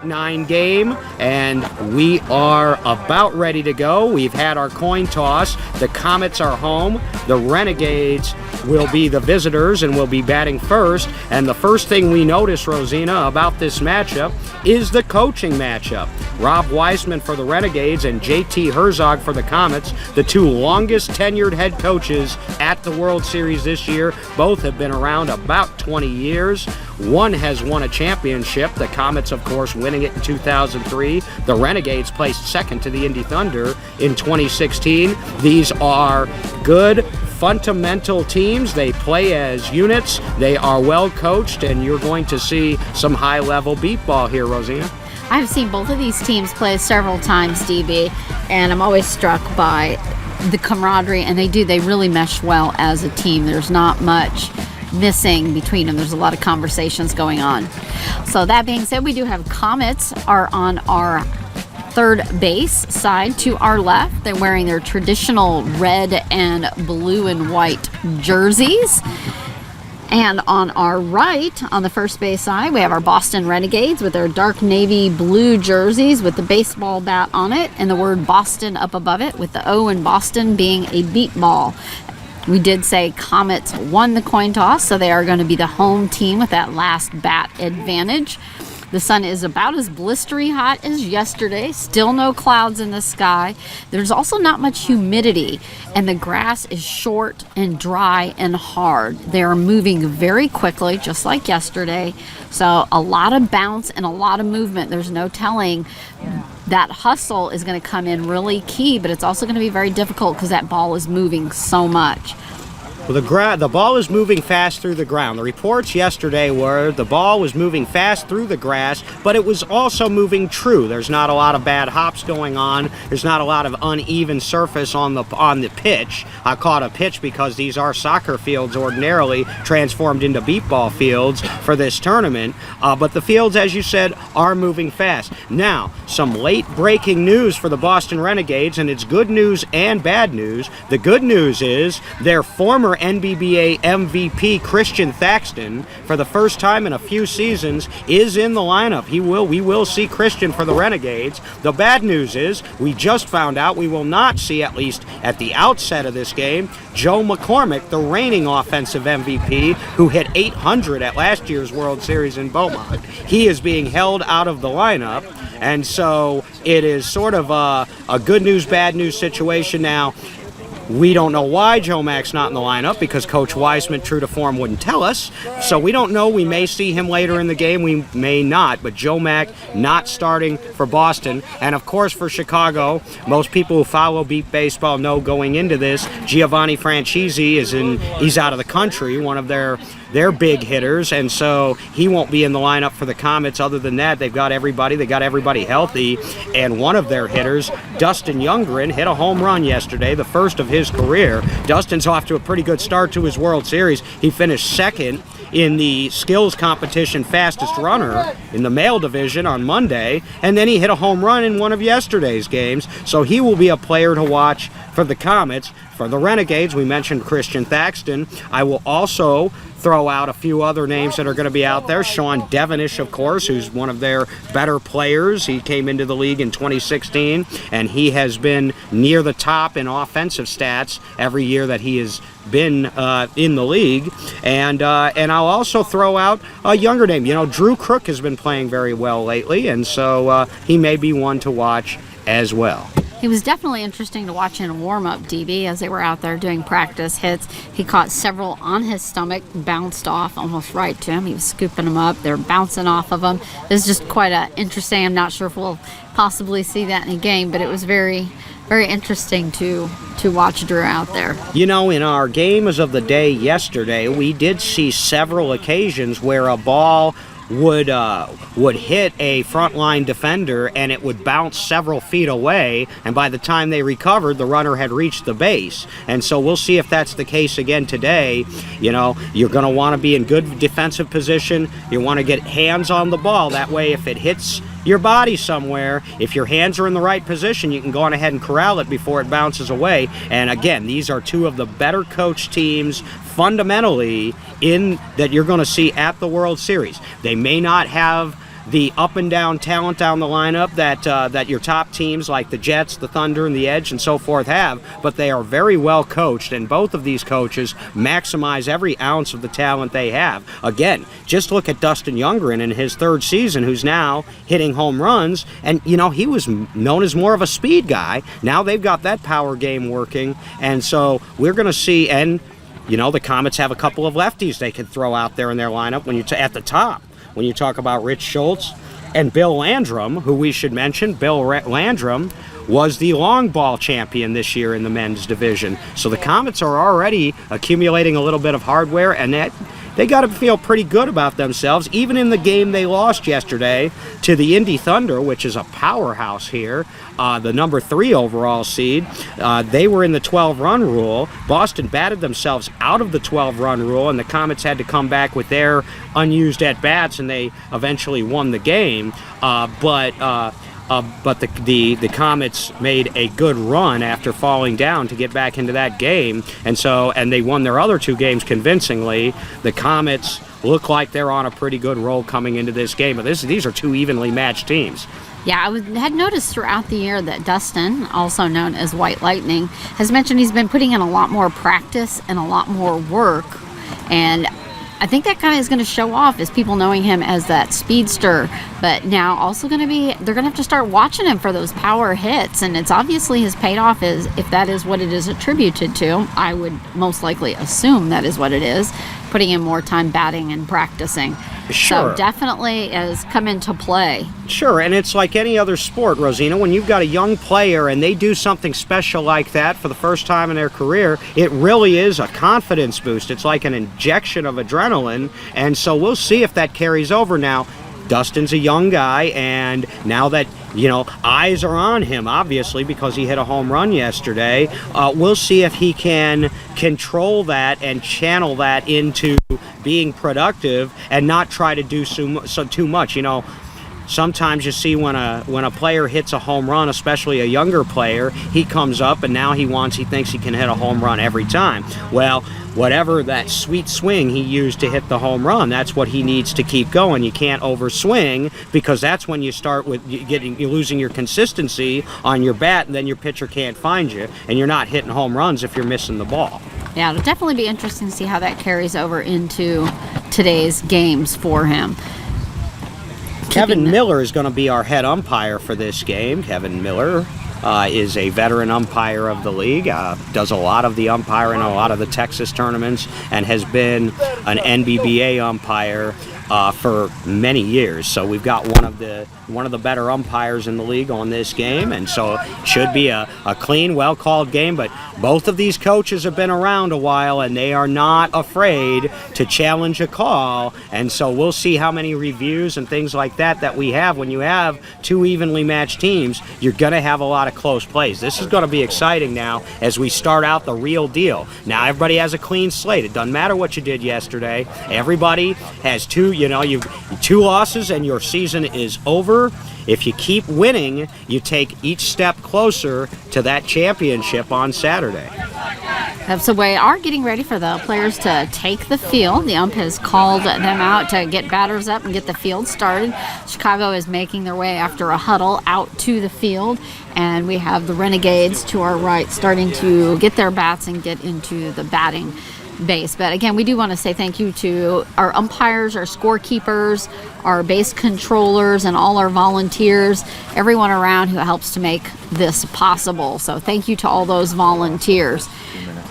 Week 9 game, and we are about ready to go. We've had our coin toss. The Comets are home. The Renegades will be the visitors and will be batting first. And the first thing we notice, Rosina, about this matchup is the coaching matchup. Rob Weisman for the Renegades and JT Herzog for the Comets, the two longest tenured head coaches at the World Series this year. Both have been around about 20 years. One has won a championship, the Comets, of course, winning it in 2003. The Renegades placed second to the Indy Thunder in 2016. These are good, fundamental teams. They play as units. They are well coached, and you're going to see some high-level beat ball here, Rosina. I've seen both of these teams play several times, DB, and I'm always struck by the camaraderie, and they really mesh well as a team. There's not much missing between them. There's a lot of conversations going on. So that being said, we do have Comets are on our third base side to our left. They're wearing their traditional red and blue and white jerseys. And on our right, on the first base side, we have our Boston Renegades with their dark navy blue jerseys with the baseball bat on it and the word Boston up above it, with the O in Boston being a beat ball. We did say Comets won the coin toss, so they are going to be the home team with that last bat advantage. The sun is about as blistery hot as yesterday. Still no clouds in the sky. There's also not much humidity, and the grass is short and dry and hard. They are moving very quickly, just like yesterday. So a lot of bounce and a lot of movement. There's no telling. That hustle is going to come in really key, but it's also going to be very difficult because that ball is moving so much. Well, the ball is moving fast through the ground. The reports yesterday were the ball was moving fast through the grass, but it was also moving true. There's not a lot of bad hops going on. There's not a lot of uneven surface on the pitch. I call it a pitch because these are soccer fields ordinarily transformed into beat ball fields for this tournament. But the fields, as you said, are moving fast. Now, some late breaking news for the Boston Renegades, and it's good news and bad news. The good news is their former NBBA MVP Christian Thaxton, for the first time in a few seasons, is in the lineup. We will see Christian for the Renegades. The bad news is we just found out we will not see, at least at the outset of this game, Joe McCormick, the reigning offensive MVP, who hit 800 at last year's World Series in Beaumont. He is being held out of the lineup, and so it is sort of a good news, bad news situation now. We don't know why Joe Mack's not in the lineup because Coach Weisman, true to form, wouldn't tell us. So we don't know. We may see him later in the game. We may not. But Joe Mack not starting for Boston. And, of course, for Chicago, most people who follow beat baseball know going into this, Giovanni Franchisi he's out of the country, one of their big hitters, and so he won't be in the lineup for the Comets. Other than that, they got everybody healthy, and one of their hitters, Dustin Youngren, hit a home run yesterday, the first of his career. Dustin's off to a pretty good start to his World Series. He finished second in the skills competition fastest runner in the male division on Monday, and then he hit a home run in one of yesterday's games, so he will be a player to watch for the Comets. For the Renegades, we mentioned Christian Thaxton. I will also throw out a few other names that are going to be out there. Sean Devonish, of course, who's one of their better players. He came into the league in 2016, and he has been near the top in offensive stats every year that he has been in the league. And I'll also throw out a younger name. Drew Crook has been playing very well lately, and so he may be one to watch as well. He was definitely interesting to watch in warm-up, DB, as they were out there doing practice hits. He caught several on his stomach, bounced off almost right to him. He was scooping them up. They're bouncing off of him. It was just quite interesting. I'm not sure if we'll possibly see that in a game, but it was very, very interesting to watch Drew out there. In our games of the day yesterday, we did see several occasions where a ball would hit a frontline defender and it would bounce several feet away, and by the time they recovered, the runner had reached the base. And so we'll see if that's the case again today. You're going to want to be in good defensive position. You want to get hands on the ball. That way, if it hits your body somewhere, if your hands are in the right position, you can go on ahead and corral it before it bounces away. And again, these are two of the better coached teams fundamentally in that you're going to see at the World Series. They may not have the up and down talent down the lineup that your top teams like the Jets, the Thunder, and the Edge and so forth have, but they are very well coached, and both of these coaches maximize every ounce of the talent they have. Again, just look at Dustin Youngren in his third season, who's now hitting home runs, and he was known as more of a speed guy. Now they've got that power game working, and so we're going to see, and the Comets have a couple of lefties they can throw out there in their lineup at the top. When you talk about Rich Schultz and Bill Landrum, who we should mention, Bill Landrum was the long ball champion this year in the men's division. So the Comets are already accumulating a little bit of hardware, and that they got to feel pretty good about themselves. Even in the game they lost yesterday to the Indy Thunder, which is a powerhouse here, the number 3 overall seed, they were in the 12-run rule. Boston batted themselves out of the 12-run rule, and the Comets had to come back with their unused at-bats, and they eventually won the game. But the Comets made a good run after falling down to get back into that game, and they won their other 2 games convincingly. The Comets look like they're on a pretty good roll coming into this game, but these are 2 evenly matched teams. Yeah, I had noticed throughout the year that Dustin, also known as White Lightning, has mentioned he's been putting in a lot more practice and a lot more work, and I think that kind of is going to show off as people knowing him as that speedster, but now also they're going to have to start watching him for those power hits, and it's obviously has paid off if that is what it is attributed to. I would most likely assume that is what it is, putting in more time batting and practicing. Sure. So definitely has come into play. Sure, and it's like any other sport, Rosina. When you've got a young player and they do something special like that for the first time in their career, it really is a confidence boost. It's like an injection of adrenaline, and so we'll see if that carries over now. Dustin's a young guy, and now that eyes are on him, obviously, because he hit a home run yesterday, we'll see if he can control that and channel that into being productive and not try to do too much. Sometimes you see when a player hits a home run, especially a younger player, he comes up and now he thinks he can hit a home run every time. Well, whatever that sweet swing he used to hit the home run, that's what he needs to keep going. You can't overswing, because that's when you start with you're losing your consistency on your bat, and then your pitcher can't find you, and you're not hitting home runs if you're missing the ball. Yeah, it'll definitely be interesting to see how that carries over into today's games for him. Kevin Miller is going to be our head umpire for this game. Kevin Miller is a veteran umpire of the league, does a lot of the umpiring in a lot of the Texas tournaments, and has been an NBBA umpire for many years. So we've got one of the better umpires in the league on this game, and so it should be a clean, well-called game. But both of these coaches have been around a while, and they are not afraid to challenge a call, and so we'll see how many reviews and things like that we have. When you have 2 evenly matched teams, you're going to have a lot of close plays. This is going to be exciting now as we start out the real deal. Now everybody has a clean slate. It doesn't matter what you did yesterday. Everybody has you've 2 losses and your season is over. If you keep winning, you take each step closer to that championship on Saturday. So we are getting ready for the players to take the field. The ump has called them out to get batters up and get the field started. Chicago is making their way after a huddle out to the field, and we have the Renegades to our right starting to get their bats and get into the batting base. But again, we do want to say thank you to our umpires, our scorekeepers, our base controllers, and all our volunteers, everyone around who helps to make this possible. So thank you to all those volunteers.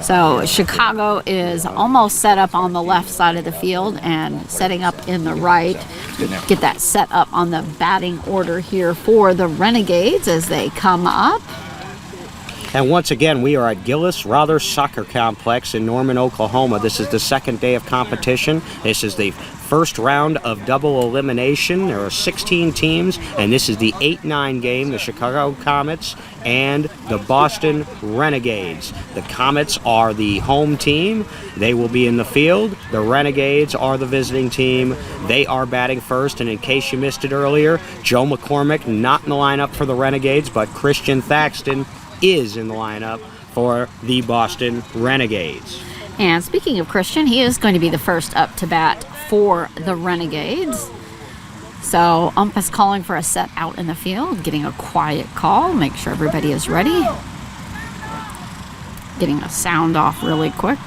So Chicago is almost set up on the left side of the field and setting up in the right. Get that set up on the batting order here for the Renegades as they come up. And once again, we are at Gillis Rother Soccer Complex in Norman, Oklahoma. This is the second day of competition. This is the first round of double elimination. There are 16 teams, and this is the 8-9 game, the Chicago Comets and the Boston Renegades. The Comets are the home team. They will be in the field. The Renegades are the visiting team. They are batting first, and in case you missed it earlier, Joe McCormick not in the lineup for the Renegades, but Christian Thaxton is in the lineup for the Boston Renegades. And speaking of Christian, he is going to be the first up to bat for the Renegades. So ump is calling for a set out in the field, getting a quiet call, make sure everybody is ready. Getting a sound off really quick.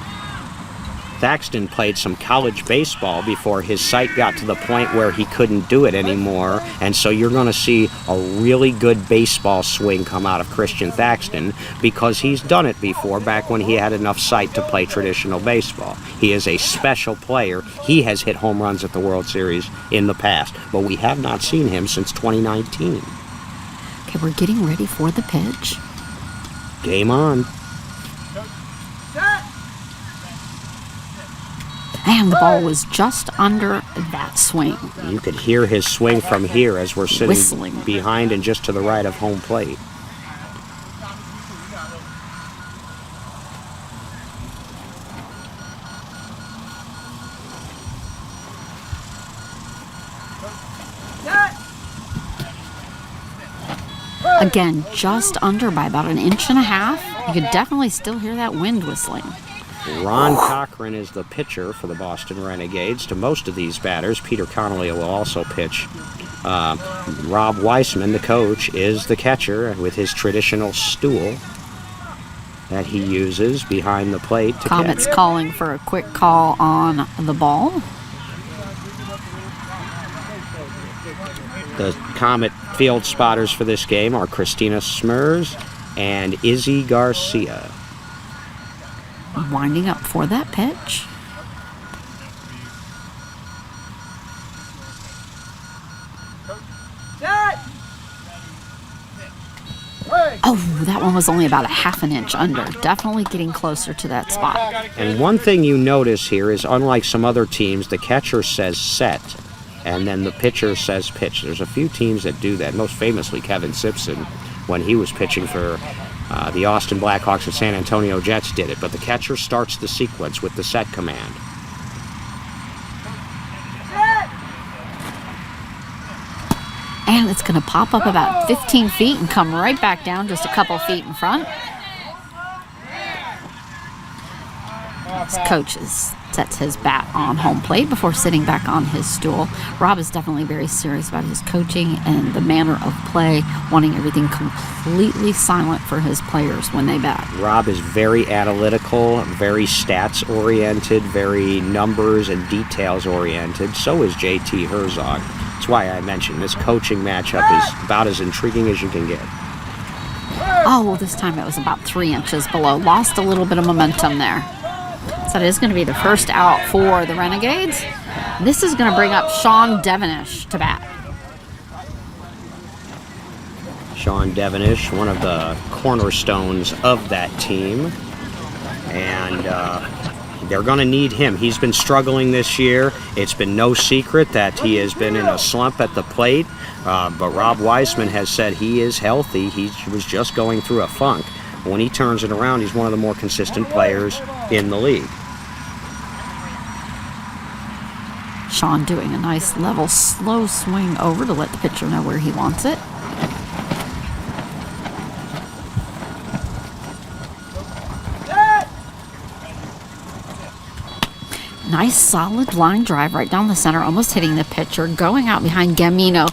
Thaxton played some college baseball before his sight got to the point where he couldn't do it anymore, and so you're going to see a really good baseball swing come out of Christian Thaxton because he's done it before back when he had enough sight to play traditional baseball. He is a special player. He has hit home runs at the World Series in the past, but we have not seen him since 2019. Okay, we're getting ready for the pitch. Game on. And the ball was just under that swing. You could hear his swing from here as we're sitting Whistling. behind and just to the right of home plate. Again, just under by about 1.5 inches. You could definitely still hear that wind whistling. Ron Cochran is the pitcher for the Boston Renegades. To most of these batters, Peter Connolly will also pitch. Rob Weissman, the coach, is the catcher with his traditional stool that he uses behind the plate to Comets catch. calling for a quick call on the ball. The Comet field spotters for this game are Christina Smers and Izzy Garcia. Winding up for that pitch. Oh, that one was only about 1/2 inch under. Definitely getting closer to that spot. And one thing you notice here is, unlike some other teams, the catcher says set, and then the pitcher says pitch. There's a few teams that do that, most famously Kevin Simpson, when he was pitching for the Austin Blackhawks and San Antonio Jets did it, but the catcher starts the sequence with the set command. And it's going to pop up about 15 feet and come right back down just a couple feet in front. His coach sets his bat on home plate before sitting back on his stool. Rob is definitely very serious about his coaching and the manner of play, wanting everything completely silent for his players when they bat. Rob is very analytical, very stats-oriented, very numbers and details-oriented. So is JT Herzog. That's why I mentioned this coaching matchup is about as intriguing as you can get. Oh, well, this time it was about 3 inches below. Lost a little bit of momentum there. So it is going to be the first out for the Renegades. This is going to bring up Sean Devenish to bat. Sean Devenish, one of the cornerstones of that team. And they're going to need him. He's been struggling this year. It's been no secret that he has been in a slump at the plate. But Rob Weissman has said he is healthy. He was just going through a funk. When he turns it around, he's one of the more consistent players in the league. Sean doing a nice level, slow swing over to let the pitcher know where he wants it. Nice solid line drive right down the center, almost hitting the pitcher, going out behind Gamino,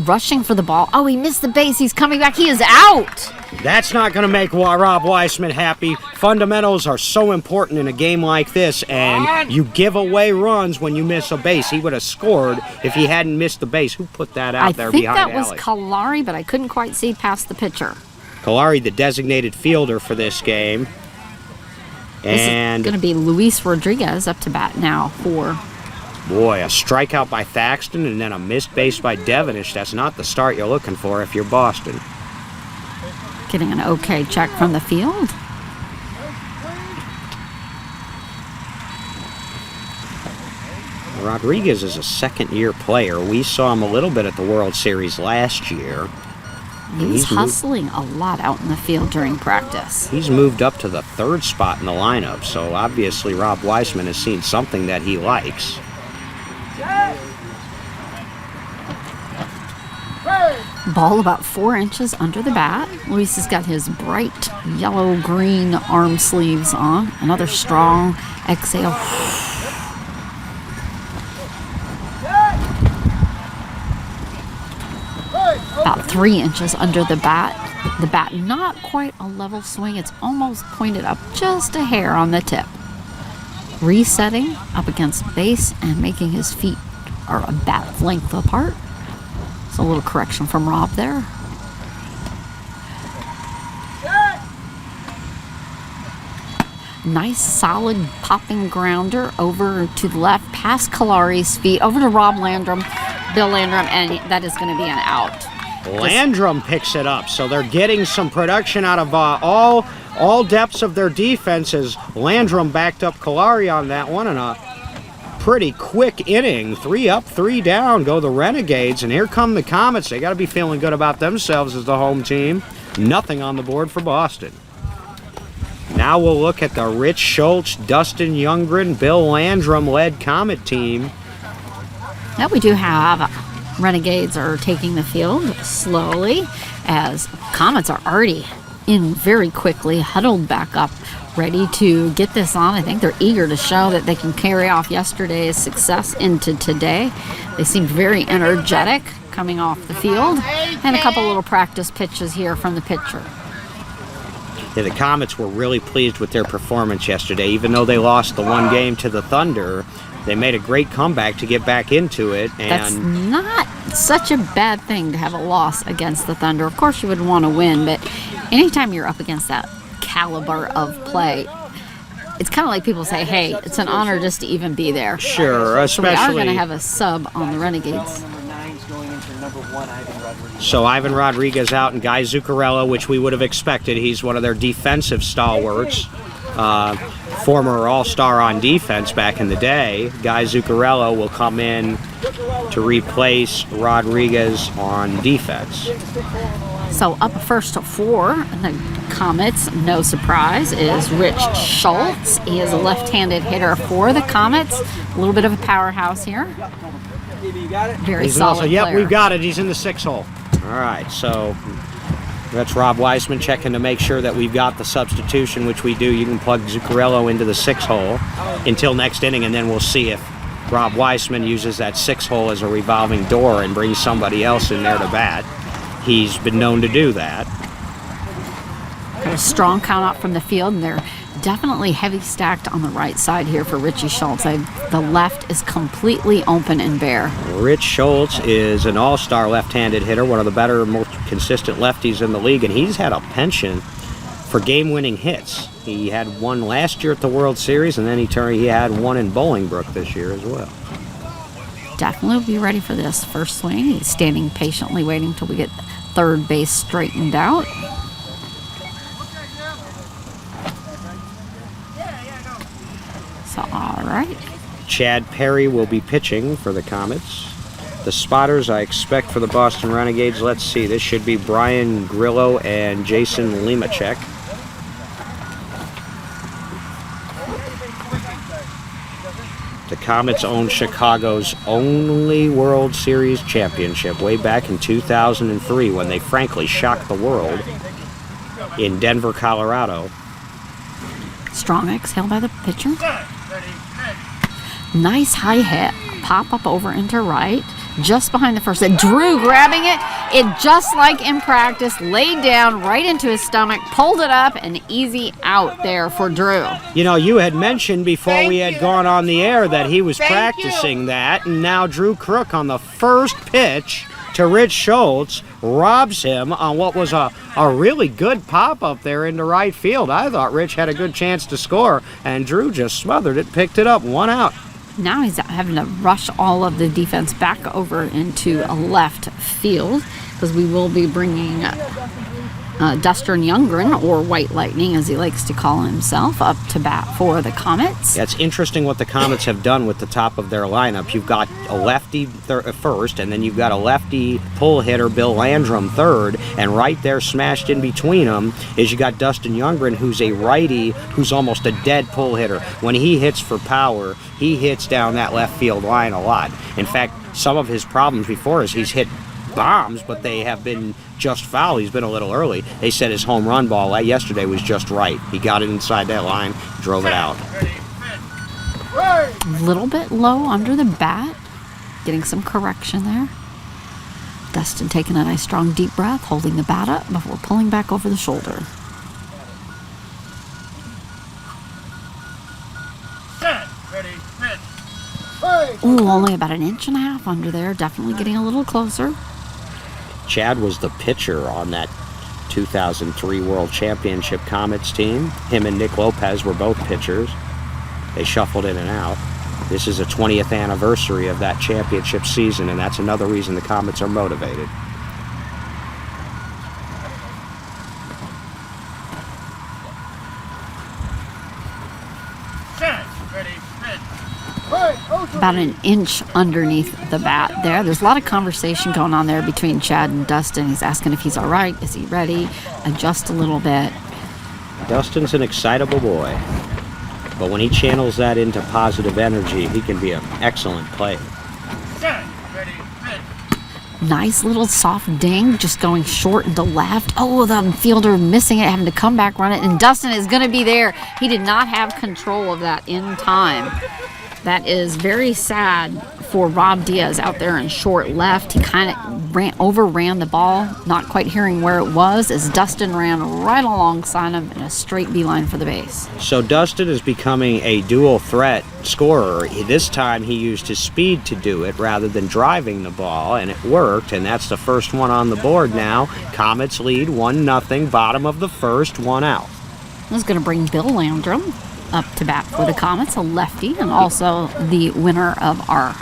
rushing for the ball. Oh, he missed the base. He's coming back. He is out. That's not going to make Rob Weissman happy. Fundamentals are so important in a game like this, and you give away runs when you miss a base. He would have scored if he hadn't missed the base. Who put that out there behind I think that was Alex? Kalari, but I couldn't quite see past the pitcher. Kalari, the designated fielder for this game. And This is going to be Luis Rodriguez up to bat now for... Boy, a strikeout by Thaxton and then a missed base by Devenish. That's not the start you're looking for if you're Boston. Getting an okay check from the field. Rodriguez is a second-year player. We saw him a little bit at the World Series last year. He's hustling a lot out in the field during practice. He's moved up to the third spot in the lineup, so obviously Rob Weissman has seen something that he likes. Ball about 4 inches under the bat. Luis has got his bright yellow-green arm sleeves on. Another strong exhale. about 3 inches under the bat. The bat, not quite a level swing. It's almost pointed up just a hair on the tip. Resetting up against base and making his feet are a bat's length apart. So a little correction from Rob there. Nice solid popping grounder over to the left, past Kalari's feet, over to Rob Landrum, Bill Landrum, and that is going to be an out. Landrum picks it up, so they're getting some production out of all depths of their defenses. Landrum backed up Kalari on that one, and a pretty quick inning. 3 up, 3 down go the Renegades, and here come the Comets. They got to be feeling good about themselves as the home team. Nothing on the board for Boston. Now we'll look at the Rich Schultz, Dustin Youngren, Bill Landrum-led Comet team. Now we do have Renegades are taking the field slowly as Comets are already in very quickly, huddled back up, ready to get this on. I think they're eager to show that they can carry off yesterday's success into today. They seemed very energetic coming off the field, and a couple little practice pitches here from the pitcher. Yeah, the Comets were really pleased with their performance yesterday. Even though they lost the one game to the Thunder, they made a great comeback to get back into it. And that's not such a bad thing to have a loss against the Thunder. Of course you would want to win, but anytime you're up against that caliber of play, it's kind of like people say, hey, it's an honor just to even be there. Sure, especially... So we are going to have a sub on the Renegades. So Ivan Rodriguez out and Guy Zuccarello, which we would have expected. He's one of their defensive stalwarts. Former all-star on defense back in the day. Guy Zuccarello will come in to replace Rodriguez on defense. So up first for the Comets, no surprise, is Rich Schultz. He is a left-handed hitter for the Comets. A little bit of a powerhouse here. Very solid player. Yep, we've got it. He's in the 6 hole. All right, so that's Rob Weissman checking to make sure that we've got the substitution, which we do. You can plug Zuccarello into the 6 hole until next inning, and then we'll see if Rob Weissman uses that 6 hole as a revolving door and brings somebody else in there to bat. He's been known to do that. Got a strong count out from the field, and they're definitely heavy stacked on the right side here for Richie Schultz. The left is completely open and bare. Rich Schultz is an all-star left-handed hitter, one of the better, most consistent lefties in the league, and he's had a penchant for game-winning hits. He had one last year at the World Series, and then he had one in Bolingbrook this year as well. Definitely will be ready for this first swing. He's standing patiently waiting till we get third base straightened out. So, all right. Chad Perry will be pitching for the Comets. The spotters I expect for the Boston Renegades, let's see, this should be Brian Grillo and Jason Limacek. The Comets own Chicago's only World Series championship way back in 2003 when they frankly shocked the world in Denver, Colorado. Strong exhale by the pitcher. Nice high hit. Pop up over into right. Just behind the first. Drew grabbing it. It just like in practice. Laid down right into his stomach. Pulled it up. An easy out there for Drew. You know, you had mentioned before we had gone on the air that he was practicing that. And now Drew Crook on the first pitch to Rich Schultz robs him on what was a really good pop up there into right field. I thought Rich had a good chance to score, and Drew just smothered it, picked it up, 1 out. Now he's having to rush all of the defense back over into a left field because we will be bringing Dustin Youngren, or White Lightning as he likes to call himself, up to bat for the Comets. Yeah, it's interesting what the Comets have done with the top of their lineup. You've got a lefty first, and then you've got a lefty pull hitter, Bill Landrum, third, and right there smashed in between them is you got Dustin Youngren, who's a righty, who's almost a dead pull hitter. When he hits for power, he hits down that left field line a lot. In fact, some of his problems before is he's hit bombs, but they have been just foul. He's been a little early. They said his home run ball yesterday was just right. He got it inside that line, drove it out. A little bit low under the bat. Getting some correction there. Dustin taking a nice strong deep breath, holding the bat up before pulling back over the shoulder. Set, ready, pitch. Ooh, only about an inch and a half under there. Definitely getting a little closer. Chad was the pitcher on that 2003 World Championship Comets team. Him and Nick Lopez were both pitchers. They shuffled in and out. This is a 20th anniversary of that championship season, and that's another reason the Comets are motivated. Set, ready, pitch. About an inch underneath the bat there. There's a lot of conversation going on there between Chad and Dustin. He's asking if he's all right. Is he ready? Adjust a little bit. Dustin's an excitable boy, but when he channels that into positive energy, he can be an excellent player. Set, ready, pitch. Nice little soft ding, just going short and to left. Oh, the fielder missing it, having to come back, run it, and Dustin is going to be there. He did not have control of that in time. That is very sad for Rob Diaz out there in short left. He kind of overran the ball, not quite hearing where it was, as Dustin ran right alongside him in a straight beeline for the base. So Dustin is becoming a dual threat scorer. This time he used his speed to do it rather than driving the ball, and it worked, and that's the first one on the board now. Comets lead 1-0, bottom of the first, 1 out. This is going to bring Bill Landrum up to bat for the Comets, a lefty, and also the winner of our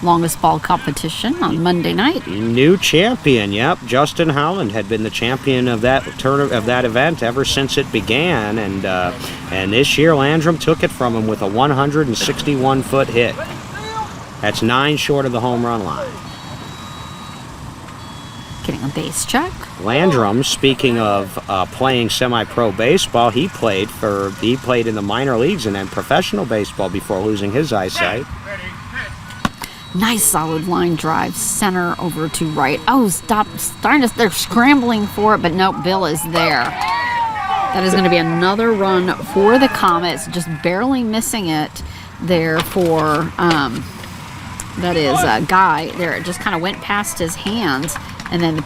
longest ball competition on Monday night. New champion, yep. Justin Howland had been the champion of that event ever since it began, and this year Landrum took it from him with a 161-foot hit. That's 9 short of the home run line. Getting a base check. Landrum, speaking of playing semi-pro baseball, he played in the minor leagues and then professional baseball before losing his eyesight. Ready, pitch. Nice solid line drive, center over to right. Oh, stop! They're scrambling for it, but nope, Bill is there. That is going to be another run for the Comets, just barely missing it there for that is Guy. There, it just kind of went past his hands, and then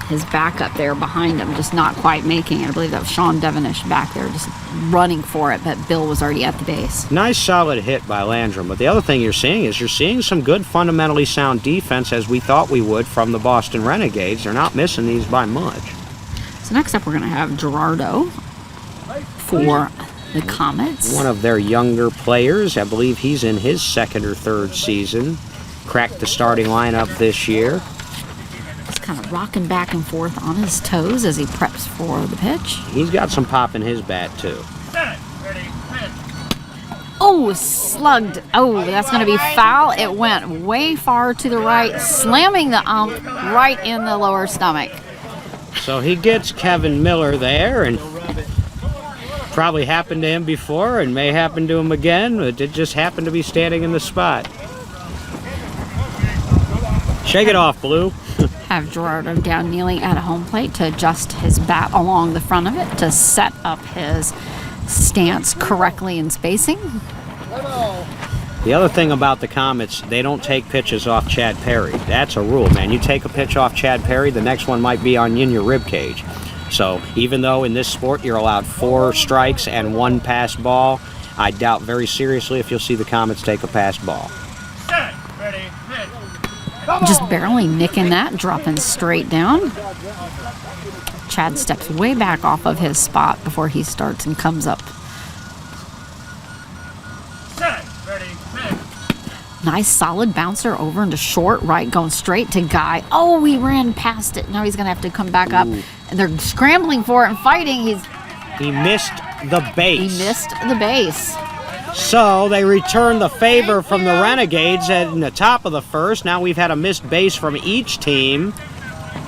his backup there behind him, just not quite making it. I believe that was Sean Devonish back there, just running for it, but Bill was already at the base. Nice solid hit by Landrum, but the other thing you're seeing some good fundamentally sound defense, as we thought we would, from the Boston Renegades. They're not missing these by much. So next up we're going to have Gerardo for the Comets. One of their younger players. I believe he's in his second or third season. Cracked the starting lineup this year. He's kind of rocking back and forth on his toes as he preps for the pitch. He's got some pop in his bat, too. Set, ready, pitch. Oh, slugged. Oh, that's going to be foul. It went way far to the right, slamming the ump right in the lower stomach. So he gets Kevin Miller there, and probably happened to him before and may happen to him again, but it just happened to be standing in the spot. Shake it off, Blue. Have Gerardo down kneeling at a home plate to adjust his bat along the front of it to set up his stance correctly in spacing. The other thing about the Comets, they don't take pitches off Chad Perry. That's a rule, man. You take a pitch off Chad Perry, the next one might be in your rib cage. So even though in this sport you're allowed 4 strikes and 1 pass ball, I doubt very seriously if you'll see the Comets take a pass ball. Set, ready, pitch. Just barely nicking that, dropping straight down. Chad steps way back off of his spot before he starts and comes up. Set, ready, pitch. Nice solid bouncer over into short right, going straight to Guy. Oh, he ran past it. Now he's going to have to come back up. And they're scrambling for it and fighting. He missed the base. He missed the base. So they return the favor from the Renegades at the top of the first. Now we've had a missed base from each team.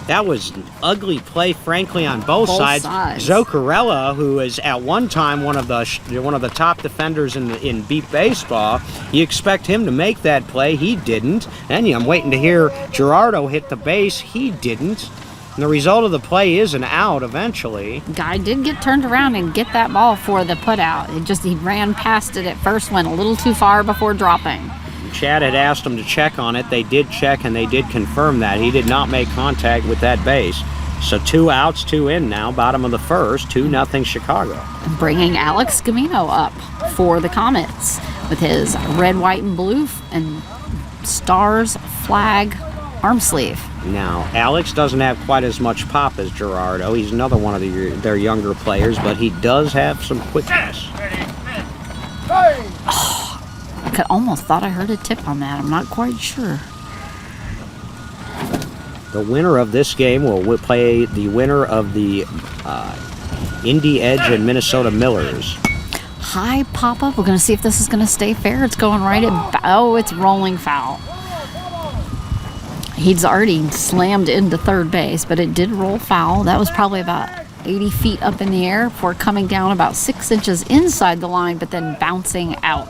That was an ugly play, frankly, on both sides. Zuccarella, who is at one time one of the top defenders in beat baseball, you expect him to make that play. He didn't. And I'm waiting to hear Gerardo hit the base. He didn't. And the result of the play is an out eventually. Guy did get turned around and get that ball for the putout. He ran past it at first, went a little too far before dropping. Chad had asked him to check on it. They did check, and they did confirm that. He did not make contact with that base. So 2 outs, 2 in now, bottom of the first, 2-0 Chicago. Bringing Alex Gamino up for the Comets with his red, white, and blue and stars flag arm sleeve. Now, Alex doesn't have quite as much pop as Gerardo. He's another one of their younger players, but he does have some quickness. I almost thought I heard a tip on that. I'm not quite sure. The winner of this game will play the winner of the Indy Edge and Minnesota Millers. High pop-up. We're going to see if this is going to stay fair. It's going right at... Oh, it's rolling foul. He's already slammed into third base, but it did roll foul. That was probably about 80 feet up in the air before coming down about 6 inches inside the line, but then bouncing out.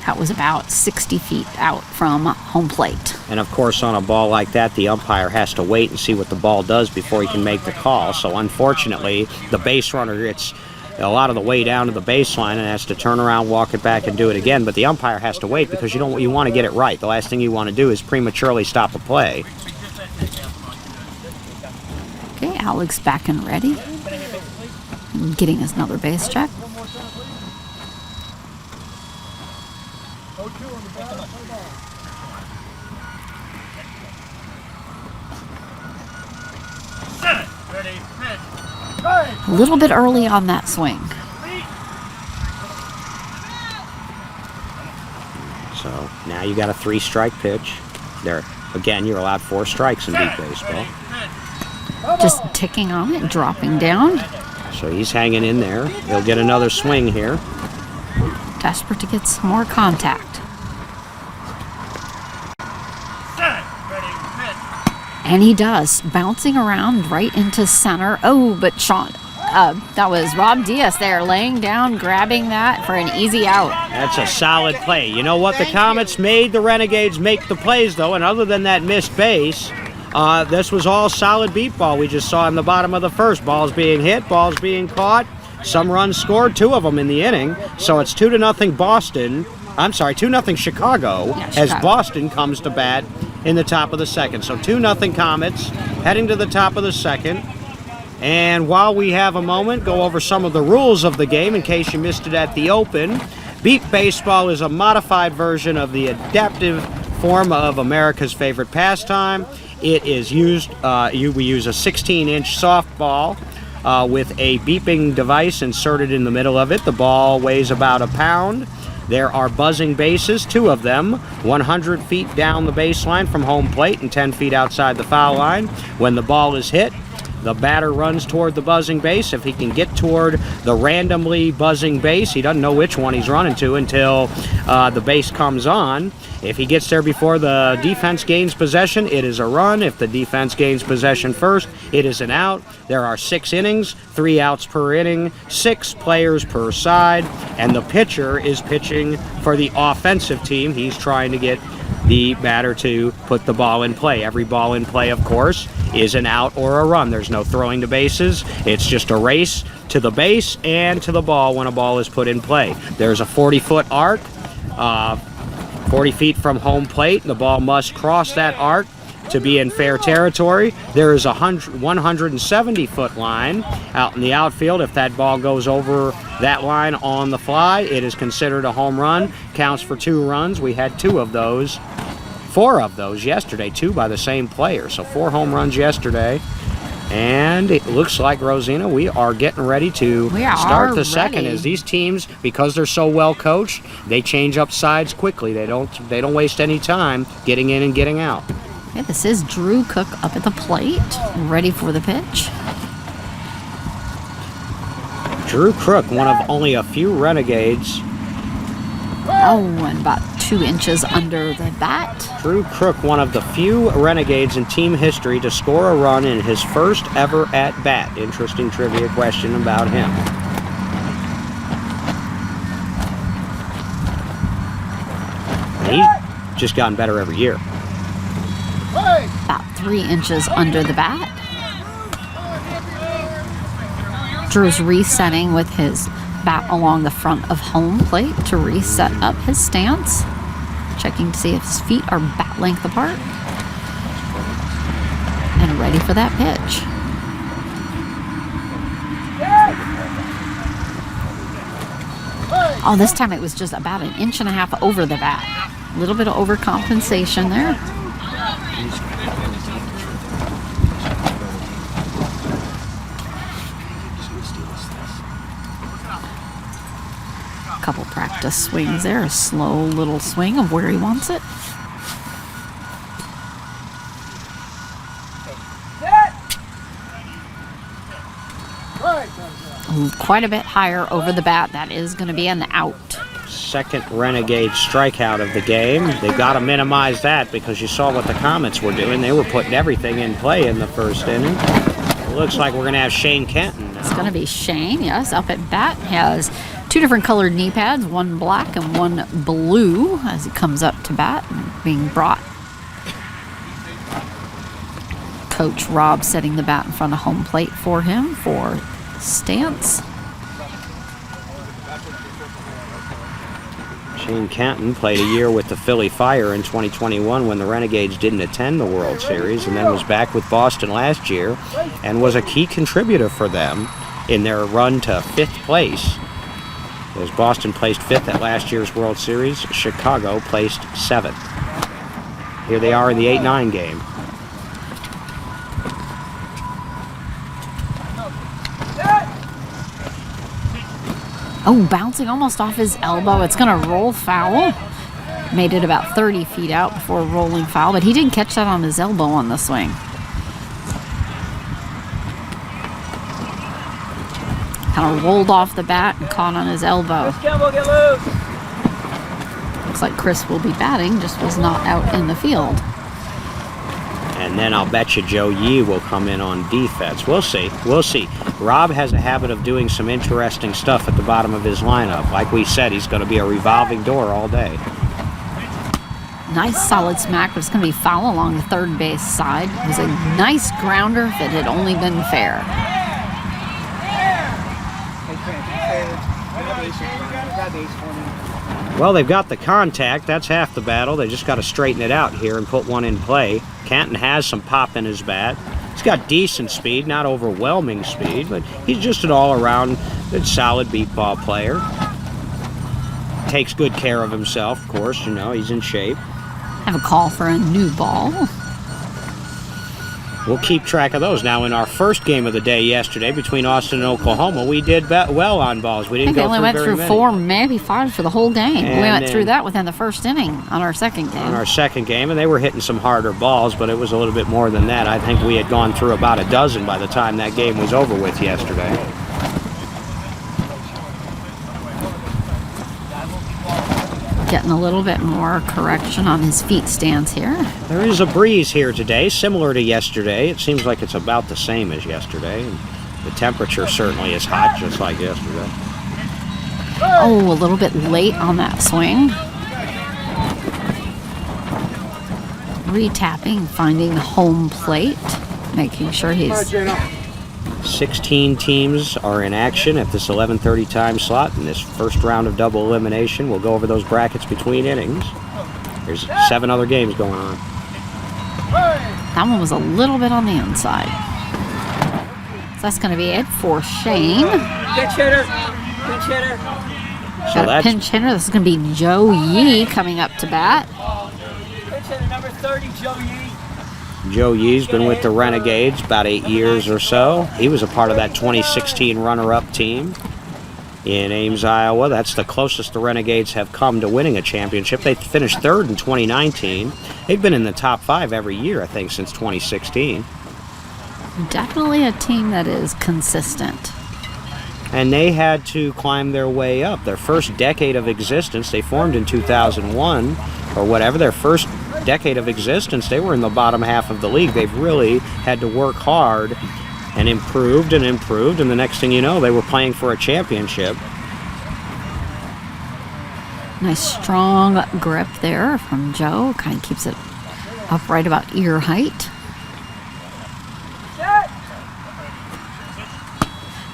That was about 60 feet out from home plate. And of course, on a ball like that, the umpire has to wait and see what the ball does before he can make the call. So unfortunately, the base runner gets a lot of the way down to the baseline and has to turn around, walk it back, and do it again. But the umpire has to wait because you want to get it right. The last thing you want to do is prematurely stop a play. Okay, Alex back and ready. And getting his another base check. A little bit early on that swing. So now you got a 3-strike pitch. There, again, you're allowed 4 strikes in deep baseball. Just ticking on it, dropping down. So he's hanging in there. He'll get another swing here. Desperate to get some more contact. And he does, bouncing around right into center. Oh, but Sean, that was Rob Diaz there, laying down, grabbing that for an easy out. That's a solid play. You know what? The Comets made the Renegades make the plays, though, and other than that missed base, this was all solid beat ball we just saw in the bottom of the first. Balls being hit, balls being caught. Some runs scored, 2 of them in the inning. So it's 2-0 Boston. I'm sorry, 2-0 Chicago, as Boston comes to bat in the top of the second. So 2-0 Comets heading to the top of the second. And while we have a moment, go over some of the rules of the game in case you missed it at the open. Beat baseball is a modified version of the adaptive form of America's favorite pastime. It is used, we use a 16-inch softball with a beeping device inserted in the middle of it. The ball weighs about a pound. There are buzzing bases, 2 of them, 100 feet down the baseline from home plate and 10 feet outside the foul line. When the ball is hit, the batter runs toward the buzzing base. If he can get toward the randomly buzzing base, he doesn't know which one he's running to until the base comes on. If he gets there before the defense gains possession, it is a run. If the defense gains possession first, it is an out. There are 6 innings, 3 outs per inning, 6 players per side, and the pitcher is pitching for the offensive team. He's trying to get the batter to put the ball in play. Every ball in play, of course, is an out or a run. There's no throwing to bases. It's just a race to the base and to the ball when a ball is put in play. There's a 40-foot arc, 40 feet from home plate. The ball must cross that arc to be in fair territory. There is a 170-foot line out in the outfield. If that ball goes over that line on the fly, it is considered a home run. Counts for 2 runs. We had 2 of those. 4 of those yesterday, 2 by the same player. So 4 home runs yesterday. And it looks like, Rosina, we are getting ready to start the second. As these teams, because they're so well coached, they change up sides quickly. They don't waste any time getting in and getting out. Okay, this is Drew Cook up at the plate, ready for the pitch. Drew Crook, one of only a few Renegades. Oh, and about 2 inches under the bat. Drew Crook, one of the few Renegades in team history to score a run in his first ever at-bat. Interesting trivia question about him. And he's just gotten better every year. About 3 inches under the bat. Drew's resetting with his bat along the front of home plate to reset up his stance. Checking to see if his feet are bat length apart. And ready for that pitch. Oh, this time it was just about 1.5 inches over the bat. A little bit of overcompensation there. Couple practice swings there. A slow little swing of where he wants it. Quite a bit higher over the bat. That is going to be an out. Second Renegade strikeout of the game. They've got to minimize that because you saw what the Comets were doing. They were putting everything in play in the first inning. It looks like we're going to have Shane Kenton now. It's going to be Shane, yes, up at bat. He has 2 different colored knee pads, one black and one blue as he comes up to bat and being brought. Coach Rob setting the bat in front of home plate for him for stance. Shane Canton played a year with the Philly Fire in 2021 when the Renegades didn't attend the World Series, and then was back with Boston last year and was a key contributor for them in their run to 5th place. As Boston placed 5th at last year's World Series, Chicago placed 7th. Here they are in the 8-9 game. Oh, bouncing almost off his elbow. It's going to roll foul. Made it about 30 feet out before rolling foul, but he didn't catch that on his elbow on the swing. Kind of rolled off the bat and caught on his elbow. Looks like Chris will be batting, just was not out in the field. And then I'll bet you Joe Yee will come in on defense. We'll see. We'll see. Rob has a habit of doing some interesting stuff at the bottom of his lineup. Like we said, he's going to be a revolving door all day. Nice solid smack, but it's going to be foul along the third base side. It was a nice grounder if it had only been fair. Well, they've got the contact. That's half the battle. They just got to straighten it out here and put one in play. Canton has some pop in his bat. He's got decent speed, not overwhelming speed, but he's just an all-around good, solid beat ball player. Takes good care of himself, of course. You know, he's in shape. Have a call for a new ball. We'll keep track of those. Now, in our first game of the day yesterday between Austin and Oklahoma, we did well on balls. We didn't go through very many. I think we only went through 4, maybe 5 for the whole game. And we went through that within the first inning on our second game. On our second game, and they were hitting some harder balls, but it was a little bit more than that. I think we had gone through about a dozen by the time that game was over with yesterday. Getting a little bit more correction on his feet stance here. There is a breeze here today, similar to yesterday. It seems like it's about the same as yesterday. And the temperature certainly is hot, just like yesterday. Oh, a little bit late on that swing. Retapping, finding the home plate, making sure he's... 16 teams are in action at this 11:30 time slot in this first round of double elimination. We'll go over those brackets between innings. There's 7 other games going on. That one was a little bit on the inside. So that's going to be it for Shane. Pinch hitter. Pinch hitter. So that's pinch hitter. This is going to be Joe Yee coming up to bat. Pinch hitter number 30, Joe Yee. Joe Yee's been with the Renegades about 8 years or so. He was a part of that 2016 runner-up team in Ames, Iowa. That's the closest the Renegades have come to winning a championship. They finished 3rd in 2019. They've been in the top 5 every year, I think, since 2016. Definitely a team that is consistent. And they had to climb their way up. Their first decade of existence, they formed in 2001 or whatever, their first decade of existence, they were in the bottom half of the league. They've really had to work hard and improved, and the next thing you know, they were playing for a championship. Nice strong grip there from Joe. Kind of keeps it up right about ear height.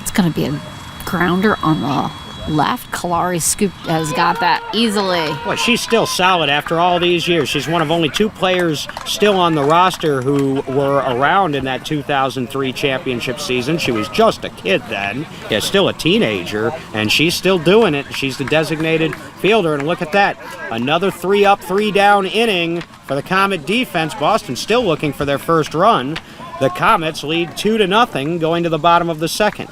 It's going to be a grounder on the left. Kalari has got that easily. Boy, she's still solid after all these years. She's one of only 2 players still on the roster who were around in that 2003 championship season. She was just a kid then, yeah, still a teenager, and she's still doing it. She's the designated fielder, and look at that. Another 3-up, 3-down inning for the Comet defense. Boston still looking for their first run. The Comets lead 2-0 going to the bottom of the second.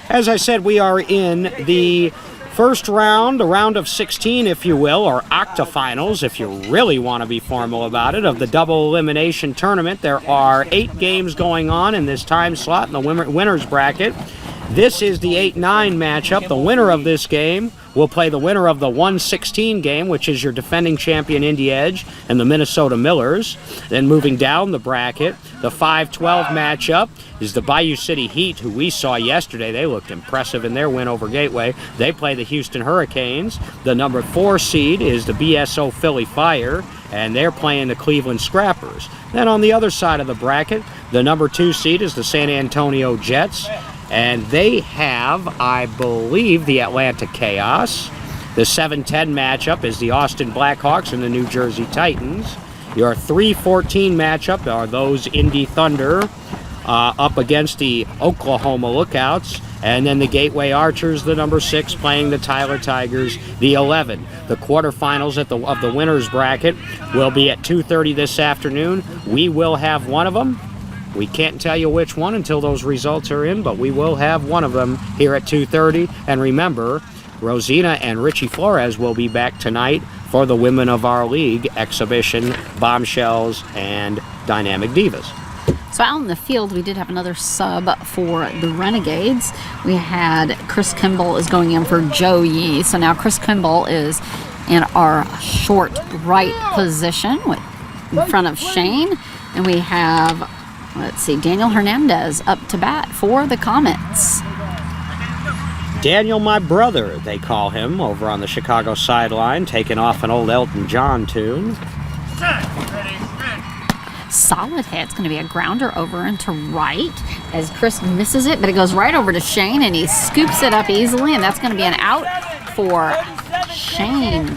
As I said, we are in the first round, a round of 16, if you will, or octafinals, if you really want to be formal about it, of the double elimination tournament. There are 8 games going on in this time slot in the winner's bracket. This is the 8-9 matchup. The winner of this game will play the winner of the 1-16 game, which is your defending champion Indy Edge and the Minnesota Millers. Then moving down the bracket, the 5-12 matchup is the Bayou City Heat, who we saw yesterday. They looked impressive in their win over Gateway. They play the Houston Hurricanes. The number 4 seed is the BSO Philly Fire, and they're playing the Cleveland Scrappers. Then on the other side of the bracket, the number 2 seed is the San Antonio Jets, and they have, I believe, the Atlanta Chaos. The 7-10 matchup is the Austin Blackhawks and the New Jersey Titans. Your 3-14 matchup are those Indy Thunder up against the Oklahoma Lookouts, and then the Gateway Archers, the number 6, playing the Tyler Tigers, the 11. The quarterfinals of the winners bracket will be at 2:30 this afternoon. We will have one of them. We can't tell you which one until those results are in, but we will have one of them here at 2:30. And remember, Rosina and Richie Flores will be back tonight for the Women of Our League exhibition, Bombshells and Dynamic Divas. So out in the field, we did have another sub for the Renegades. We had Chris Kimball is going in for Joe Yee. So now Chris Kimball is in our short right position in front of Shane. And we have, let's see, Daniel Hernandez up to bat for the Comets. Daniel, my brother, they call him, over on the Chicago sideline, taking off an old Elton John tune. Solid hit. It's going to be a grounder over into right as Chris misses it, but it goes right over to Shane, and he scoops it up easily, and that's going to be an out for Shane.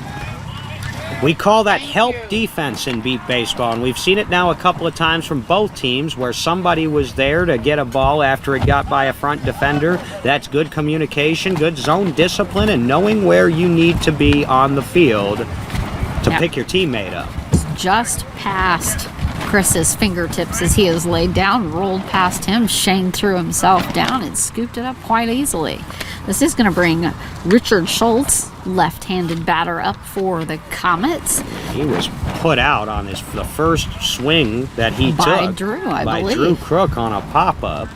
We call that help defense in beat baseball, and we've seen it now a couple of times from both teams where somebody was there to get a ball after it got by a front defender. That's good communication, good zone discipline, and knowing where you need to be on the field to pick your teammate up. Just past Chris's fingertips as he is laid down, rolled past him. Shane threw himself down and scooped it up quite easily. This is going to bring Richard Schultz, left-handed batter, up for the Comets. He was put out on the first swing that he took by Drew, I believe. By Drew Crook on a pop-up.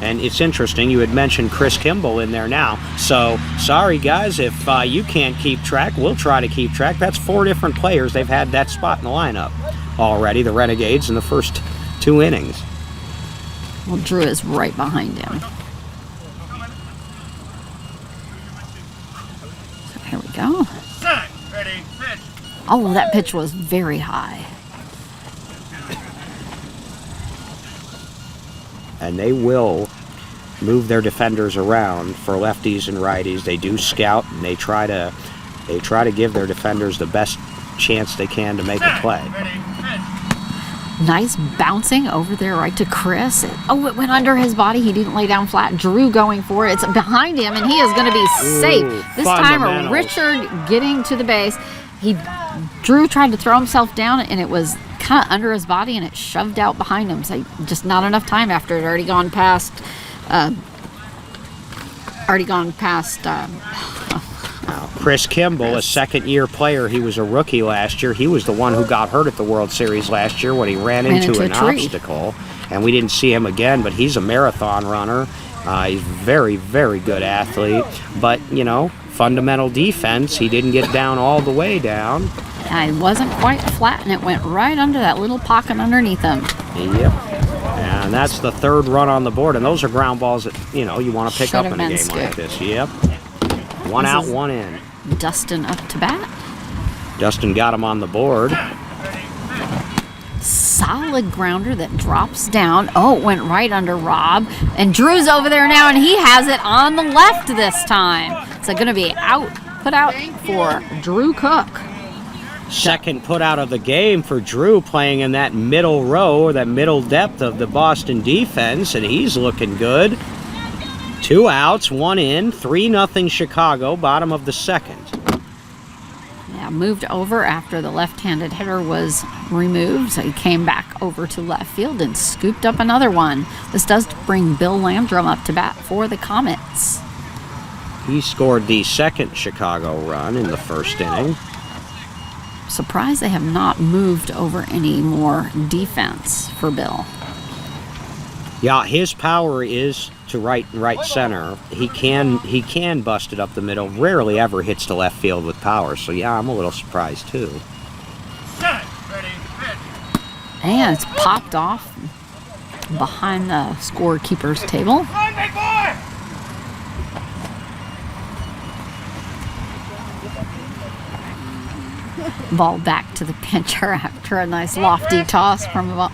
And it's interesting, you had mentioned Chris Kimball in there now. So, sorry guys, if you can't keep track, we'll try to keep track. That's 4 different players. They've had that spot in the lineup already, the Renegades, in the first 2 innings. Well, Drew is right behind him. So here we go. Oh, that pitch was very high. And they will move their defenders around for lefties and righties. They do scout, and they try to give their defenders the best chance they can to make a play. Nice bouncing over there right to Chris. Oh, it went under his body. He didn't lay down flat. Drew going for it. It's behind him, and he is going to be safe. This time, Richard getting to the base. Drew tried to throw himself down, and it was kind of under his body, and it shoved out behind him. So just not enough time after it already gone past. Chris Kimball, a second-year player. He was a rookie last year. He was the one who got hurt at the World Series last year when he ran into an obstacle, and we didn't see him again, but he's a marathon runner. He's very, very good athlete, but, fundamental defense, he didn't get down all the way down. It wasn't quite flat, and it went right under that little pocket underneath him. Yep. And that's the 3rd run on the board, and those are ground balls that, you want to pick up in a game like this. Yep. One out, one in. Dustin up to bat. Dustin got him on the board. Solid grounder that drops down. Oh, it went right under Rob. And Drew's over there now, and he has it on the left this time. It's going to be put out for Drew Cook. Second put out of the game for Drew, playing in that middle row or that middle depth of the Boston defense, and he's looking good. 2 outs, 1 in, 3-0 Chicago, bottom of the second. Yeah, moved over after the left-handed hitter was removed, so he came back over to left field and scooped up another one. This does bring Bill Landrum up to bat for the Comets. He scored the second Chicago run in the first inning. Surprised they have not moved over any more defense for Bill. Yeah, his power is to right center. He can bust it up the middle. Rarely ever hits to left field with power. So yeah, I'm a little surprised too. And it's popped off behind the scorekeeper's table. Ball back to the pitcher after a nice lofty toss from the ball.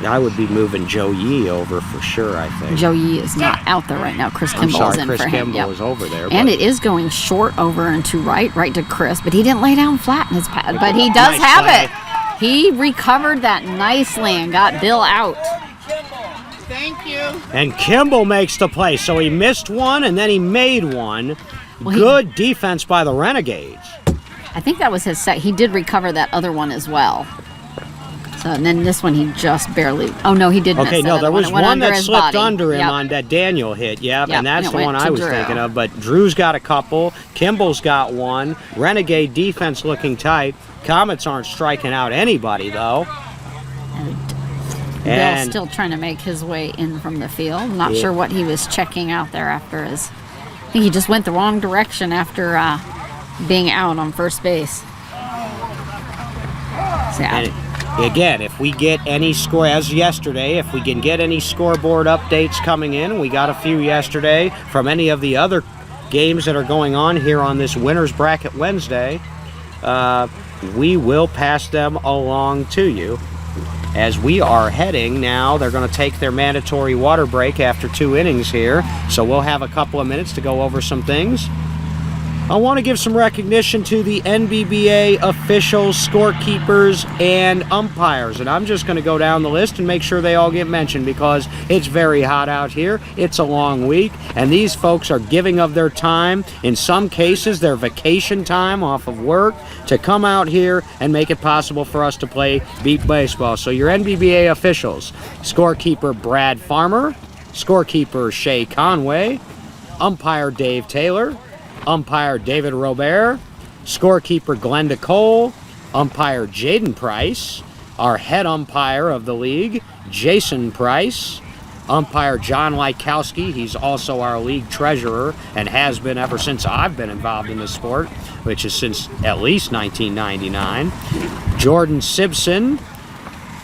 I would be moving Joe Yee over for sure, I think. Joe Yee is not out there right now. Chris Kimball is in Chris for him. Kimball is over there. And it is going short over and to right to Chris, but he didn't lay down flat in his pad. But he does have it. He recovered that nicely and got Bill out. Thank you. And Kimball makes the play. So he missed one and then he made one. Well, Good defense by the Renegades. I think that was his set. He did recover that other one as well. So, and then this one he just barely. Oh no, he did. Okay, miss no, that there was one one that his slipped body. under him Yep. on that Daniel hit. Yep, Yep, and that's and it the one went I to was Drew. thinking of. But Drew's got a couple. Kimball's got one. Renegade defense looking tight. Comets aren't striking out anybody though. Bill's And still trying to make his way in from the field. Not sure what he was checking out there after his. I think he just went the wrong direction after being out on first base. So, And again, if we get any score, as yesterday, if we can get any scoreboard updates coming in, we got a few yesterday from any of the other games that are going on here on this Winners Bracket Wednesday, we will pass them along to you. As we are heading now, they're going to take their mandatory water break after 2 innings here, so we'll have a couple of minutes to go over some things. I want to give some recognition to the NBBA officials, scorekeepers, and umpires. And I'm just going to go down the list and make sure they all get mentioned because it's very hot out here. It's a long week, and these folks are giving of their time, in some cases their vacation time off of work, to come out here and make it possible for us to play beat baseball. So your NBBA officials: scorekeeper Brad Farmer, scorekeeper Shay Conway, umpire Dave Taylor, umpire David Robert, scorekeeper Glenda Cole, umpire Jaden Price, our head umpire of the league, Jason Price, umpire John Lykowski. He's also our league treasurer and has been ever since I've been involved in the sport, which is since at least 1999. Jordan Simpson,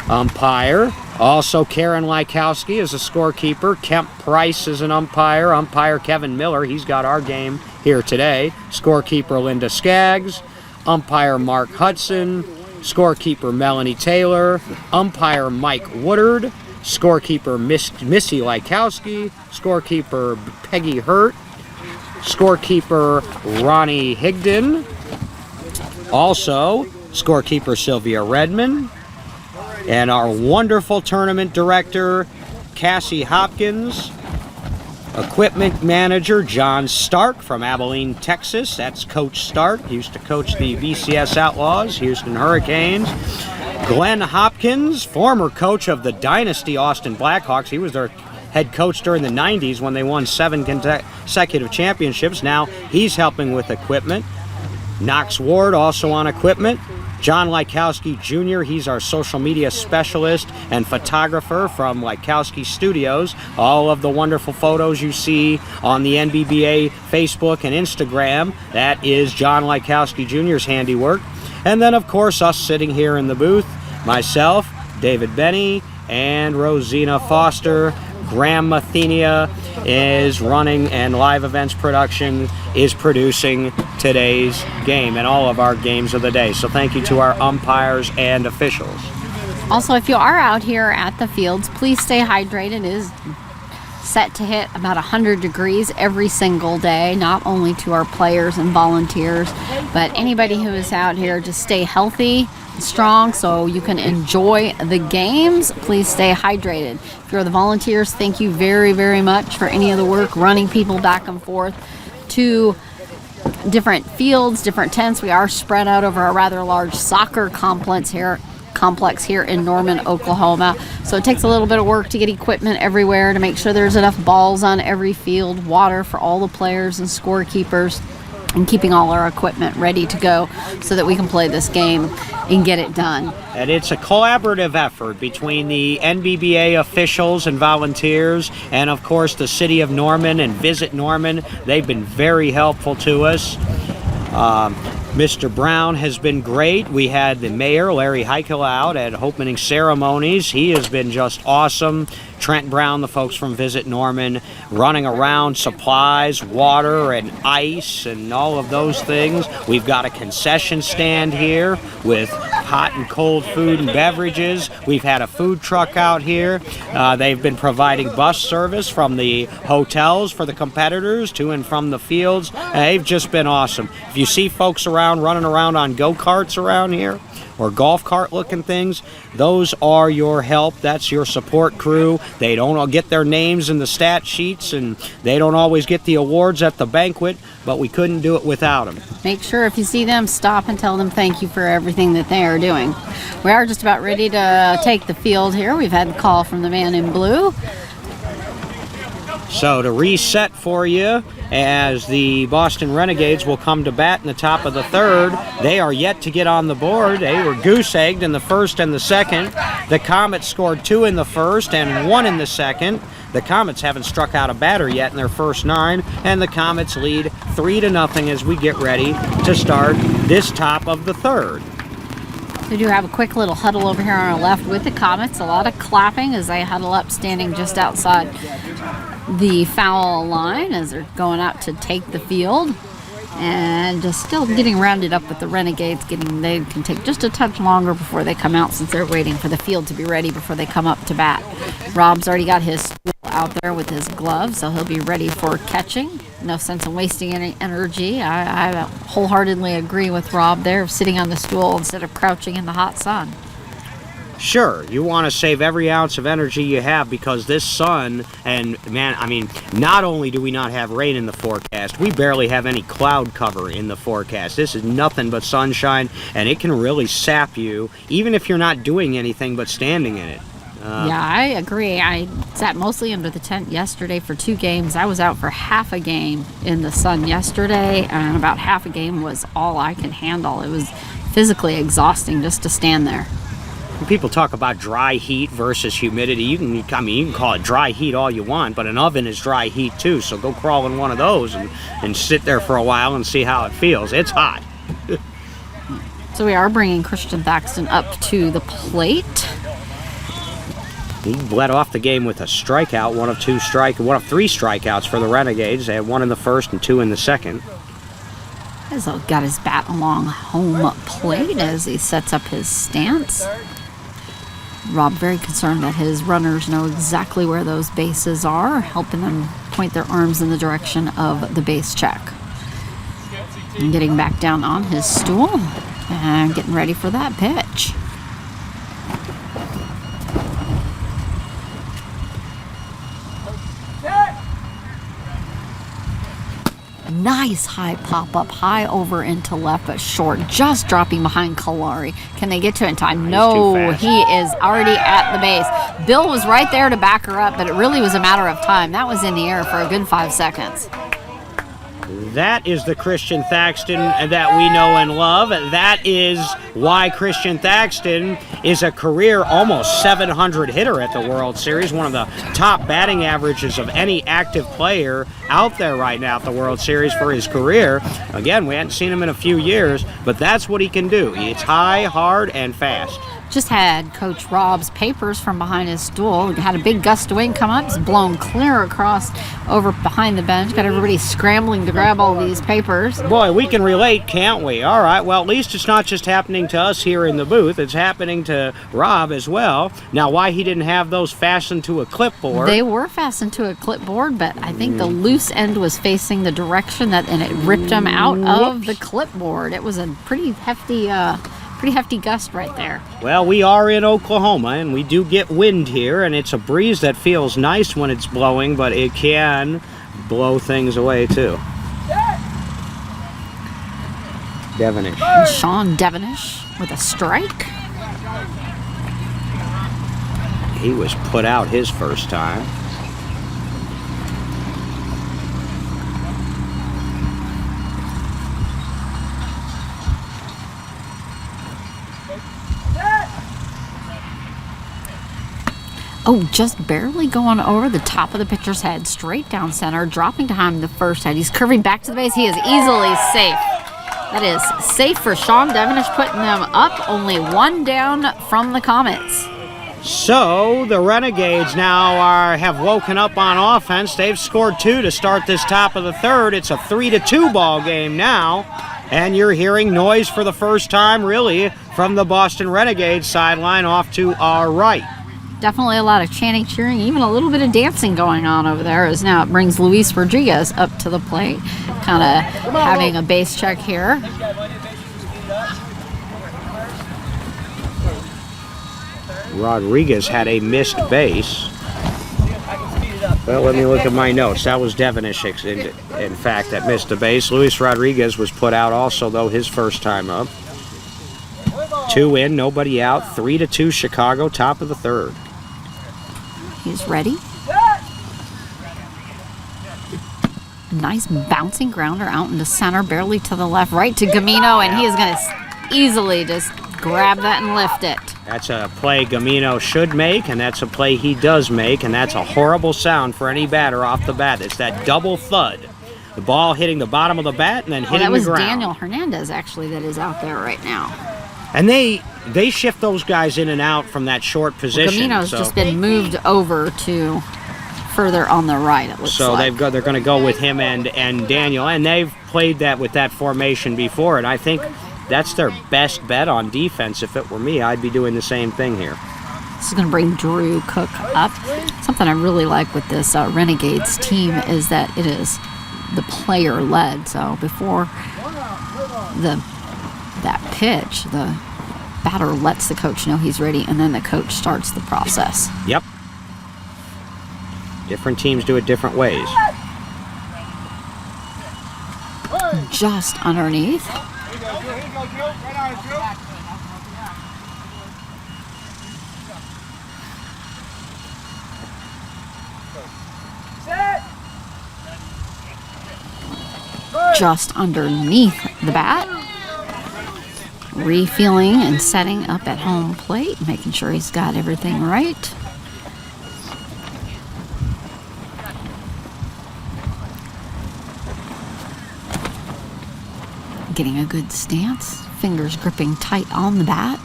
umpire. Also, Karen Lykowski is a scorekeeper. Kemp Price is an umpire. Umpire Kevin Miller, he's got our game here today. Scorekeeper Linda Skaggs. Umpire Mark Hudson. Scorekeeper Melanie Taylor. Umpire Mike Woodard. Scorekeeper Missy Lykowski. Scorekeeper Peggy Hurt. Scorekeeper Ronnie Higdon. Also, scorekeeper Sylvia Redman. And our wonderful tournament director, Cassie Hopkins. Equipment manager, John Stark from Abilene, Texas. That's Coach Stark. He used to coach the VCS Outlaws, Houston Hurricanes. Glenn Hopkins, former coach of the Dynasty Austin Blackhawks. He was their head coach during the 90s when they won 7 consecutive championships. Now he's helping with equipment. Knox Ward also on equipment. John Lykowski Jr., he's our social media specialist and photographer from Lykowski Studios. All of the wonderful photos you see on the NBBA Facebook and Instagram, that is John Lykowski Jr.'s handiwork. And then, of course, us sitting here in the booth, myself, David Benny, and Rosina Foster. Graham Mathenia is running, and Live Events Production is producing today's game and all of our games of the day. So thank you to our umpires and officials. Also, if you are out here at the fields, please stay hydrated. It is set to hit about 100 degrees every single day, not only to our players and volunteers, but anybody who is out here. Just stay healthy, strong, so you can enjoy the games. Please stay hydrated. If you're the volunteers, thank you very, very much for any of the work running people back and forth to different fields, different tents. We are spread out over a rather large soccer complex here in Norman, Oklahoma. So it takes a little bit of work to get equipment everywhere, to make sure there's enough balls on every field, water for all the players and scorekeepers, and keeping all our equipment ready to go so that we can play this game and get it done. And it's a collaborative effort between the NBBA officials and volunteers, and of course the City of Norman and Visit Norman. They've been very helpful to us. Mr. Brown has been great. We had the mayor, Larry Heikel, out at opening ceremonies. He has been just awesome. Trent Brown, the folks from Visit Norman, running around, supplies, water and ice and all of those things. We've got a concession stand here with hot and cold food and beverages. We've had a food truck out here. They've been providing bus service from the hotels for the competitors to and from the fields. They've just been awesome. If you see folks around running around on go-karts around here, or golf cart looking things, those are your help. That's your support crew. They don't all get their names in the stat sheets, and they don't always get the awards at the banquet, but we couldn't do it without them. Make sure if you see them, stop and tell them thank you for everything that they are doing. We are just about ready to take the field here. We've had the call from the man in blue. So to reset for you, as the Boston Renegades will come to bat in the top of the third, they are yet to get on the board. They were goose-egged in the first and the second. The Comets scored 2 in the first and 1 in the second. The Comets haven't struck out a batter yet in their first 9, and the Comets lead 3-0 as we get ready to start this top of the third. We do have a quick little huddle over here on our left with the Comets. A lot of clapping as they huddle up, standing just outside the foul line as they're going out to take the field. And just still getting rounded up with the Renegades. They can take just a touch longer before they come out, since they're waiting for the field to be ready before they come up to bat. Rob's already got his stool out there with his gloves, so he'll be ready for catching. No sense in wasting any energy. I wholeheartedly agree with Rob there, sitting on the stool instead of crouching in the hot sun. Sure, you want to save every ounce of energy you have, because this sun, and man, I mean, not only do we not have rain in the forecast, we barely have any cloud cover in the forecast. This is nothing but sunshine, and it can really sap you, even if you're not doing anything but standing in it. Yeah, I agree. I sat mostly under the tent yesterday for 2 games. I was out for half a game in the sun yesterday, and about half a game was all I could handle. It was physically exhausting just to stand there. People talk about dry heat versus humidity. You can call it dry heat all you want, but an oven is dry heat too. So go crawl in one of those and sit there for a while and see how it feels. It's hot. So we are bringing Christian Thaxton up to the plate. He led off the game with a strikeout, one of 3 strikeouts for the Renegades. They had 1 in the first and 2 in the second. He's got his bat along home plate as he sets up his stance. Rob very concerned that his runners know exactly where those bases are, helping them point their arms in the direction of the base check. And getting back down on his stool and getting ready for that pitch. Nice high pop-up, high over into left, but short, just dropping behind Kalari. Can they get to it in time? No, he is already at the base. Bill was right there to back her up, but it really was a matter of time. That was in the air for a good 5 seconds. That is the Christian Thaxton that we know and love. That is why Christian Thaxton is a career almost 700 hitter at the World Series, one of the top batting averages of any active player out there right now at the World Series for his career. Again, we hadn't seen him in a few years, but that's what he can do. It's high, hard, and fast. Just had Coach Rob's papers from behind his stool. Had a big gust of wind come up. It's blown clear across over behind the bench. Got everybody scrambling to grab all these papers. Boy, we can relate, can't we? All right, well, at least it's not just happening to us here in the booth. It's happening to Rob as well. Now, why he didn't have those fastened to a clipboard? They were fastened to a clipboard, but I think the loose end was facing the direction and it ripped them out of the clipboard. It was a pretty hefty gust right there. Well, we are in Oklahoma, and we do get wind here, and it's a breeze that feels nice when it's blowing, but it can blow things away, too. Devonish. Sean Devonish with a strike. He was put out his first time. Oh, just barely going over the top of the pitcher's head, straight down center, dropping to him the first head. He's curving back to the base. He is easily safe. That is safe for Sean Devonish, putting them up only one down from the Comets. So the Renegades now have woken up on offense. They've scored 2 to start this top of the third. It's a 3-2 ball game now. And you're hearing noise for the first time, really, from the Boston Renegades sideline off to our right. Definitely a lot of chanting, cheering, even a little bit of dancing going on over there, as now it brings Luis Rodriguez up to the plate, kind of having a base check here. Rodriguez had a missed base. Well, let me look at my notes. That was Devonish, in fact, that missed the base. Luis Rodriguez was put out also, though, his first time up. 2 in, nobody out. 3-2 Chicago, top of the third. He's ready. Nice bouncing grounder out into center, barely to the left, right to Gamino, and he is going to easily just grab that and lift it. That's a play Gamino should make, and that's a play he does make, and that's a horrible sound for any batter off the bat. It's that double thud. The ball hitting the bottom of the bat and then hitting the ground. That was Daniel Hernandez, actually, that is out there right now. And they shift those guys in and out from that short position. Well, Gamino's just been moved over to further on the right, it looks like. So they're going to go with him and Daniel, and they've played that with that formation before, and I think that's their best bet on defense. If it were me, I'd be doing the same thing here. This is going to bring Drew Cook up. Something I really like with this Renegades team is that it is the player-led. So before that pitch, the batter lets the coach know he's ready, and then the coach starts the process. Yep. Different teams do it different ways. Just underneath. Just underneath the bat. Refueling and setting up at home plate, making sure he's got everything right. Getting a good stance, fingers gripping tight on the bat.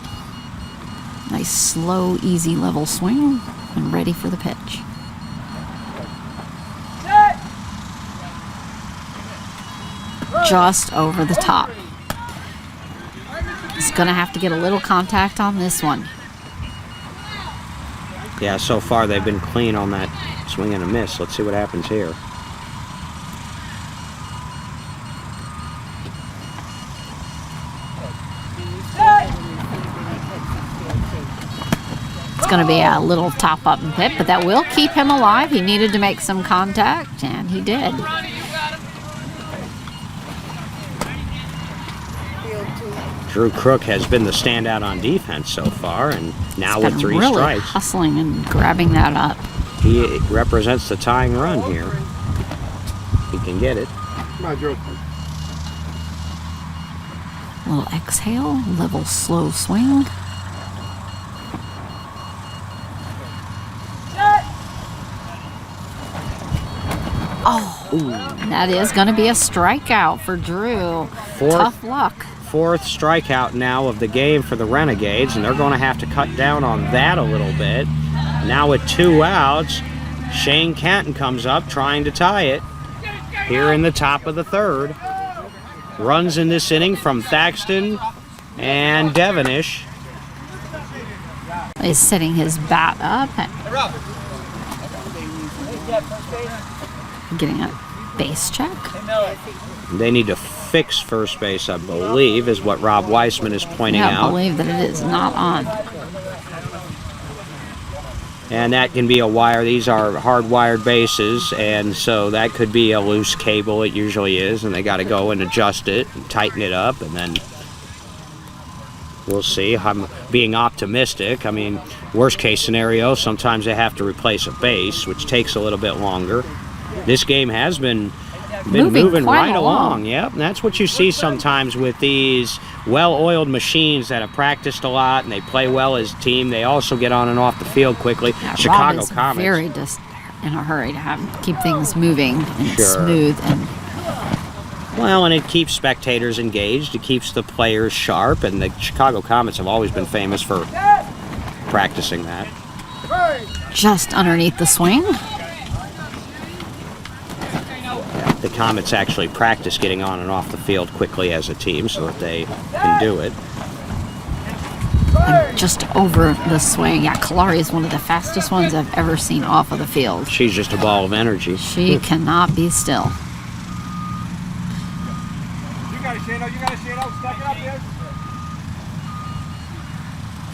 Nice slow, easy level swing, and ready for the pitch. Just over the top. He's going to have to get a little contact on this one. Yeah, so far they've been clean on that swing and a miss. Let's see what happens here. It's going to be a little top-up and hit, but that will keep him alive. He needed to make some contact, and he did. Drew Crook has been the standout on defense so far, and now He's with been 3 really strikes. Hustling and grabbing that up. He represents the tying run here. He can get it. Little exhale, level slow swing. Oh, that is going to be a strikeout for Drew. Tough luck. fourth strikeout now of the game for the Renegades, and they're going to have to cut down on that a little bit. Now with 2 outs, Shane Canton comes up trying to tie it here in the top of the third. Runs in this inning from Thaxton and Devonish. He's setting his bat up and getting a base check. They need to fix first base, I believe, is what Rob Weissman is pointing out. I believe that it is not on. And that can be a wire. These are hardwired bases, and so that could be a loose cable. It usually is, and they got to go and adjust it and tighten it up, and then we'll see. I'm being optimistic. I mean, worst case scenario, sometimes they have to replace a base, which takes a little bit longer. This game has been moving right along. Yep, and that's what you see sometimes with these well-oiled machines that have practiced a lot and they play well as a team. They also get on and off the field quickly. Yeah, Chicago Rob is Comets. very just in a hurry to keep things moving and smooth. And it keeps spectators engaged. It keeps the players sharp, and the Chicago Comets have always been famous for practicing that. Just underneath the swing. The Comets actually practice getting on and off the field quickly as a team so that they can do it. And just over the swing. Yeah, Kalari is one of the fastest ones I've ever seen off of the field. She's just a ball of energy. She cannot be still. You got it, Shano. You got it, Shano. Stack it up here.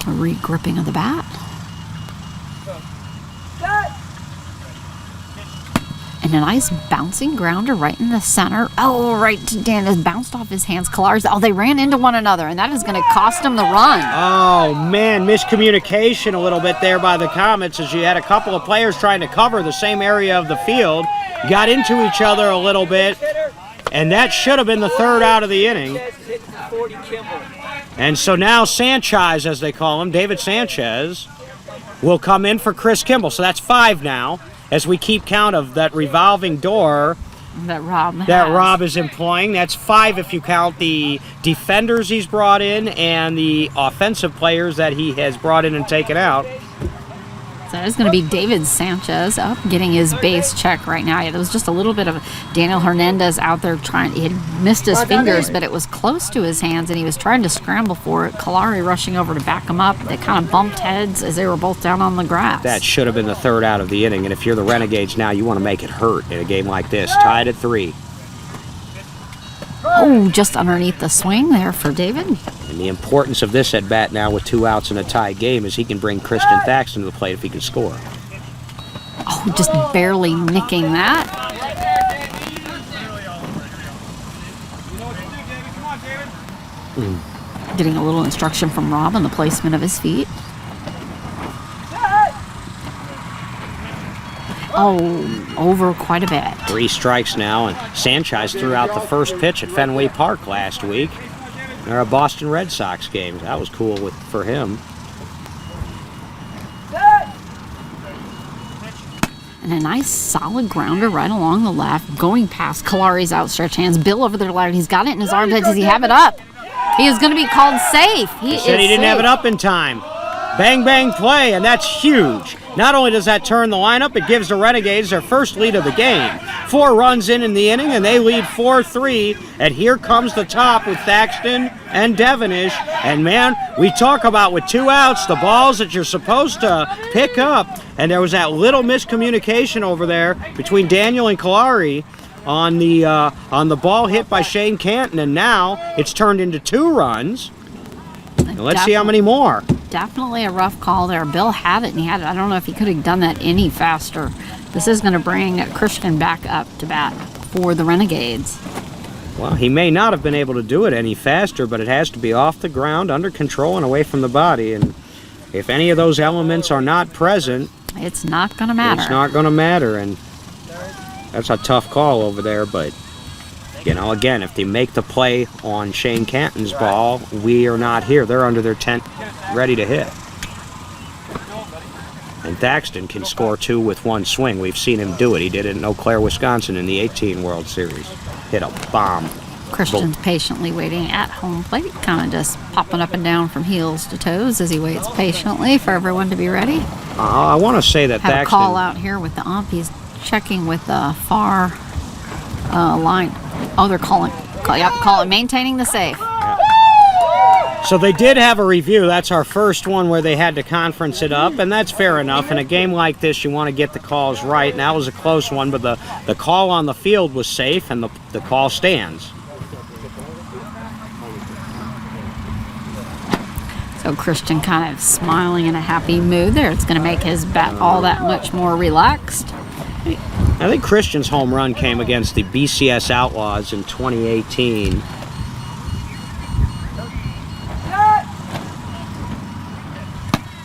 A re-gripping of the bat. And a nice bouncing grounder right in the center. Oh, right to Dan. It bounced off his hands. Kalari's. Oh, they ran into one another, and that is going to cost them the run. Oh, man, miscommunication a little bit there by the Comets as you had a couple of players trying to cover the same area of the field. Got into each other a little bit, and that should have been the third out of the inning. And so now Sanchez, as they call him, David Sanchez, will come in for Chris Kimball. So that's 5 now, as we keep count of that revolving door that Rob is employing. That's 5 if you count the defenders he's brought in and the offensive players that he has brought in and taken out. So it's going to be David Sanchez up getting his base check right now. Yeah, there was just a little bit of Daniel Hernandez out there trying. He had missed his fingers, but it was close to his hands, and he was trying to scramble for it. Kalari rushing over to back him up. They kind of bumped heads as they were both down on the grass. That should have been the third out of the inning, and if you're the Renegades now, you want to make it hurt in a game like this. Tied at 3. Oh, just underneath the swing there for David. And the importance of this at bat now with 2 outs in a tie game is he can bring Christian Thaxton to the plate if he can score. Oh, just barely nicking that. Getting a little instruction from Rob on the placement of his feet. Oh, over quite a bit. 3 strikes now, and Sanchez threw out the first pitch at Fenway Park last week. There are Boston Red Sox games. That was cool for him. And a nice solid grounder right along the left, going past Kalari's outstretched hands. Bill over there live. He's got it in his arms. Does he have it up? He is going to be called safe. He said he didn't have it up in time. Bang, bang play, and that's huge. Not only does that turn the lineup, it gives the Renegades their first lead of the game. 4 runs in the inning, and they lead 4-3. And here comes the top with Thaxton and Devonish. And, man, we talk about with 2 outs, the balls that you're supposed to pick up. And there was that little miscommunication over there between Daniel and Kalari on the ball hit by Shane Canton. And now it's turned into 2 runs. And let's see how many more. Definitely a rough call there. Bill had it, and he had it. I don't know if he could have done that any faster. This is going to bring Christian back up to bat for the Renegades. Well, he may not have been able to do it any faster, but it has to be off the ground, under control, and away from the body. And if any of those elements are not present, it's not going to matter. It's not going to matter, and that's a tough call over there, but you know, again, if they make the play on Shane Canton's ball, we are not here. They're under their tent, ready to hit. And Thaxton can score 2 with 1 swing. We've seen him do it. He did it in Eau Claire, Wisconsin in the 18 World Series. Hit a bomb. Christian's patiently waiting at home plate, kind of just popping up and down from heels to toes as he waits patiently for everyone to be ready. I want to say that Have a call out here with the ump. He's checking with the far line. Oh, they're calling. Call it maintaining the safe. So they did have a review. That's our first one where they had to conference it up, and that's fair enough. In a game like this, you want to get the calls right, and that was a close one, but the call on the field was safe, and the call stands. So Christian kind of smiling in a happy mood there. It's going to make his bat all that much more relaxed. I think Christian's home run came against the BCS Outlaws in 2018.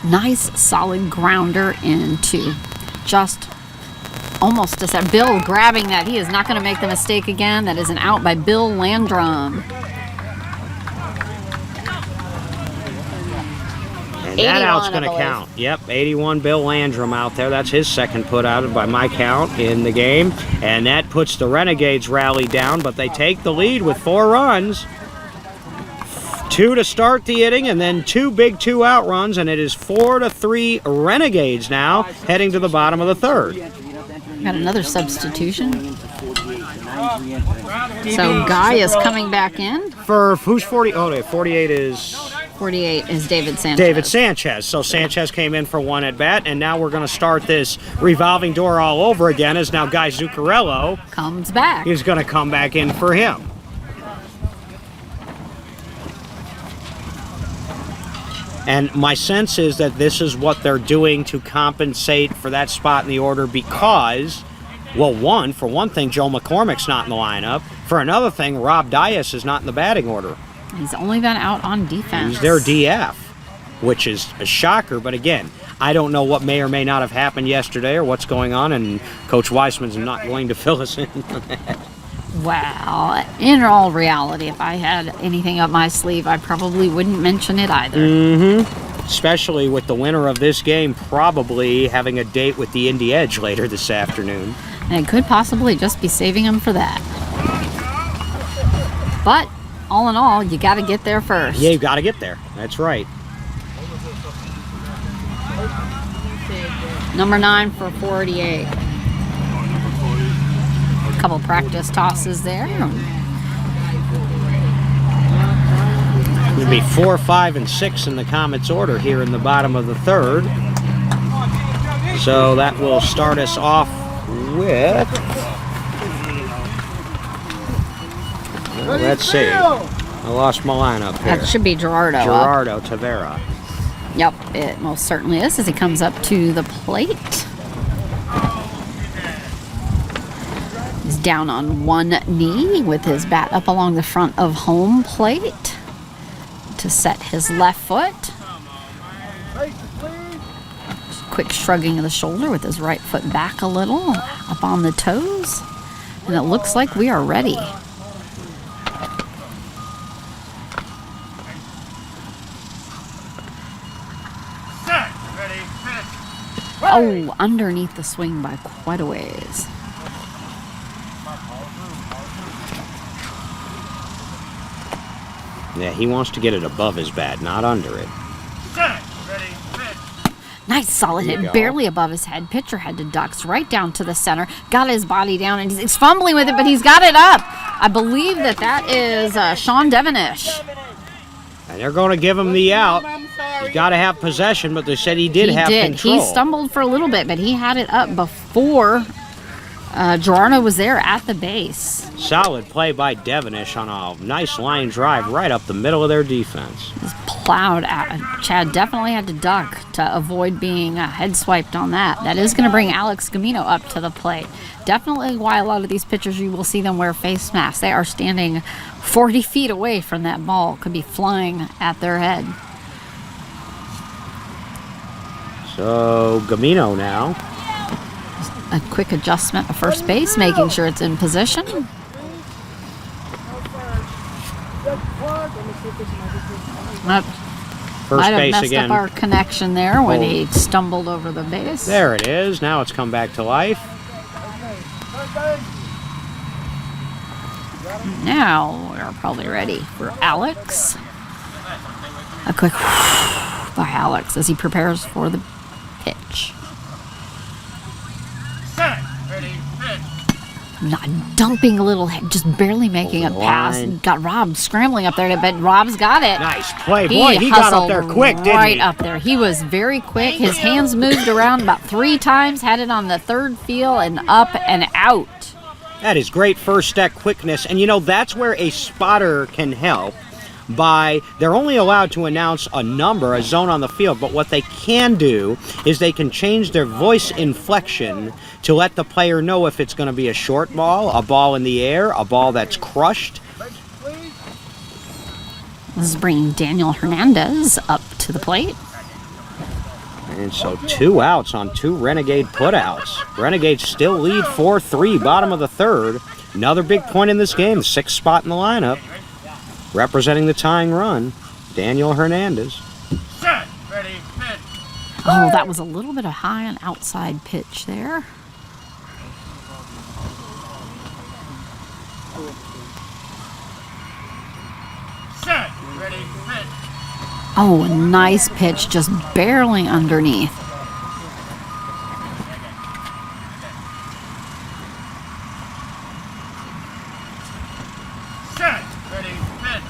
Nice solid grounder into just almost a set. Bill grabbing that. He is not going to make the mistake again. That is an out by Bill Landrum. And that out's going to count. Yep, 81 Bill Landrum out there. That's his second put out by my count in the game. And that puts the Renegades rally down, but they take the lead with 4 runs. 2 to start the inning, and then 2 big 2-out runs, and it is 4-3 Renegades now, heading to the bottom of the third. Got another substitution. So Guy is coming back in. For who's 40? Oh, 48 is... 48 is David Sanchez. David Sanchez. So Sanchez came in for 1 at bat, and now we're going to start this revolving door all over again as now Guy Zuccarello comes back. Is going to come back in for him. And my sense is that this is what they're doing to compensate for that spot in the order because, well, for one thing, Joe McCormick's not in the lineup. For another thing, Rob Dias is not in the batting order. He's only been out on defense. He's their DF, which is a shocker. But again, I don't know what may or may not have happened yesterday or what's going on, and Coach Weissman's not going to fill us in on that. Well, in all reality, if I had anything up my sleeve, I probably wouldn't mention it either. Mm-hmm. Especially with the winner of this game probably having a date with the Indy Edge later this afternoon. And it could possibly just be saving him for that. But, all in all, you got to get there first. Yeah, you got to get there. That's right. Number 9 for 48. Couple practice tosses there. It'll be 4, 5, and 6 in the Comets order here in the bottom of the third. So that will start us off with... Well, let's see. I lost my lineup here. That should be Gerardo. Gerardo Tavera. Yep, it most certainly is as he comes up to the plate. He's down on one knee with his bat up along the front of home plate to set his left foot. Quick shrugging of the shoulder with his right foot back a little, up on the toes. And it looks like we are ready. Oh, underneath the swing by quite a ways. Yeah, he wants to get it above his bat, not under it. Nice solid hit, barely above his head. Pitcher had to ducks right down to the center. Got his body down, and he's fumbling with it, but he's got it up. I believe that is Sean Devonish. And they're going to give him the out. You got to have possession, but they said he did have control. He stumbled for a little bit, but he had it up before Gerardo was there at the base. Solid play by Devonish on a nice line drive right up the middle of their defense. He's plowed out. Chad definitely had to duck to avoid being head swiped on that. That is going to bring Alex Gamino up to the plate. Definitely why a lot of these pitchers, you will see them wear face masks. They are standing 40 feet away from that ball. Could be flying at their head. So Gamino now. A quick adjustment of first base, making sure it's in position. First might have base messed again. up our connection there when he stumbled over the base. There it is. Now it's come back to life. Now we're probably ready for Alex. A quick by Alex as he prepares for the pitch. Set. Ready. Pitch. Not dumping a little, just barely making a pass. Got Rob scrambling up there, but Rob's got it. Nice play. Boy, he got up there quick, didn't he? Right up there. He was very quick. His hands moved around about 3 times, had it on the third field and up and out. That is great first step quickness. And, you know, that's where a spotter can help. They're only allowed to announce a number, a zone on the field, but what they can do is they can change their voice inflection to let the player know if it's going to be a short ball, a ball in the air, a ball that's crushed. This is bringing Daniel Hernandez up to the plate. And so 2 outs on 2 Renegade putouts. Renegades still lead 4-3, bottom of the third. Another big point in this game, the 6th spot in the lineup. Representing the tying run, Daniel Hernandez. Set. Ready. Pitch. Oh, that was a little bit of high and outside pitch there. Set. Ready. Pitch. Oh, a nice pitch, just barely underneath. Set. Ready. Pitch.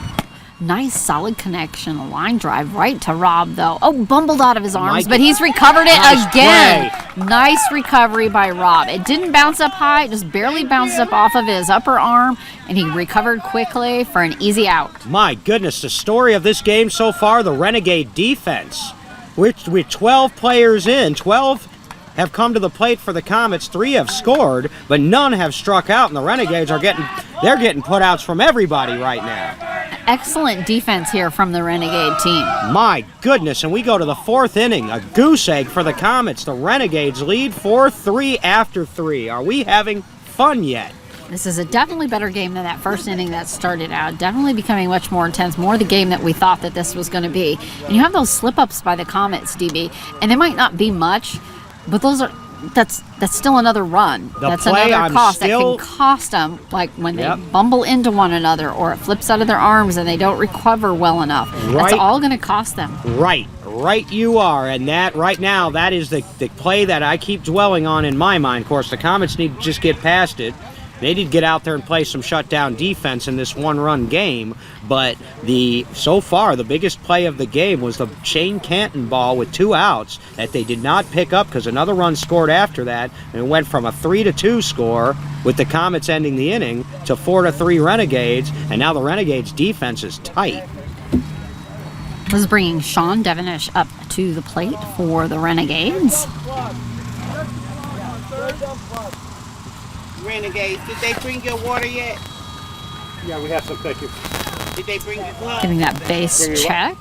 Nice solid connection, a line drive right to Rob though. Oh, bumbled out of his arms, but he's recovered it Nice again. Nice recovery by Rob. It didn't bounce up high, it just barely bounced up off of his upper arm, and he recovered quickly for an easy out. My goodness, the story of this game so far, the Renegade defense. With 12 players in, 12 have come to the plate for the Comets, 3 have scored, but none have struck out, and the Renegades are getting putouts from everybody right now. Excellent defense here from the Renegade team. My goodness, and we go to the 4th inning, a goose egg for the Comets. The Renegades lead 4-3 after 3. Are we having fun yet? This is a definitely better game than that first inning that started out. Definitely becoming much more intense, more the game that we thought that this was going to be. And you have those slip-ups by the Comets, DB, and they might not be much, but that's still another run. That's another cost that can cost them, like when they bumble into one another or it flips out of their arms and they don't recover well enough. That's all going to cost them. Right you are, and that right now, that is the play that I keep dwelling on in my mind. Of course, the Comets need to just get past it. They need to get out there and play some shutdown defense in this one-run game, but so far, the biggest play of the game was the Shane Canton ball with 2 outs that they did not pick up because another run scored after that, and it went from a 3-2 score with the Comets ending the inning to 4-3 Renegades, and now the Renegades defense is tight. This is bringing Sean Devenish up to the plate for the Renegades. Renegades, did they bring your water yet? Yeah, we have some. Thank you. Did they bring your glove? Getting that base check.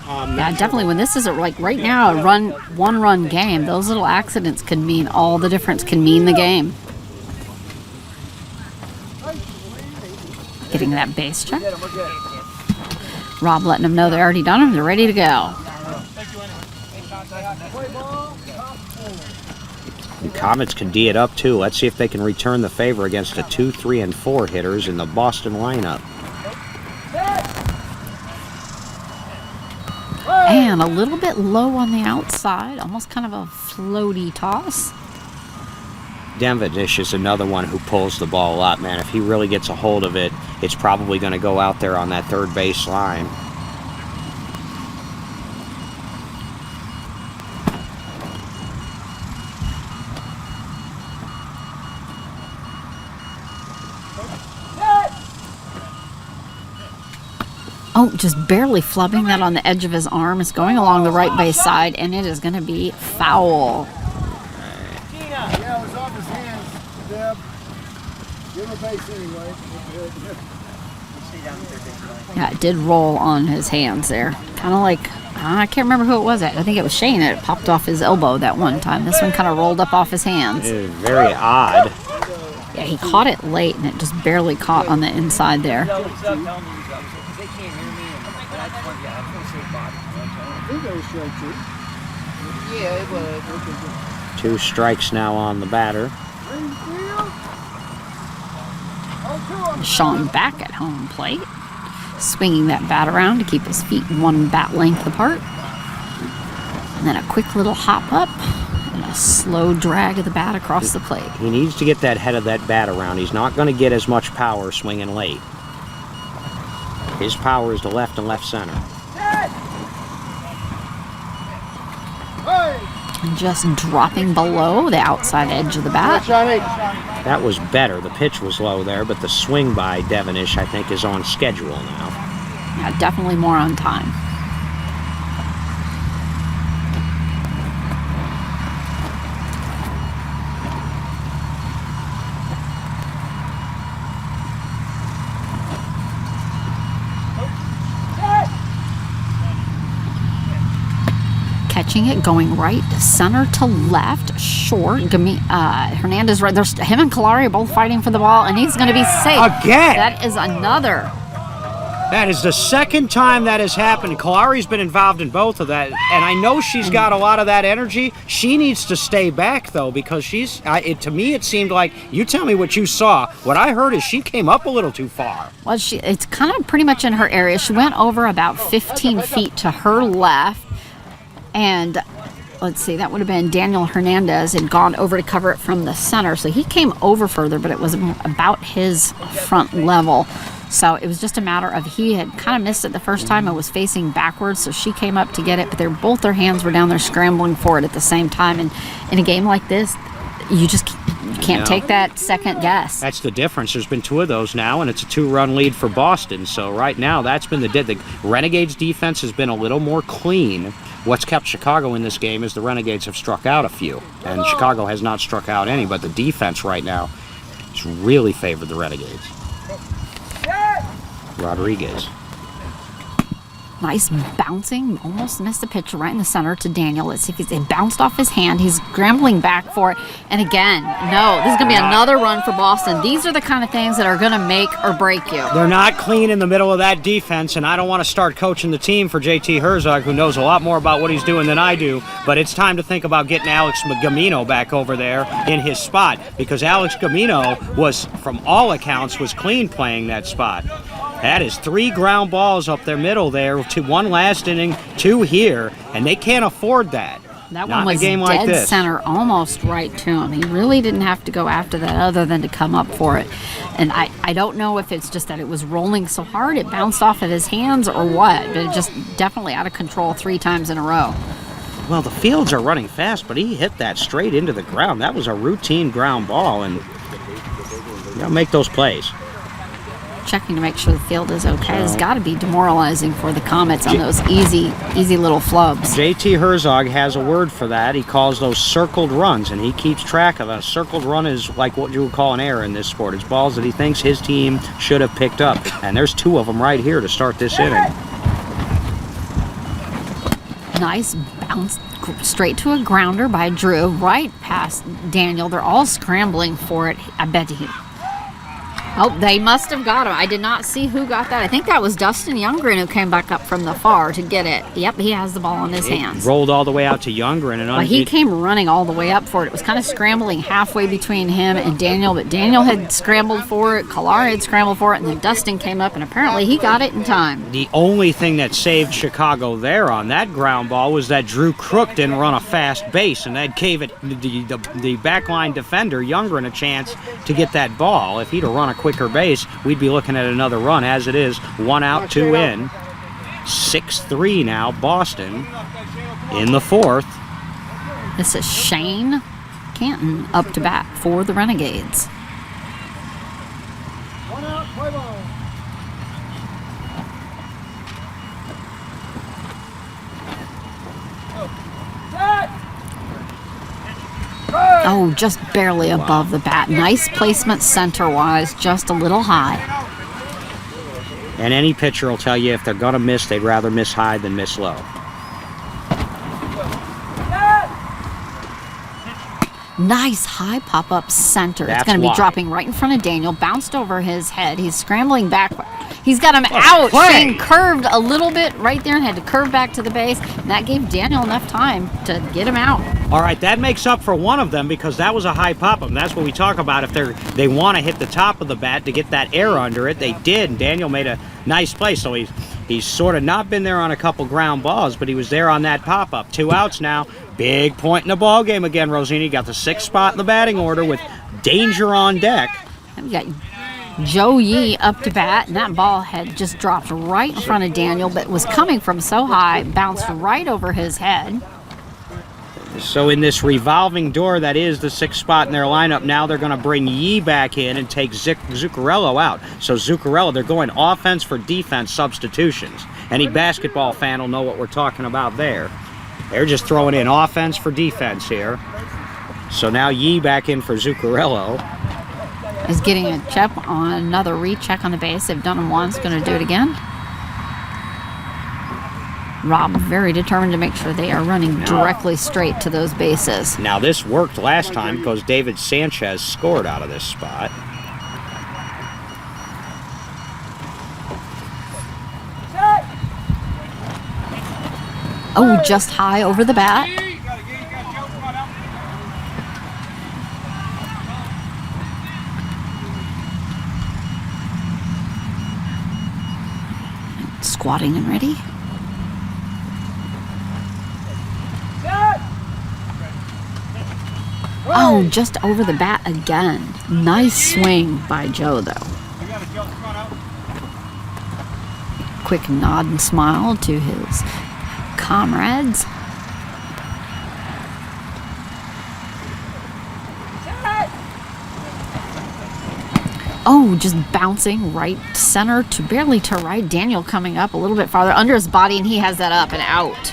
Yeah, definitely. When this is like right now a one-run game, those little accidents can mean all the difference. Can mean the game. Getting that base check. Rob letting them know they're already done them. They're ready to go. The Comets can D it up too. Let's see if they can return the favor against the 2, 3, and 4 hitters in the Boston lineup. And a little bit low on the outside, almost kind of a floaty toss. Devenish is another one who pulls the ball up, man. If he really gets a hold of it, it's probably going to go out there on that third base line. Oh, just barely flubbing that on the edge of his arm. It's going along the right base side, and it is going to be foul. Yeah, it was off his hands, Deb. Give him a base anyway. Yeah, it did roll on his hands there. Kind of like, I can't remember who it was. I think it was Shane. It popped off his elbow that one time. This one kind of rolled up off his hands. It is very odd. Yeah, he caught it late, and it just barely caught on the inside there. Yeah, it was. 2 strikes now on the batter. Sean back at home plate, swinging that bat around to keep his feet 1 bat length apart. And then a quick little hop up and a slow drag of the bat across the plate. He needs to get that head of that bat around. He's not going to get as much power swinging late. His power is to left and left center. And just dropping below the outside edge of the bat. That was better. The pitch was low there, but the swing by Devonish, I think, is on schedule now. Yeah, definitely more on time. Catching it, going right, center to left, short. Hernandez right. There's him and Kalari are both fighting for the ball, and he's going to be safe. Again! That is another. That is the second time that has happened. Kalari's been involved in both of that, and I know she's got a lot of that energy. She needs to stay back, though, because she's, to me, it seemed like, you tell me what you saw. What I heard is she came up a little too far. Well, it's kind of pretty much in her area. She went over about 15 feet to her left. And let's see, that would have been Daniel Hernandez had gone over to cover it from the center. So he came over further, but it was about his front level. So it was just a matter of he had kind of missed it the first time and was facing backwards. So she came up to get it, but both their hands were down there scrambling for it at the same time. And in a game like this, you just can't take that second guess. That's the difference. There's been 2 of those now, and it's a 2-run lead for Boston. So right now, that's been the Renegades defense has been a little more clean. What's kept Chicago in this game is the Renegades have struck out a few, and Chicago has not struck out any, but the defense right now has really favored the Renegades. Rodriguez. Nice bouncing, almost missed the pitch right in the center to Daniel. Let's see if it bounced off his hand. He's scrambling back for it. And again, no, this is going to be another run for Boston. These are the kind of things that are going to make or break you. They're not clean in the middle of that defense, and I don't want to start coaching the team for JT Herzog, who knows a lot more about what he's doing than I do, but it's time to think about getting Alex Gamino back over there in his spot, because Alex Gamino was, from all accounts, was clean playing that spot. That is 3 ground balls up their middle there, 1 last inning, 2 here, and they can't afford that. That Not one was in a game dead like this. center, almost right to him. He really didn't have to go after that other than to come up for it. And I don't know if it's just that it was rolling so hard it bounced off of his hands or what, but it just definitely out of control 3 times in a row. Well, the fields are running fast, but he hit that straight into the ground. That was a routine ground ball, and you gotta make those plays. Checking to make sure the field is okay. It's got to be demoralizing for the Comets on those easy little flubs. JT Herzog has a word for that. He calls those circled runs, and he keeps track of it. A circled run is like what you would call an error in this sport. It's balls that he thinks his team should have picked up, and there's 2 of them right here to start this inning. Nice bounce straight to a grounder by Drew, right past Daniel. They're all scrambling for it. I bet he... Oh, they must have got him. I did not see who got that. I think that was Dustin Youngren who came back up from the far to get it. Yep, he has the ball in his hands. Rolled all the way out to Youngren. And he came running all the way up for it. It was kind of scrambling halfway between him and Daniel, but Daniel had scrambled for it, Kalari had scrambled for it, and then Dustin came up, and apparently he got it in time. The only thing that saved Chicago there on that ground ball was that Drew Crook didn't run a fast base, and that gave it the backline defender, Youngren, a chance to get that ball. If he'd have run a quicker base, we'd be looking at another run. As it is, 1 out, 2 in. 6-3 now, Boston in the 4th. This is Shane Canton up to bat for the Renegades. 1 out, play ball. Oh, just barely above the bat. Nice placement center-wise, just a little high. And any pitcher will tell you if they're going to miss, they'd rather miss high than miss low. Nice high pop-up center. That's it's going to be why. dropping right in front of Daniel. Bounced over his head. He's scrambling back. He's got him out. Shane curved a little bit right there and had to curve back to the base. And that gave Daniel enough time to get him out. All right, that makes up for one of them because that was a high pop-up. That's what we talk about. If they want to hit the top of the bat to get that air under it, they did. And Daniel made a nice play. So he's sort of not been there on a couple ground balls, but he was there on that pop-up. 2 outs now. Big point in the ball game again. Rosini got the 6th spot in the batting order with danger on deck. We got Joe Yee up to bat, and that ball had just dropped right in front of Daniel, but was coming from so high, bounced right over his head. So in this revolving door that is the 6th spot in their lineup, now they're going to bring Yee back in and take Zuccarello out. So Zuccarello, they're going offense for defense substitutions. Any basketball fan will know what we're talking about there. They're just throwing in offense for defense here. So now Yee back in for Zuccarello. Is getting a check on another recheck on the base. They've done it once, going to do it again. Rob very determined to make sure they are running directly straight to those bases. Now this worked last time because David Sanchez scored out of this spot. Oh, just high over the bat. Squatting and ready. Oh, just over the bat again. Nice swing by Joe, though. Quick nod and smile to his comrades. Oh, just bouncing right center to barely to right. Daniel coming up a little bit farther under his body, and he has that up and out.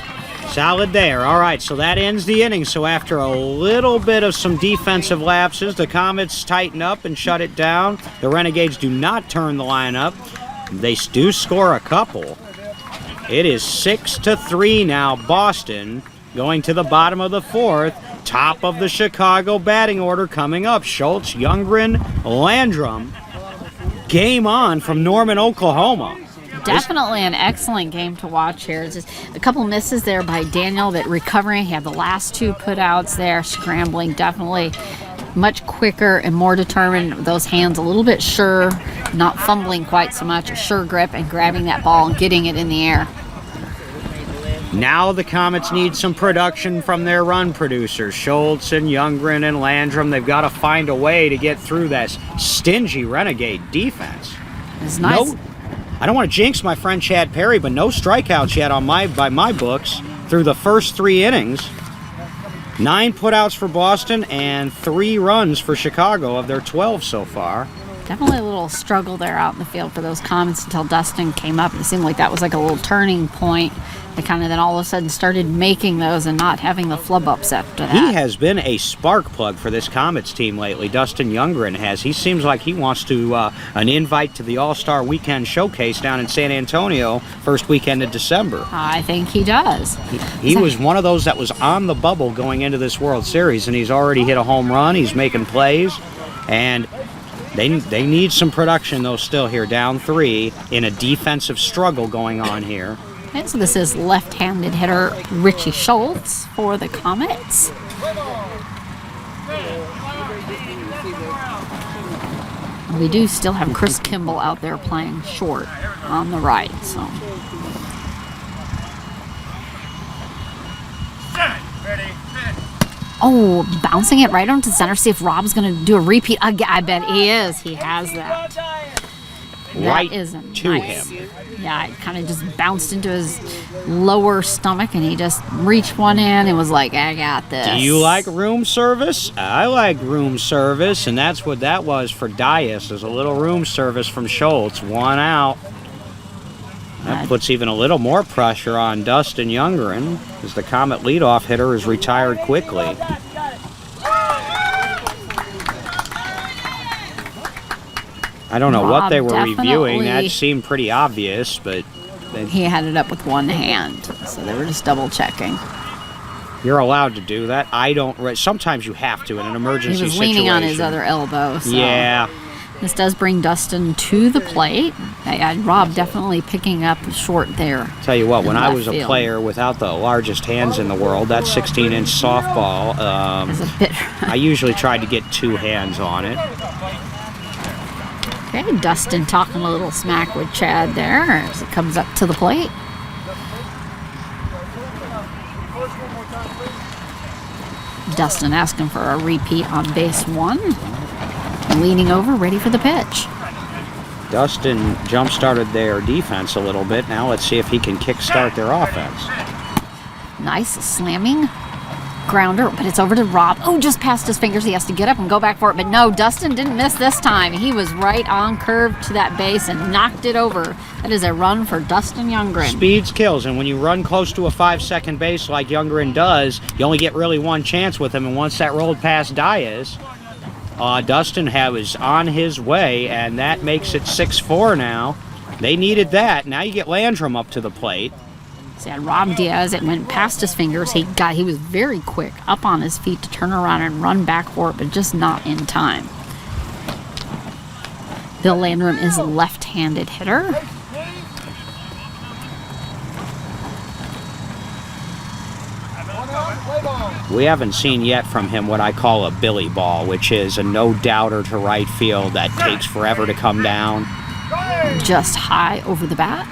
Solid there. All right, so that ends the inning. So after a little bit of some defensive lapses, the Comets tighten up and shut it down. The Renegades do not turn the line up. They do score a couple. It is 6-3 now. Boston going to the bottom of the 4th. Top of the Chicago batting order coming up. Schultz, Youngren, Landrum. Game on from Norman, Oklahoma. Definitely an excellent game to watch here. Just a couple misses there by Daniel, but recovering. He had the last 2 putouts there, scrambling. Definitely much quicker and more determined. Those hands a little bit sure, not fumbling quite so much. A sure grip and grabbing that ball and getting it in the air. Now the Comets need some production from their run producers, Schultz and Youngren and Landrum. They've got to find a way to get through that stingy Renegade defense. It's nice. No, I don't want to jinx my friend Chad Perry, but no strikeouts yet by my books through the first 3 innings. 9 putouts for Boston and 3 runs for Chicago of their 12 so far. Definitely a little struggle there out in the field for those Comets until Dustin came up. It seemed like that was like a little turning point. They kind of then all of a sudden started making those and not having the flub ups after that. He has been a spark plug for this Comets team lately. Dustin Youngren has. He seems like he wants to an invite to the All-Star Weekend Showcase down in San Antonio first weekend of December. I think he does. He was one of those that was on the bubble going into this World Series, and he's already hit a home run. He's making plays, and they need some production, though, still here, down 3 in a defensive struggle going on here. And so this is left-handed hitter Richie Schultz for the Comets. We do still have Chris Kimball out there playing short on the right. So. Oh, bouncing it right onto center. See if Rob's going to do a repeat. I bet he is. He has that. Right that is to nice. him. Yeah, it kind of just bounced into his lower stomach, and he just reached one in and was like, I got this. Do you like room service? I like room service, and that's what that was for Dias, is a little room service from Schultz. 1 out. That puts even a little more pressure on Dustin Youngren, as the Comet leadoff hitter is retired quickly. I don't know what they were reviewing. That seemed pretty obvious, but he had it up with one hand, so they were just double checking. You're allowed to do that. I don't. Sometimes you have to in an emergency situation. He was leaning on his other elbow. So. Yeah. This does bring Dustin to the plate. And Rob definitely picking up short there. Tell you what, when I was a field. player without the largest hands in the world, that 16-inch softball, Is a bit. I usually tried to get 2 hands on it. Okay, Dustin talking a little smack with Chad there as it comes up to the plate. Dustin asking for a repeat on base 1. Leaning over, ready for the pitch. Dustin jump-started their defense a little bit. Now let's see if he can kick-start their offense. Nice slamming grounder, but it's over to Rob. Oh, just past his fingers. He has to get up and go back for it. But no, Dustin didn't miss this time. He was right on curve to that base and knocked it over. That is a run for Dustin Youngren. Speeds kills, and when you run close to a 5-second base like Youngren does, you only get really one chance with him, and once that rolled past Diaz, Dustin was on his way, and that makes it 6-4 now. They needed that. Now you get Landrum up to the plate. See, Rob Diaz, it went past his fingers. He was very quick up on his feet to turn around and run back for it, but just not in time. Bill Landrum is a left-handed hitter. We haven't seen yet from him what I call a Billy ball, which is a no-doubter to right field that takes forever to come down. Just high over the bat.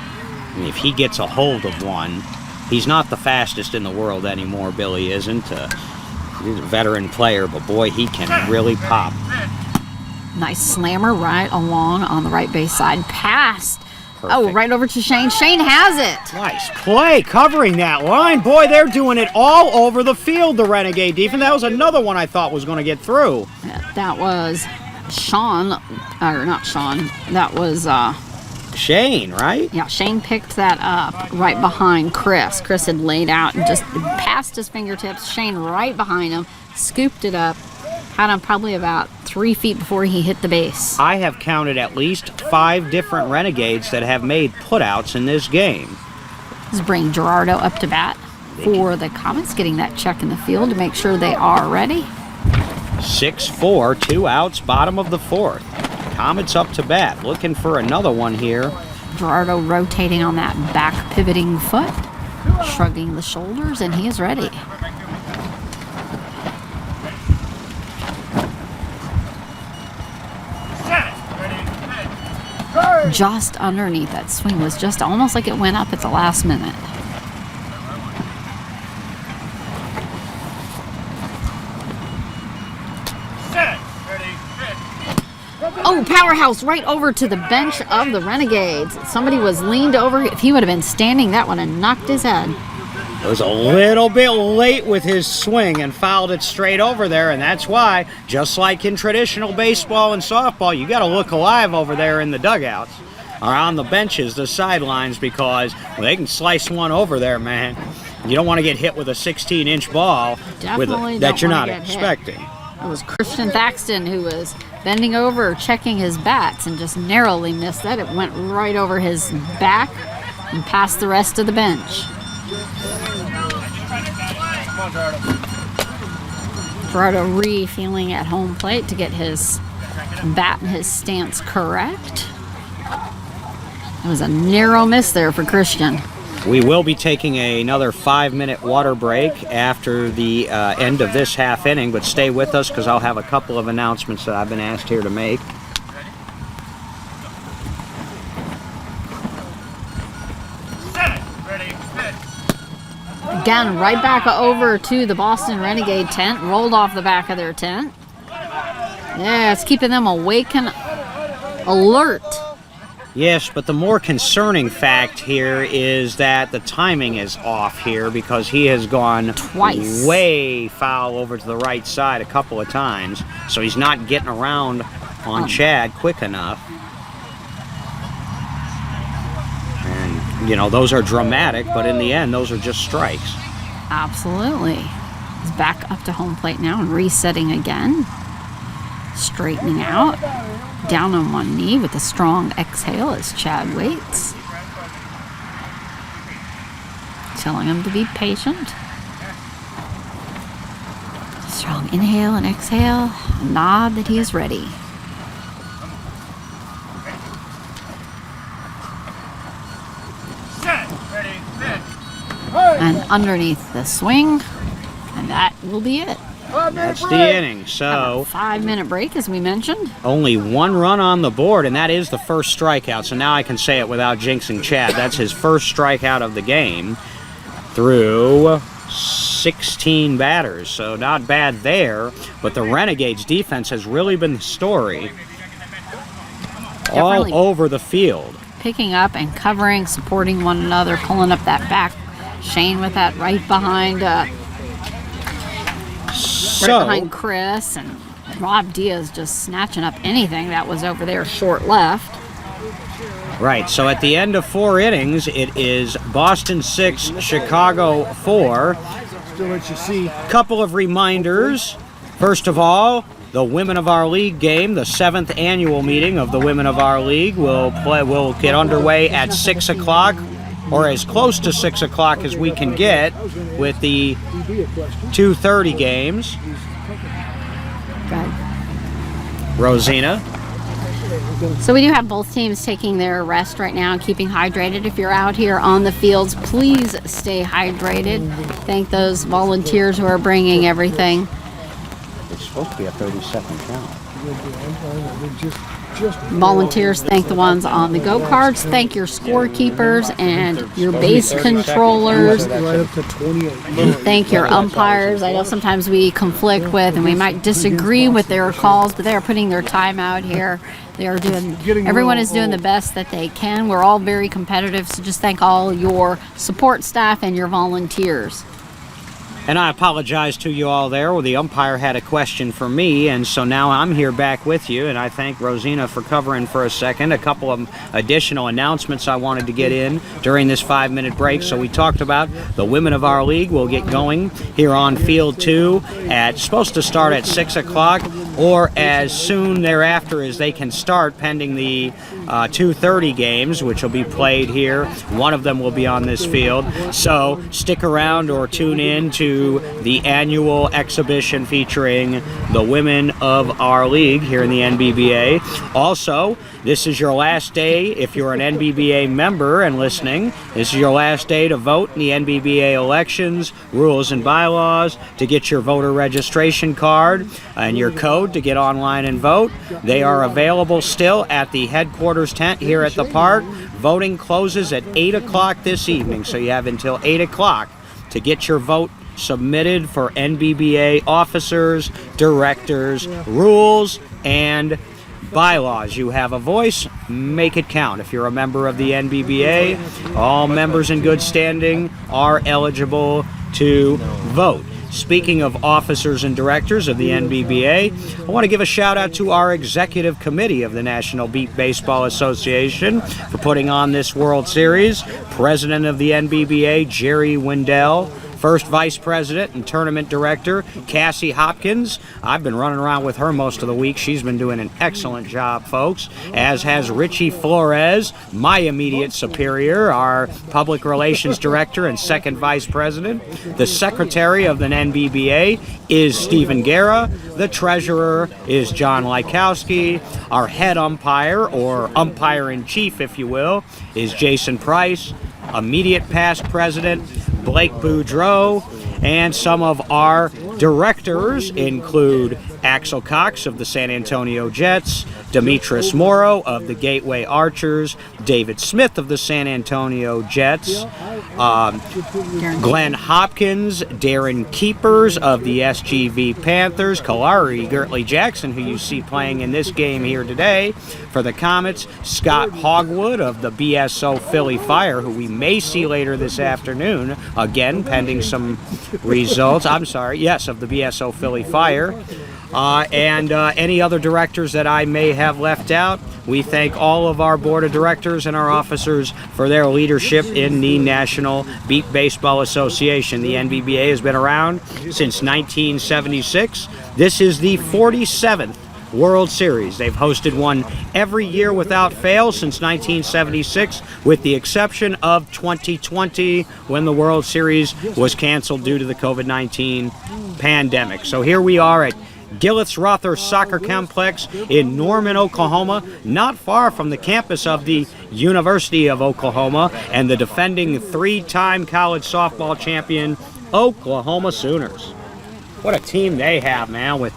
And if he gets a hold of one, he's not the fastest in the world anymore, Billy isn't. He's a veteran player, but boy, he can really pop. Nice slammer right along on the right base side. Passed. Perfect. Oh, right over to Shane. Shane has it. Nice play covering that line. Boy, they're doing it all over the field, the Renegade defense. That was another one I thought was going to get through. That was Sean, or not Sean. That was Shane, right? Yeah, Shane picked that up right behind Chris. Chris had laid out and just past his fingertips. Shane right behind him, scooped it up, had him probably about 3 feet before he hit the base. I have counted at least 5 different Renegades that have made putouts in this game. Let's bring Gerardo up to bat for the Comets, getting that check in the field to make sure they are ready. 6-4, 2 outs, bottom of the 4th. Comets up to bat, looking for another one here. Gerardo rotating on that back pivoting foot, shrugging the shoulders, and he is ready. Just underneath that swing was just almost like it went up at the last minute. Oh, powerhouse right over to the bench of the Renegades. Somebody was leaned over. If he would have been standing, that would have knocked his head. Was a little bit late with his swing and fouled it straight over there, and that's why, just like in traditional baseball and softball, you got to look alive over there in the dugouts or on the benches, the sidelines, because they can slice one over there, man. You don't want to get hit with a 16-inch ball that you're not expecting. It was Christian Thaxton who was bending over, checking his bats, and just narrowly missed that. It went right over his back and past the rest of the bench. Gerardo re-feeling at home plate to get his bat and his stance correct. It was a narrow miss there for Christian. We will be taking another 5-minute water break after the end of this half inning, but stay with us because I'll have a couple of announcements that I've been asked here to make. Again, right back over to the Boston Renegade tent, rolled off the back of their tent. Yeah, it's keeping them awake and alert. Yes, but the more concerning fact here is that the timing is off here because he has gone twice way foul over to the right side a couple of times, so he's not getting around on Chad quick enough. And, you know, those are dramatic, but in the end, those are just strikes. Absolutely. He's back up to home plate now and resetting again. Straightening out. Down on one knee with a strong exhale as Chad waits. Telling him to be patient. Strong inhale and exhale. A nod that he is ready. and underneath the swing, and that will be it. That's the inning. So 5-minute break, as we mentioned. only one run on the board, and that is the first strikeout. So now I can say it without jinxing Chad. That's his first strikeout of the game through 16 batters. So not bad there, but the Renegades defense has really been the story Definitely all over the field. picking up and covering, supporting one another, pulling up that back. Shane with that right behind Chris, and Rob Diaz just snatching up anything that was over there short left. Right, so at the end of 4 innings, it is Boston 6, Chicago 4. Still let you see. Couple of reminders. First of all, the Women of Our League game, the 7th annual meeting of the Women of Our League, will get underway at 6 o'clock, or as close to 6 o'clock as we can get, with the 2:30 games. Good. Rosina. So we do have both teams taking their rest right now and keeping hydrated. If you're out here on the fields, please stay hydrated. Thank those volunteers who are bringing everything. It's supposed to be a 30-second count. Volunteers, thank the ones on the go-karts. Thank your scorekeepers and your base controllers. Right up to 28. Thank your umpires. I know sometimes we conflict with and we might disagree with their calls, but they are putting their time out here. They are doing, everyone is doing the best that they can. We're all very competitive, so just thank all your support staff and your volunteers. And I apologize to you all there. Well, the umpire had a question for me, and so now I'm here back with you, and I thank Rosina for covering for a second. A couple of additional announcements I wanted to get in during this 5-minute break. So we talked about the Women of Our League will get going here on Field 2 supposed to start at 6 o'clock, or as soon thereafter as they can start, pending the 2:30 games, which will be played here. One of them will be on this field. So stick around or tune in to the annual exhibition featuring the Women of Our League here in the NBBA. Also, this is your last day, if you're an NBBA member and listening, this is your last day to vote in the NBBA elections, rules and bylaws, to get your voter registration card and your code to get online and vote. They are available still at the headquarters tent here at the park. Voting closes at 8 o'clock this evening, so you have until 8 o'clock to get your vote submitted for NBBA officers, directors, rules, and bylaws. You have a voice, make it count. If you're a member of the NBBA, all members in good standing are eligible to vote. Speaking of officers and directors of the NBBA, I want to give a shout out to our executive committee of the National Beat Baseball Association for putting on this World Series. President of the NBBA, Jerry Wendell. First Vice President and Tournament Director, Cassie Hopkins. I've been running around with her most of the week. She's been doing an excellent job, folks, as has Richie Flores, my immediate superior, our Public Relations Director and Second Vice President. The Secretary of the NBBA is Stephen Guerra. The Treasurer is John Lykowski. Our head umpire, or umpire-in-chief, if you will, is Jason Price. Immediate past President, Blake Boudreau, and some of our directors include Axel Cox of the San Antonio Jets, Demetris Morrow of the Gateway Archers, David Smith of the San Antonio Jets, Glenn Hopkins, Darren Keepers of the SGV Panthers, Kalari Gertley Jackson, who you see playing in this game here today for the Comets, Scott Hogwood of the BSO Philly Fire, who we may see later this afternoon, again, pending some results. Of the BSO Philly Fire. And any other directors that I may have left out. We thank all of our board of directors and our officers for their leadership in the National Beat Baseball Association. The NBBA has been around since 1976. This is the 47th World Series. They've hosted one every year without fail since 1976, with the exception of 2020 when the World Series was canceled due to the COVID-19 pandemic. So here we are at Gillitz-Rother Soccer Complex in Norman, Oklahoma, not far from the campus of the University of Oklahoma and the defending 3-time college softball champion Oklahoma Sooners. What a team they have, man, with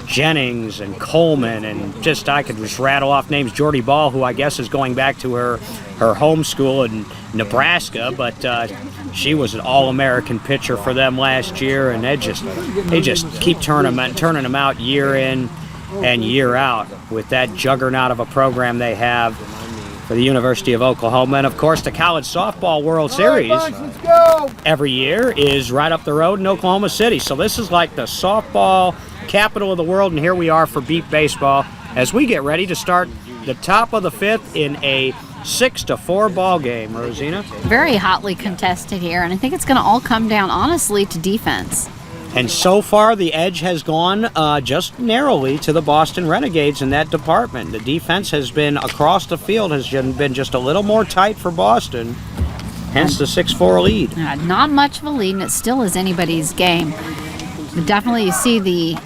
Jennings and Coleman, and I could just rattle off names. Jordy Ball, who I guess is going back to her home school in Nebraska, but she was an All-American pitcher for them last year, and they just keep turning them out year in and year out with that juggernaut of a program they have for the University of Oklahoma. And of course, the College Softball World Series every year is right up the road in Oklahoma City. So this is like the softball capital of the world, and here we are for Beat Baseball as we get ready to start the top of the 5th in a 6-4 ball game. Rosina? Very hotly contested here, and I think it's going to all come down, honestly, to defense. And so far, the edge has gone just narrowly to the Boston Renegades in that department. The defense has been across the field, has been just a little more tight for Boston, hence the 6-4 lead. Not much of a lead, and it still is anybody's game. But definitely you see the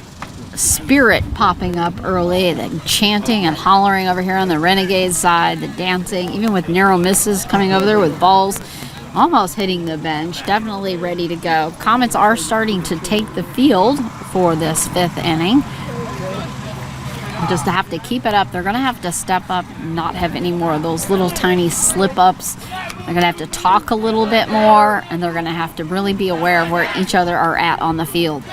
spirit popping up early, the chanting and hollering over here on the Renegades side, the dancing, even with narrow misses coming over there with balls almost hitting the bench, definitely ready to go. Comets are starting to take the field for this 5th inning. Just to have to keep it up, they're going to have to step up, not have any more of those little tiny slip-ups. They're going to have to talk a little bit more, and they're going to have to really be aware of where each other are at on the field.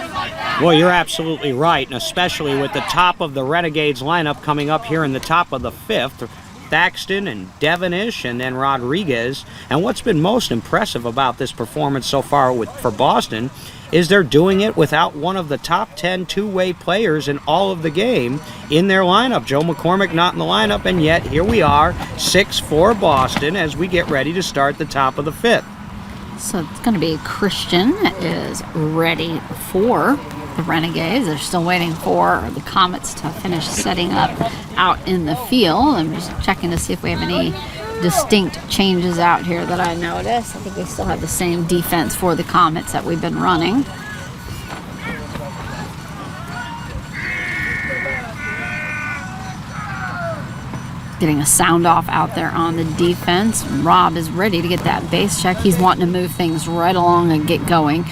Well, you're absolutely right, and especially with the top of the Renegades lineup coming up here in the top of the 5th, Thaxton and Devonish and then Rodriguez. And what's been most impressive about this performance so far for Boston is they're doing it without one of the top 10 two-way players in all of the game in their lineup. Joe McCormick not in the lineup, and yet here we are, 6-4 Boston as we get ready to start the top of the 5th. So it's going to be Christian is ready for the Renegades. They're still waiting for the Comets to finish setting up out in the field. I'm just checking to see if we have any distinct changes out here that I noticed. I think we still have the same defense for the Comets that we've been running. Getting a sound off out there on the defense. Rob is ready to get that base check. He's wanting to move things right along and get going.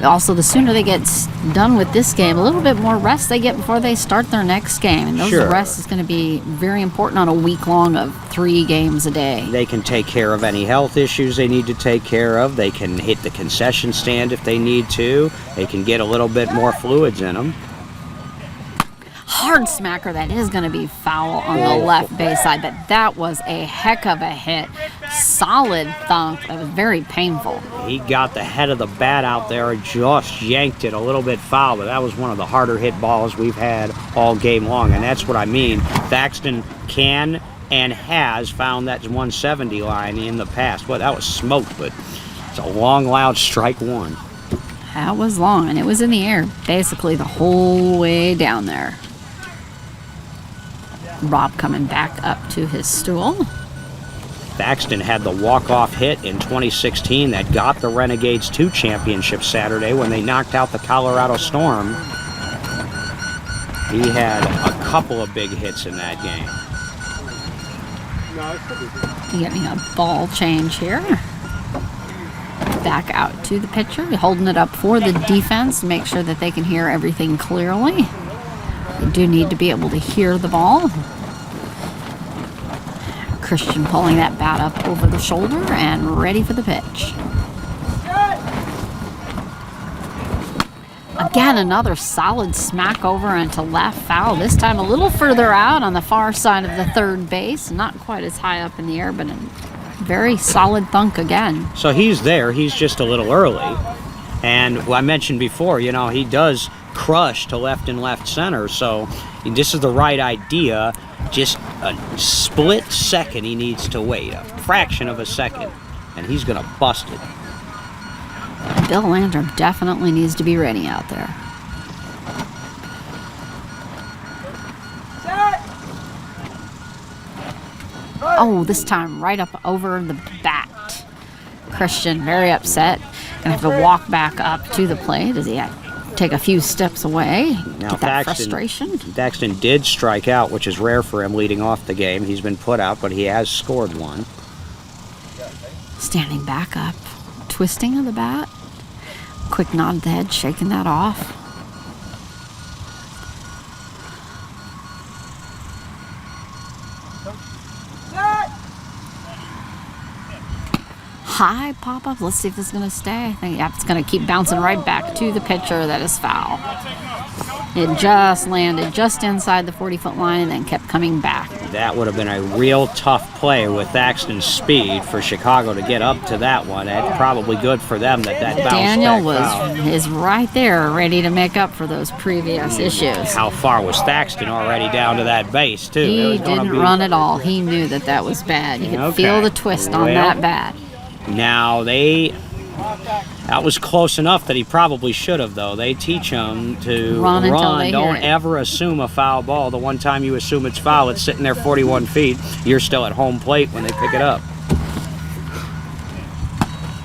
Also, the sooner they get done with this game, a little bit more rest they get before they start their next game. And those rest is going to be very important on a week long of 3 games a day. They can take care of any health issues they need to take care of. They can hit the concession stand if they need to. They can get a little bit more fluids in them. Hard smacker that is going to be foul on the left base side, but that was a heck of a hit. Solid thunk. That was very painful. He got the head of the bat out there and just yanked it a little bit foul, but that was one of the harder hit balls we've had all game long, and that's what I mean. Thaxton can and has found that 170 line in the past. Well, that was smoked, but it's a long, loud strike one. That was long, and it was in the air basically the whole way down there. Rob coming back up to his stool. Thaxton had the walk-off hit in 2016 that got the Renegades to championship Saturday when they knocked out the Colorado Storm. He had a couple of big hits in that game. Getting a ball change here. Back out to the pitcher, holding it up for the defense to make sure that they can hear everything clearly. They do need to be able to hear the ball. Christian pulling that bat up over the shoulder and ready for the pitch. Again, another solid smack over into left foul. This time a little further out on the far side of the third base. Not quite as high up in the air, but a very solid thunk again. So he's there. He's just a little early. And I mentioned before, you know, he does crush to left and left center. So this is the right idea. Just a split second he needs to wait, a fraction of a second, and he's going to bust it. Bill Landrum definitely needs to be ready out there. Oh, this time right up over the bat. Christian very upset. Gonna have to walk back up to the plate as he take a few steps away, Now, get that frustration. Thaxton did strike out, which is rare for him leading off the game. He's been put out, but he has scored one. Standing back up, twisting of the bat. Quick nod of the head, shaking that off. High pop-up. Let's see if this is going to stay. I think, yeah, it's going to keep bouncing right back to the pitcher. That is foul. It just landed just inside the 40-foot line and then kept coming back. That would have been a real tough play with Thaxton's speed for Chicago to get up to that one. It's probably good for them that bounced Daniel back is right there, ready to make up for those previous issues. How far was Thaxton already down to that base, too? He didn't run at all. He knew that was bad. You could feel the twist on that bat. Now, that was close enough that he probably should have, though. They teach him to run. Don't ever assume a foul ball. The one time you assume it's foul, it's sitting there 41 feet. You're still at home plate when they pick it up.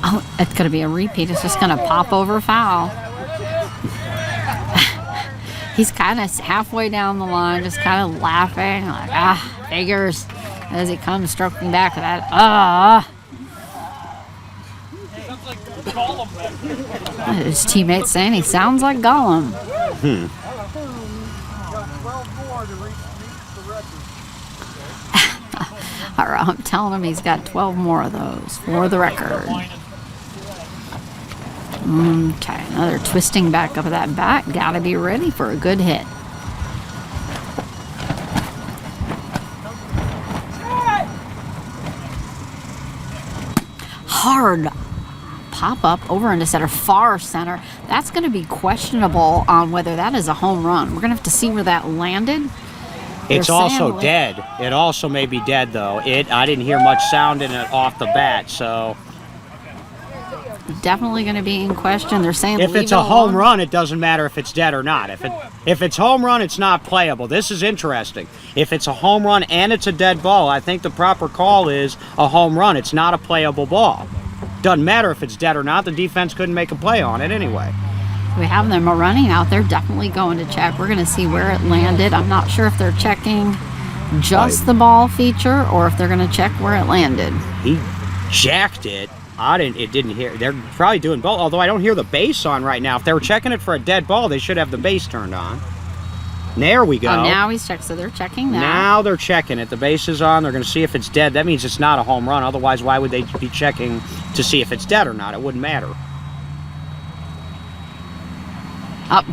Oh, it's going to be a repeat. It's just going to pop over foul. He's kind of halfway down the line, just kind of laughing, like, figures, as he comes stroking back with that, His teammates saying he sounds like Gollum. I'm telling him he's got 12 more of those for the record. Okay, another twisting back up of that bat. Gotta be ready for a good hit. Hard pop up over into center, far center. That's going to be questionable on whether that is a home run. We're going to have to see where that landed. It's also dead. It also may be dead, though. I didn't hear much sound in it off the bat, so definitely going to be in question. They're saying if it's a home run, it doesn't matter if it's dead or not. If it's home run, it's not playable. This is interesting. If it's a home run and it's a dead ball, I think the proper call is a home run. It's not a playable ball. Doesn't matter if it's dead or not. The defense couldn't make a play on it anyway. We have them running out there, definitely going to check. We're going to see where it landed. I'm not sure if they're checking just the ball feature or if they're going to check where it landed. He jacked it. It didn't hear. They're probably doing both, although I don't hear the base on right now. If they were checking it for a dead ball, they should have the base turned on. There we go. Oh, now he's checked, so they're checking that. Now they're checking it. The base is on. They're going to see if it's dead. That means it's not a home run. Otherwise, why would they be checking to see if it's dead or not? It wouldn't matter.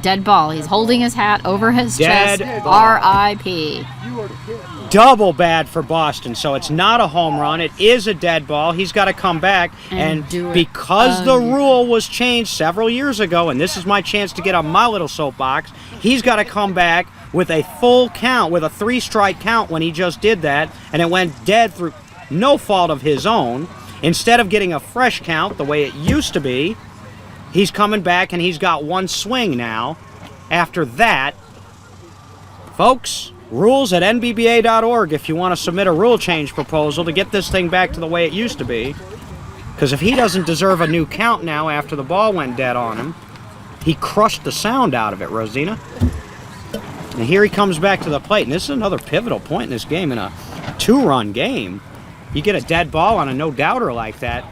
Dead ball. He's holding his hat over his chest. R.I.P. Double bad for Boston. So it's not a home run. It is a dead ball. He's got to come back. And because the rule was changed several years ago, and this is my chance to get on my little soapbox, he's got to come back with a full count, with a 3-strike count when he just did that, and it went dead through no fault of his own. Instead of getting a fresh count the way it used to be, he's coming back and he's got one swing now. After that, folks, rules at nbba.org if you want to submit a rule change proposal to get this thing back to the way it used to be. Because if he doesn't deserve a new count now after the ball went dead on him, he crushed the sound out of it, Rosina. And here he comes back to the plate. And this is another pivotal point in this game. In a 2-run game, you get a dead ball on a no-doubter like that.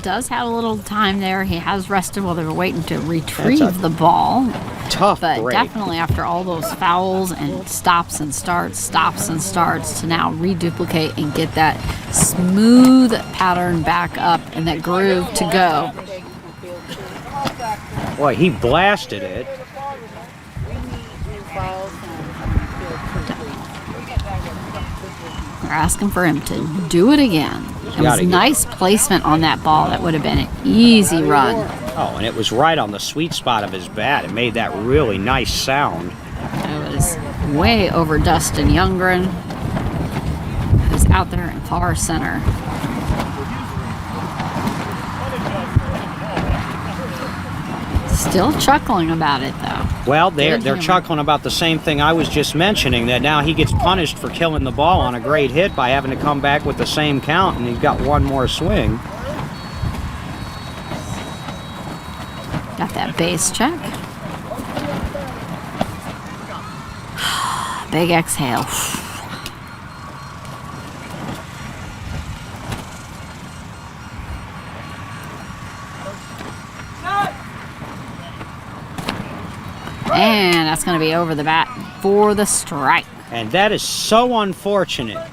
Does have a little time there. He has rested while they were waiting to retrieve the ball. Tough but break. Definitely after all those fouls and stops and starts to now reduplicate and get that smooth pattern back up and that groove to go. Boy, he blasted it. They're asking for him to do it again. It was nice placement on that ball. That would have been an easy run. Oh, and it was right on the sweet spot of his bat. It made that really nice sound. It was way over Dustin Youngren, who's out there in far center. Still chuckling about it, though. Well, they're chuckling about the same thing I was just mentioning, that now he gets punished for killing the ball on a great hit by having to come back with the same count, and he's got one more swing. Got that base check. Big exhale. And that's going to be over the bat for the strike. And that is so unfortunate.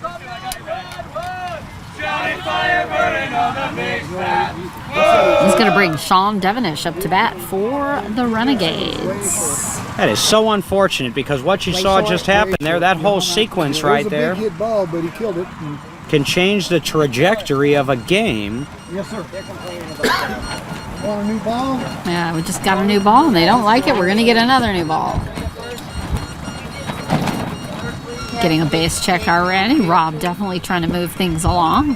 He's going to bring Sean Devonish up to bat for the Renegades. That is so unfortunate because what you saw just happen there, that whole sequence right there, It was a big hit ball, but he killed it. can change the trajectory of a game. Yes, sir. Want a new ball? Yeah, we just got a new ball and they don't like it. We're going to get another new ball. Getting a base check already. Rob definitely trying to move things along.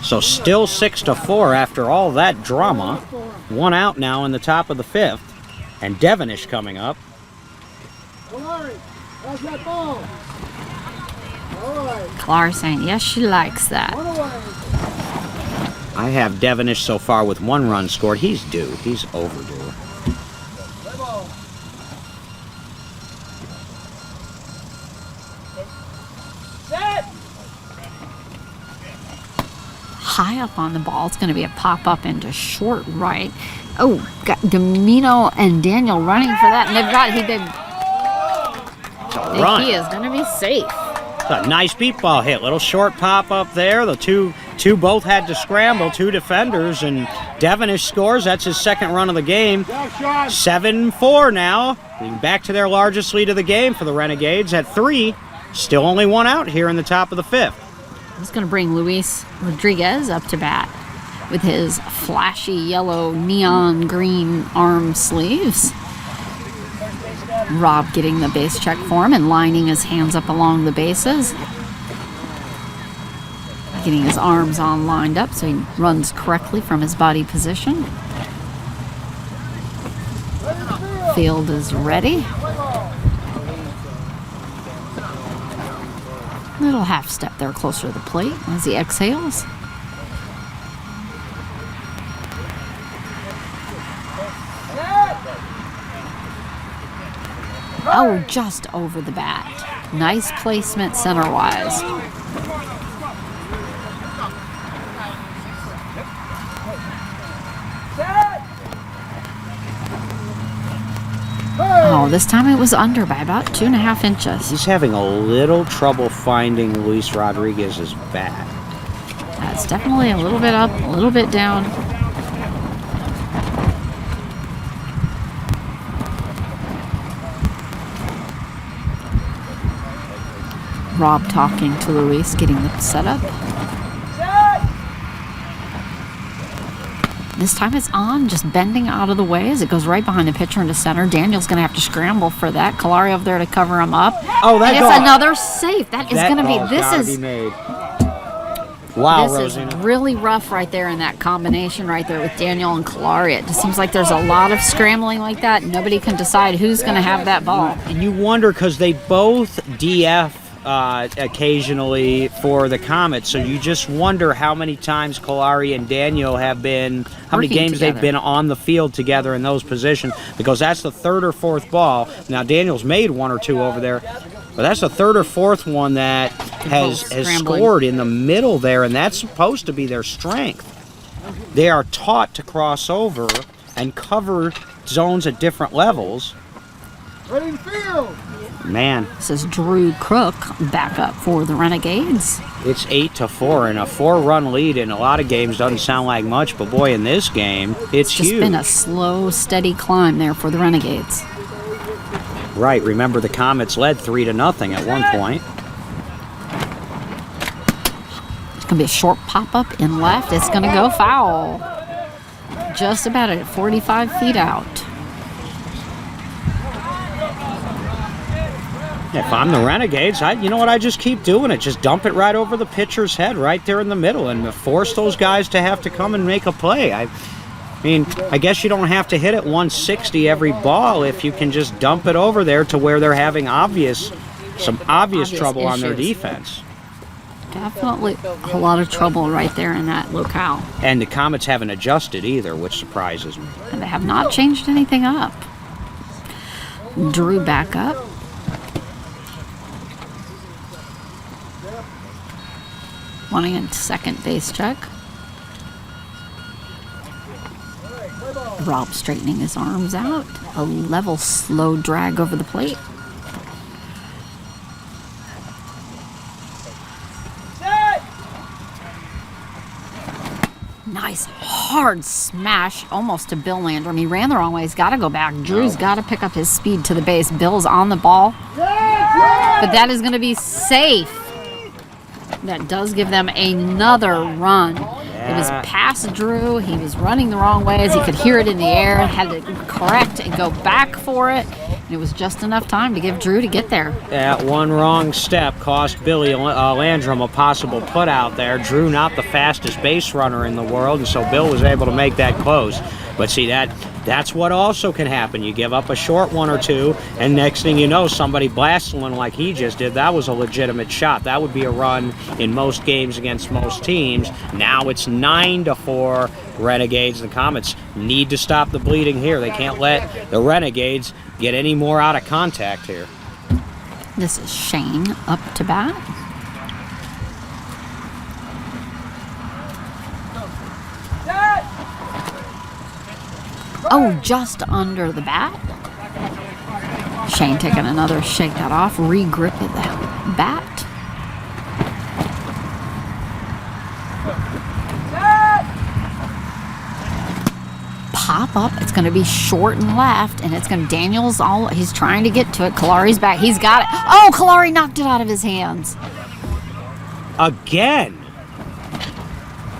So still 6-4 after all that drama. 1 out now in the top of the 5th. And Devonish coming up. Larry, how's that ball? All right. Clara saying, yes, she likes that. One away. I have Devonish so far with 1 run scored. He's due. He's overdue. Play ball. High up on the ball. It's going to be a pop-up into short right. Oh, got Domino and Daniel running for that. And they've got, Run. he is going to be safe. It's a nice beat ball hit. Little short pop up there. The two both had to scramble. 2 defenders. And Devonish scores. That's his 2nd run of the game. 7-4 now. Back to their largest lead of the game for the Renegades at 3. Still only 1 out here in the top of the 5th. He's going to bring Luis Rodriguez up to bat with his flashy yellow neon green arm sleeves. Rob getting the base check for him and lining his hands up along the bases. Getting his arms on lined up so he runs correctly from his body position. Field is ready. Little half step there closer to the plate as he exhales. Oh, just over the bat. Nice placement center-wise. Oh, this time it was under by about 2.5 inches. He's having a little trouble finding Luis Rodriguez's bat. That's definitely a little bit up, a little bit down. Rob talking to Luis, getting the setup. This time it's on, just bending out of the way as it goes right behind the pitcher into center. Daniel's going to have to scramble for that. Kalari over there to cover him up. Oh, that and it's another safe. That is going to be. This is. Made. Wow, this Rosina. is really rough right there in that combination right there with Daniel and Kalari. It just seems like there's a lot of scrambling like that. Nobody can decide who's going to have that ball. And you wonder because they both DF occasionally for the Comets, so you just wonder how many times Kalari and Daniel have been, how many games they've been on the field together in those positions, because that's the 3rd or 4th ball. Now Daniel's made 1 or 2 over there, but that's the 3rd or 4th one that has scored in the middle there, and that's supposed to be their strength. They are taught to cross over and cover zones at different levels. Ready to field. Man, This is Drew Crook back up for the Renegades. it's 8-4, and a 4-run lead in a lot of games doesn't sound like much, but boy, in this game, it's Just huge. been a slow, steady climb there for the Renegades. Right, remember the Comets led 3-0 at one point. It's going to be a short pop-up in left. It's going to go foul. Just about at 45 feet out. If I'm the Renegades, you know what, I just keep doing it. Just dump it right over the pitcher's head right there in the middle and force those guys to have to come and make a play. I mean, I guess you don't have to hit it 160 every ball if you can just dump it over there to where they're having some obvious trouble on their issues. defense. Definitely a lot of trouble right there in that locale. And the Comets haven't adjusted either, which surprises me. And they have not changed anything up. Drew back up. wanting a second base check. Rob straightening his arms out. A level, slow drag over the plate. Nice hard smash almost to Bill Landrum. He ran the wrong way. He's got to go back. Drew's got to pick up his speed to the base. Bill's on the ball. But that is going to be safe. That does give them another run. It was past Drew. He was running the wrong way as he could hear it in the air. Had to correct and go back for it. And it was just enough time to give Drew to get there. That one wrong step cost Billy Landrum a possible put out there. Drew not the fastest base runner in the world, and so Bill was able to make that close. But see, that's what also can happen. You give up a short one or two, and next thing you know, somebody blasts one like he just did. That was a legitimate shot. That would be a run in most games against most teams. Now it's 9-4 Renegades. The Comets need to stop the bleeding here. They can't let the Renegades get any more out of contact here. This is Shane up to bat. Oh, just under the bat. Shane taking another shake that off, re-grip of the bat. Pop up. It's going to be short and left, and it's going to Daniels all. He's trying to get to it. Kalari's back. He's got it. Oh, Kalari knocked it out of his hands. Again.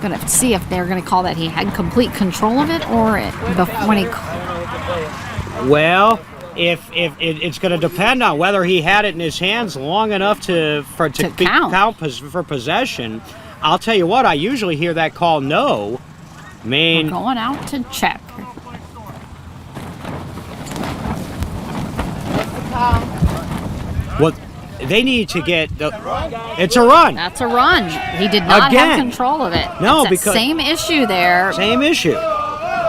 Going to see if they're going to call that he had complete control of it, or when he. Well, if it's going to depend on whether he had it in his hands long enough to count for possession. I'll tell you what. I usually hear that call no. I mean, we're going out to check. What they need to get it's a run. That's a run. He did not have control of it. No, it's because same issue there. Same issue.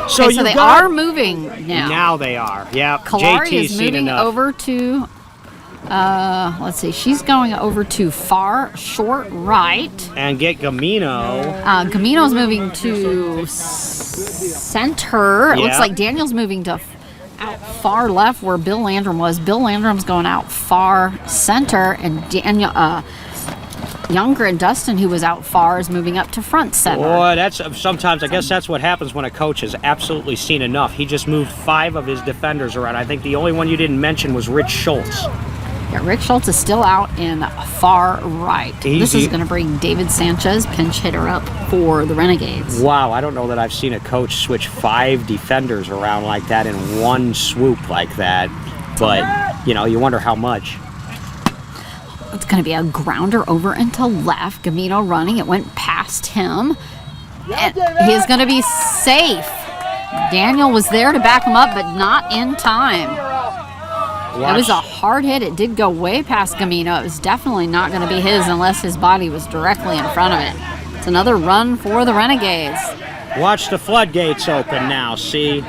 So they are moving now. Now they are. Yeah. Kalari JT's is moving over to. Let's see. She's going over to far short right. And get Gamino. Gamino's moving to center. It looks like Daniel's moving to out far left where Bill Landrum was. Bill Landrum's going out far center, and Daniel, Younger and Dustin, who was out far, is moving up to front center. Boy, that's sometimes. I guess that's what happens when a coach has absolutely seen enough. He just moved 5 of his defenders around. I think the only one you didn't mention was Rich Schultz. Yeah, Rick Schultz is still out in far right. This is going to bring David Sanchez, pinch hitter, up for the Renegades. Wow, I don't know that I've seen a coach switch 5 defenders around like that in one swoop like that. But, you wonder how much. It's going to be a grounder over into left. Gamino running. It went past him. And he is going to be safe. Daniel was there to back him up, but not in time. It was a hard hit. It did go way past Gamino. It was definitely not going to be his unless his body was directly in front of it. It's another run for the Renegades. Watch the floodgates open now, see?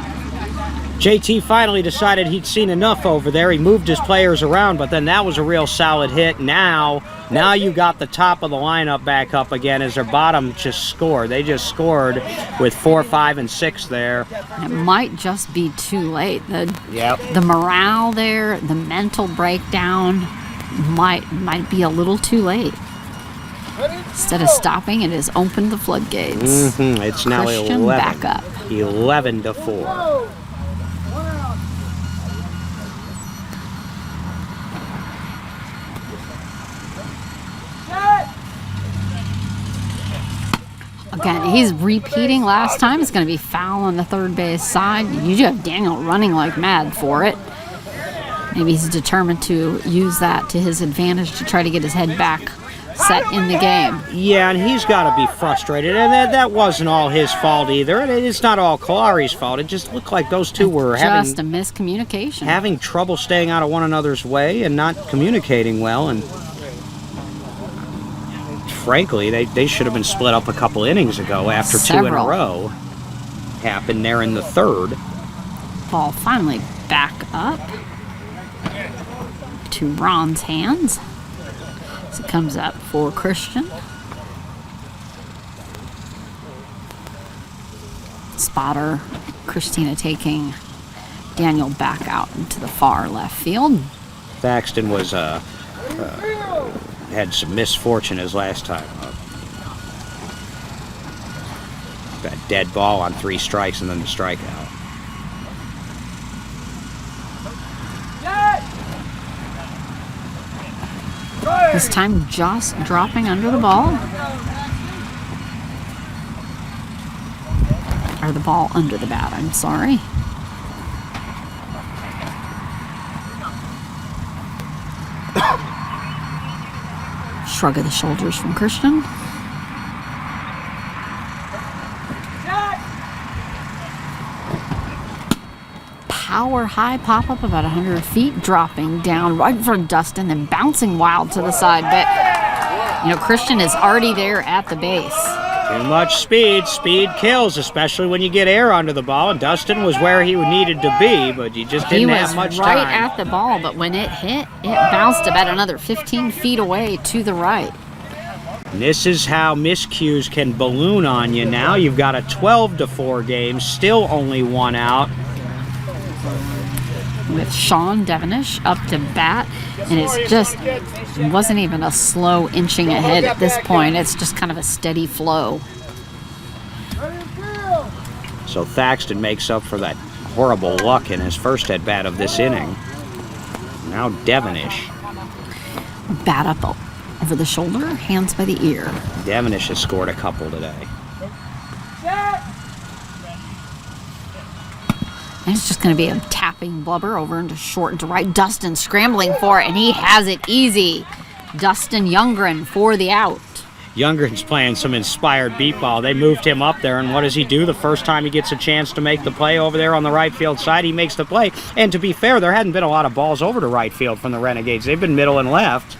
JT finally decided he'd seen enough over there. He moved his players around, but then that was a real solid hit. Now you got the top of the lineup back up again as their bottom just scored. They just scored with 4, 5, and 6 there. It might just be too late. The morale there, the mental breakdown might be a little too late. Instead of stopping, it has opened the floodgates. It's now Christian 11. Back up. 11-4. Again, he's repeating last time. It's going to be foul on the third base side. You do have Daniel running like mad for it. Maybe he's determined to use that to his advantage to try to get his head back set in the game. Yeah, and he's got to be frustrated. And that wasn't all his fault either. And it's not all Kalari's fault. It just looked like those two were just a miscommunication. Having trouble staying out of one another's way and not communicating well. And frankly, they should have been split up a couple innings ago after Several. 2 in a row happened there in the third. Ball finally back up to Ron's hands. So it comes up for Christian. spotter. Christina taking Daniel back out into the far left field. Thaxton was had some misfortune his last time up. Got a dead ball on 3 strikes and then the strikeout. This time just dropping under the ball. Or the ball under the bat, I'm sorry. Shrug of the shoulders from Christian. Power high pop up about 100 feet, dropping down right in front of Dustin, then bouncing wild to the side. But, you know, Christian is already there at the base. Too much speed. Speed kills, especially when you get air onto the ball. And Dustin was where he needed to be, but he just didn't have much time. He was right at the ball, but when it hit, it bounced about another 15 feet away to the right. And this is how miscues can balloon on you now. You've got a 12-4 game, still only 1 out. With Sean Devonish up to bat, and it wasn't even a slow inching ahead at this point. It's just kind of a steady flow. So Thaxton makes up for that horrible luck in his first at-bat of this inning. Now Devonish. Bat up over the shoulder, hands by the ear. Devonish has scored a couple today. And it's just going to be a tapping blubber over into short and to right. Dustin scrambling for it, and he has it easy. Dustin Youngren for the out. Youngren's playing some inspired beat ball. They moved him up there, and what does he do? The first time he gets a chance to make the play over there on the right field side, he makes the play. And to be fair, there hadn't been a lot of balls over to right field from the Renegades. They've been middle and left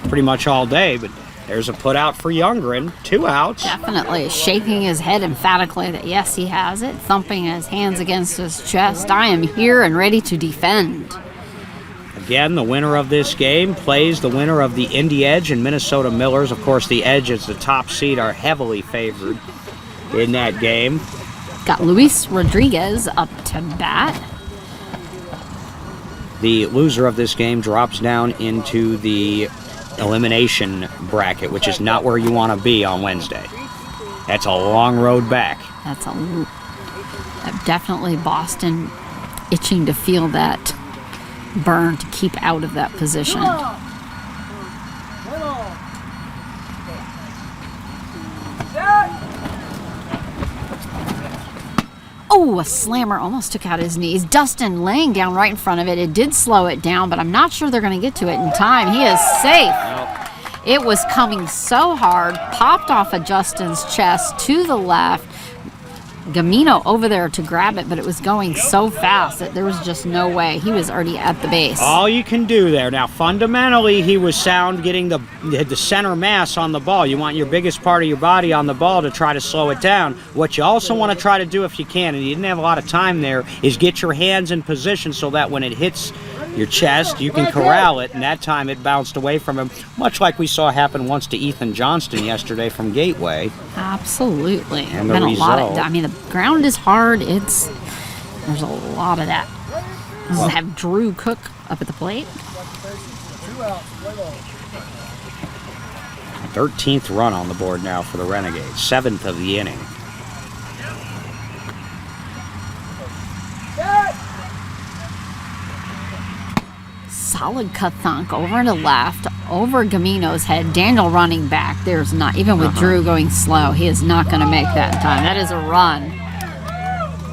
pretty much all day, but there's a put out for Youngren. 2 outs. Definitely shaking his head emphatically that yes, he has it, thumping his hands against his chest. I am here and ready to defend. Again, the winner of this game plays the winner of the Indy Edge and Minnesota Millers. Of course, the Edge as the top seed are heavily favored in that game. Got Luis Rodriguez up to bat. The loser of this game drops down into the elimination bracket, which is not where you want to be on Wednesday. That's a long road back. That's definitely Boston itching to feel that burn to keep out of that position. Oh, a slammer almost took out his knees. Dustin laying down right in front of it. It did slow it down, but I'm not sure they're going to get to it in time. He is safe. Nope. It was coming so hard, popped off of Justin's chest to the left. Gamino over there to grab it, but it was going so fast that there was just no way. He was already at the base. All you can do there. Now, fundamentally, he was sound getting the center mass on the ball. You want your biggest part of your body on the ball to try to slow it down. What you also want to try to do if you can, and you didn't have a lot of time there, is get your hands in position so that when it hits your chest, you can corral it, and that time it bounced away from him, much like we saw happen once to Ethan Johnston yesterday from Gateway. Absolutely. And the result. The ground is hard. There's a lot of that. Does it have Drew Cook up at the plate? 13th run on the board now for the Renegades, 7th of the inning. Solid cut thunk over to left, over Gamino's head. Daniel running back. There's not, even with Drew going slow, he is not going to make that in time. That is a run.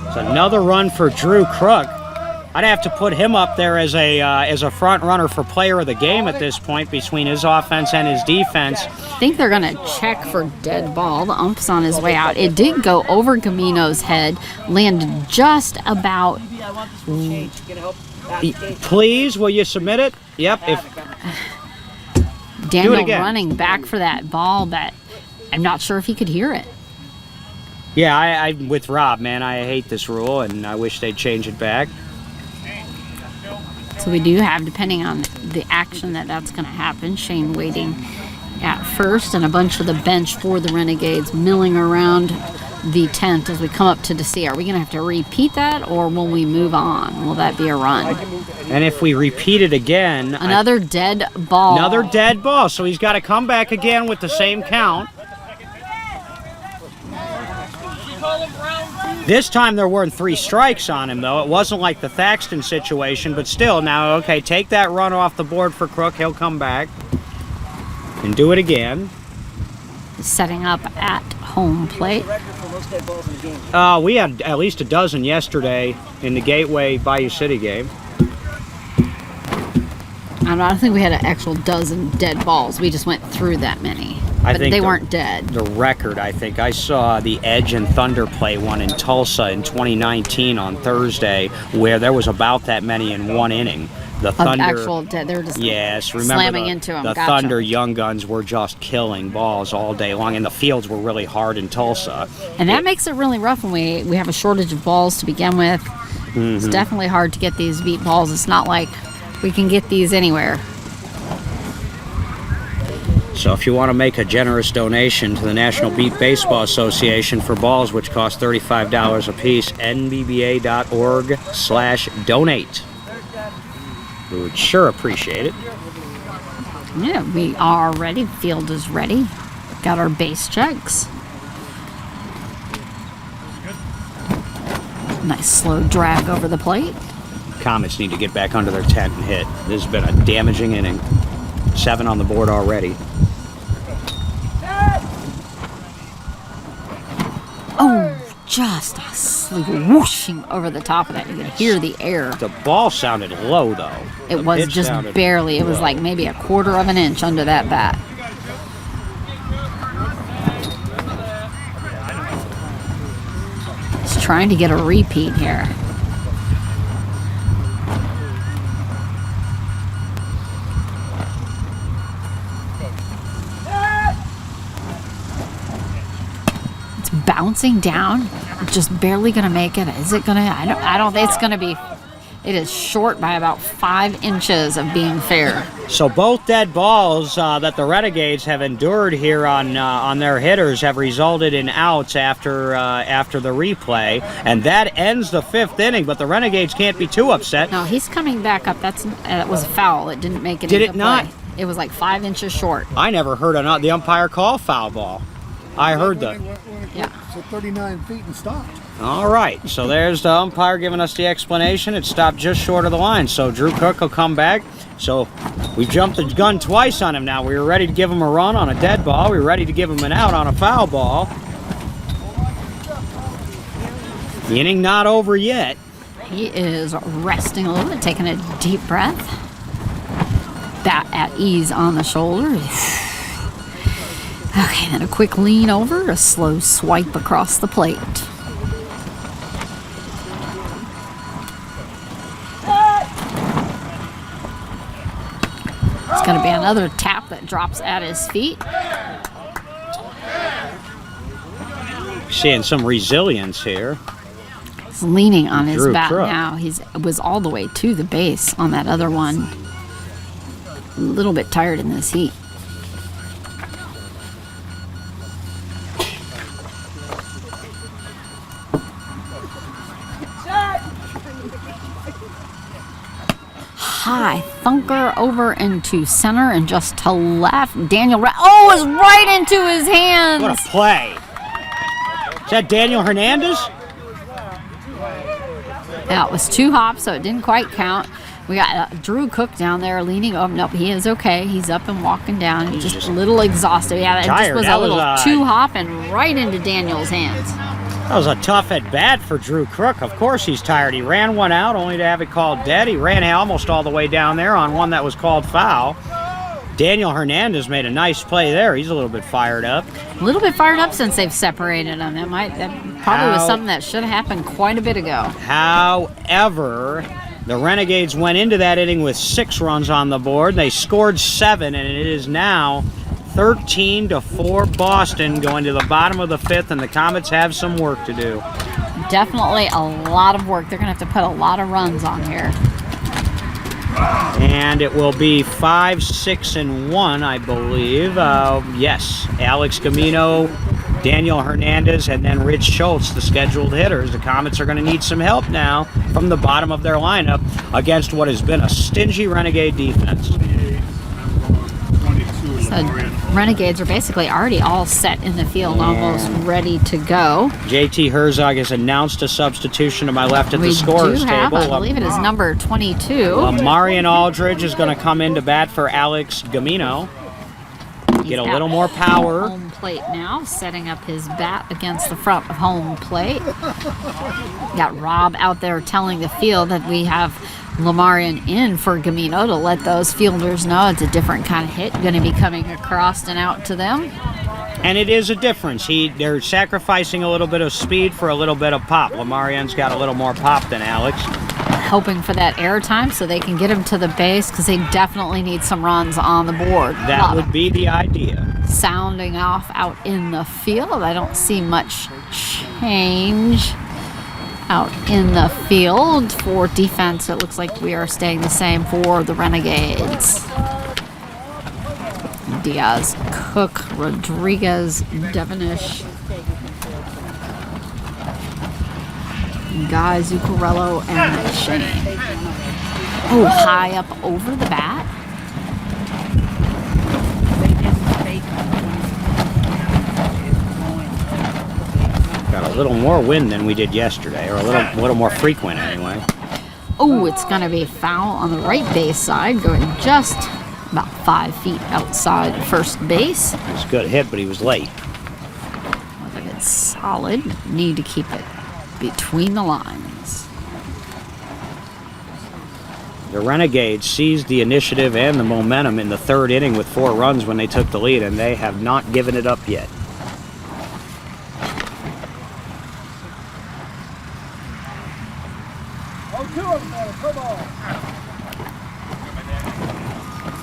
It's another run for Drew Crook. I'd have to put him up there as a front runner for player of the game at this point between his offense and his defense. I think they're going to check for dead ball. The ump's on his way out. It did go over Gamino's head, landed just about. Please, will you submit it? Yep. Daniel running back for that ball, but I'm not sure if he could hear it. Yeah, I'm with Rob, man. I hate this rule, and I wish they'd change it back. So we do have, depending on the action that's going to happen, Shane waiting at first, and a bunch of the bench for the Renegades milling around the tent as we come up to see. Are we going to have to repeat that, or will we move on? Will that be a run? And if we repeat it again... Another dead ball. Another dead ball. So he's got to come back again with the same count. This time there weren't 3 strikes on him, though. It wasn't like the Thaxton situation, but still, now, okay, take that run off the board for Crook. He'll come back and do it again. Setting up at home plate. We had at least a dozen yesterday in the Gateway Bayou City game. I don't think we had an actual dozen dead balls. We just went through that many. But they weren't dead. The record, I think, I saw the Edge and Thunder play one in Tulsa in 2019 on Thursday, where there was about that many in one inning. The Thunder, actual dead. They were just slamming into them. The Thunder Young Guns were just killing balls all day long, and the fields were really hard in Tulsa. And that makes it really rough when we have a shortage of balls to begin with. It's definitely hard to get these beat balls. It's not like we can get these anywhere. So if you want to make a generous donation to the National Beat Baseball Association for balls, which cost $35 a piece, nbba.org/donate. We would sure appreciate it. Yeah, we are ready. Field is ready. Got our base checks. Nice slow drag over the plate. Comets need to get back under their tent and hit. This has been a damaging inning. 7 on the board already. Oh, just whooshing over the top of that. You could hear the air. The ball sounded low, though. It was just barely. It was like maybe a quarter of an inch under that bat. Just trying to get a repeat here. Bouncing down, just barely gonna make it. Is it gonna? I don't think it's gonna be. It is short by about 5 inches of being fair. So both dead balls that the Renegades have endured here on their hitters have resulted in outs after the replay, and that ends the 5th inning. But the Renegades can't be too upset. No, he's coming back up. That was a foul. It didn't make it. Did it not? It was like 5 inches short. I never heard the umpire call foul ball. I heard the. Yeah. So 39 feet and stopped. All right, so there's the umpire giving us the explanation. It stopped just short of the line, so Drew Cook will come back. So we've jumped the gun twice on him now. We were ready to give him a run on a dead ball. We were ready to give him an out on a foul ball. The inning not over yet. He is resting a little bit, taking a deep breath. Bat at ease on the shoulder. Okay, then a quick lean over, a slow swipe across the plate. It's going to be another tap that drops at his feet. Seeing some resilience here. He's leaning on his bat Crook. now. He was all the way to the base on that other one. A little bit tired in this heat. High thunker over into center and just to left. Daniel, it was right into his hands. What a play. Is that Daniel Hernandez? Yeah, it was 2 hops, so it didn't quite count. We got Drew Cook down there leaning over. Nope, he is okay. He's up and walking down. He's just a little exhausted. Yeah, it just was a little 2-hop and right into Daniel's hands. That was a tough at bat for Drew Crook. Of course he's tired. He ran one out only to have it called dead. He ran almost all the way down there on one that was called foul. Daniel Hernandez made a nice play there. He's a little bit fired up. A little bit fired up since they've separated them. That probably was something that should have happened quite a bit ago. However, the Renegades went into that inning with 6 runs on the board. They scored 7, and it is now 13-4 Boston going to the bottom of the 5th, and the Comets have some work to do. Definitely a lot of work. They're going to have to put a lot of runs on here. And it will be 5-6-1, I believe. Yes, Alex Gamino Daniel Hernandez and then Rich Schultz, the scheduled hitters. The Comets are going to need some help now from the bottom of their lineup against what has been a stingy Renegade defense. So Renegades are basically already all set in the field, almost ready to go. JT Herzog has announced a substitution to my left at the scorer's table. I believe it is number 22. Marion Aldridge is going to come in to bat for Alex Gamino. Get a little more power. Home plate now, setting up his bat against the front of home plate. Got Rob out there telling the field that we have Lamarion in for Gamino to let those fielders know it's a different kind of hit going to be coming across and out to them. And it is a difference. They're sacrificing a little bit of speed for a little bit of pop. Lamarion's got a little more pop than Alex. Hoping for that airtime so they can get him to the base because they definitely need some runs on the board. That would be the idea. Sounding off out in the field. I don't see much change out in the field for defense. It looks like we are staying the same for the Renegades. Diaz, Cook, Rodriguez, Devonish, Guy, Zuccarello, and Shane. Oh, high up over the bat. Got a little more wind than we did yesterday, or a little more frequent anyway. Oh, it's going to be foul on the right base side, going just about 5 feet outside first base. It was a good hit, but he was late. I think it's solid. Need to keep it between the lines. The Renegades seized the initiative and the momentum in the third inning with 4 runs when they took the lead, and they have not given it up yet.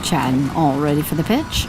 Chad all ready for the pitch.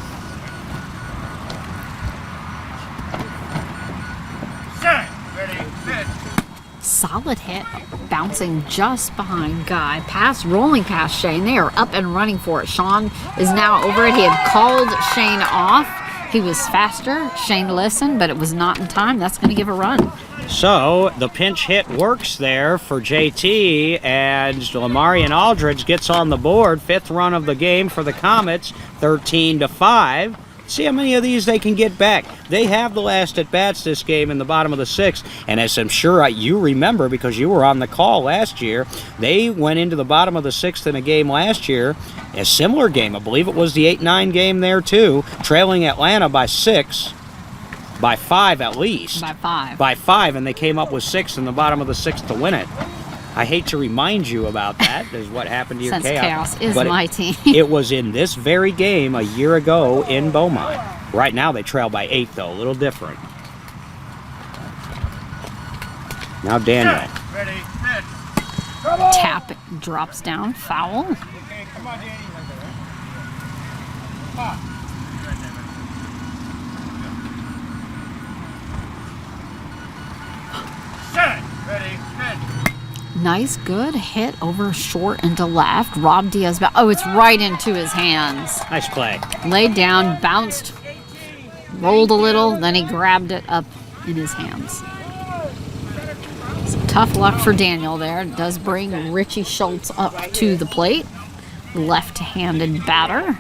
Solid hit, bouncing just behind Guy, rolling past Shane. They are up and running for it. Sean is now over it. He had called Shane off. He was faster. Shane listened, but it was not in time. That's going to give a run. So the pinch hit works there for JT, and Lamarion Aldridge gets on the board. 5th run of the game for the Comets, 13-5. See how many of these they can get back. They have the last at-bats this game in the bottom of the 6th, and as I'm sure you remember because you were on the call last year, they went into the bottom of the 6th in a game last year, a similar game. I believe it was the 8-9 game there too, trailing Atlanta by 6. By 5 at least. By 5. By 5, and they came up with 6 in the bottom of the 6th to win it. I hate to remind you about that, is what happened to your Since Chaos is but my team. It was in this very game a year ago in Beaumont. Right now they trail by 8, though. A little different. Now Daniel. Tap drops down, foul. Okay, come on, Danny. Ready, Nice, good hit over short and to left. Rob Diaz, oh, it's right into his hands. Nice play. Laid down, bounced, rolled a little, then he grabbed it up in his hands. Some tough luck for Daniel there. It does bring Richie Schultz up to the plate. Left-handed batter.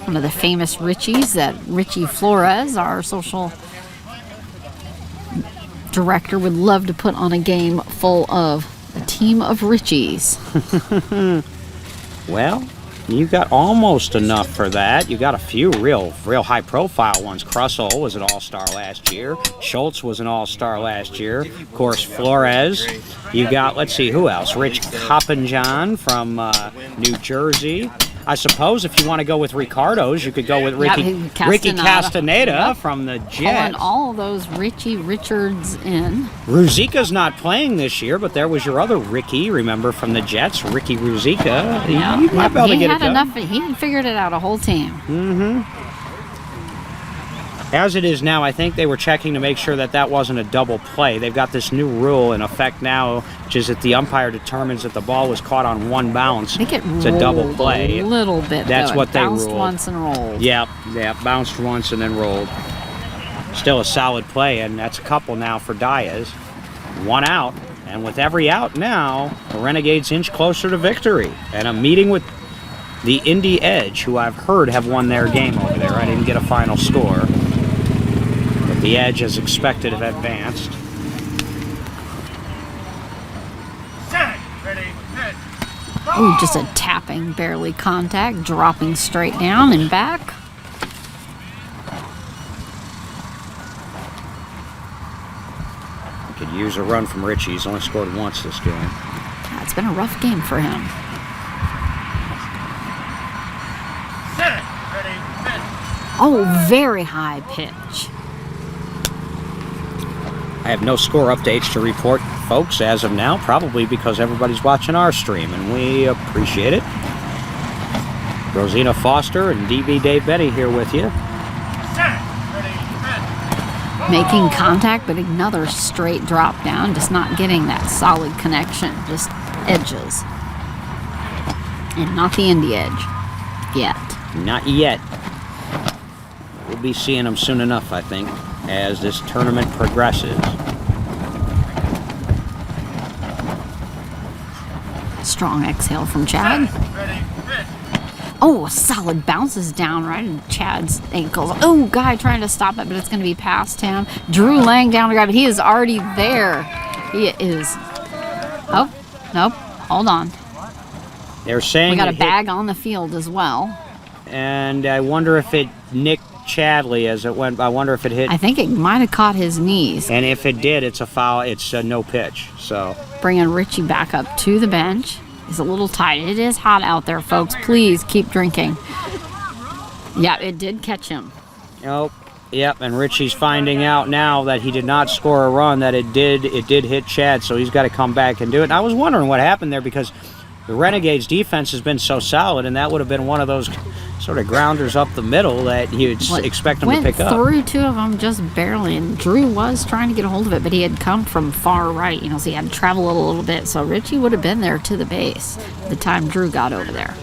One of the famous Richies, that Richie Flores, our social director, would love to put on a game full of a team of Richies. Well, you got almost enough for that. You got a few real high-profile ones. Crussell was an all-star last year. Schultz was an all-star last year. Of course, Flores. You got, let's see, who else? Rich Coppenjohn from New Jersey. I suppose if you want to go with Ricardo's, you could go with Ricky Castaneda from the Jets. Pulling all those Richie Richards in. Ruzika's not playing this year, but there was your other Ricky, remember, from the Jets, Ricky Ruzika. He might be able to get it done. He had figured it out, a whole team. Mm-hmm. As it is now, I think they were checking to make sure that that wasn't a double play. They've got this new rule in effect now, which is that the umpire determines that the ball was caught on one bounce. I think it's a double play. A little bit. That's what they ruled. Bounced once and rolled. Yep, bounced once and then rolled. Still a solid play, and that's a couple now for Diaz. 1 out, and with every out now, the Renegades inch closer to victory. And a meeting with the Indy Edge, who I've heard have won their game over there. I didn't get a final score, but the Edge, as expected, have advanced. Ooh, just a tapping, barely contact, dropping straight down and back. Could use a run from Richie. He's only scored once this game. Yeah, it's been a rough game for him. Oh, very high pitch. I have no score updates to report, folks, as of now, probably because everybody's watching our stream, and we appreciate it. Rosina Foster and DB Dave Betty here with you. Making contact, but another straight drop down, just not getting that solid connection, just edges. And not the Indy Edge yet. Not yet. We'll be seeing them soon enough, I think, as this tournament progresses. Strong exhale from Chad. Oh, solid bounces down right in Chad's ankles. Oh, guy trying to stop it, but it's going to be past him. Drew laying down to grab it. He is already there. He is. Oh, nope. Hold on. They're saying We got a it bag on the field as well. hit, and I wonder if it nicked Chadley as it went. I wonder if it hit. I think it might have caught his knees. And if it did, it's a foul. It's a no pitch. So Bringing Richie back up to the bench. He's a little tight. It is hot out there, folks. Please keep drinking. Yeah, it did catch him. nope. Yep. And Richie's finding out now that he did not score a run. That it did hit Chad. So he's got to come back and do it. And I was wondering what happened there because the Renegades' defense has been so solid, and that would have been one of those sort of grounders up the middle that you'd expect them to pick up. Went through two of them just barely, and Drew was trying to get a hold of it, but he had come from far right, so he had to travel a little bit. So Richie would have been there to the base the time Drew got over there.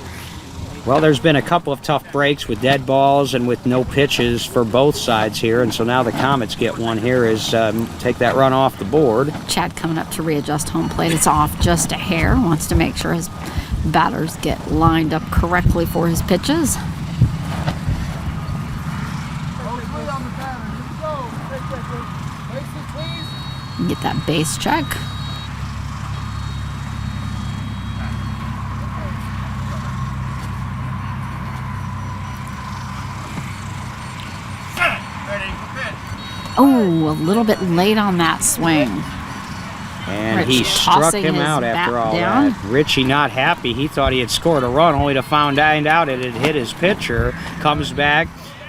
Well, there's been a couple of tough breaks with dead balls and with no pitches for both sides here, and so now the Comets get one here is take that run off the board. Chad coming up to readjust home plate. It's off just a hair. Wants to make sure his batters get lined up correctly for his pitches. Get that base check. Oh, a little bit late on that swing. And Rich he struck tossing him his out bat after all down. that. Richie not happy. He thought he had scored a run, only to find out it had hit his pitcher. Comes back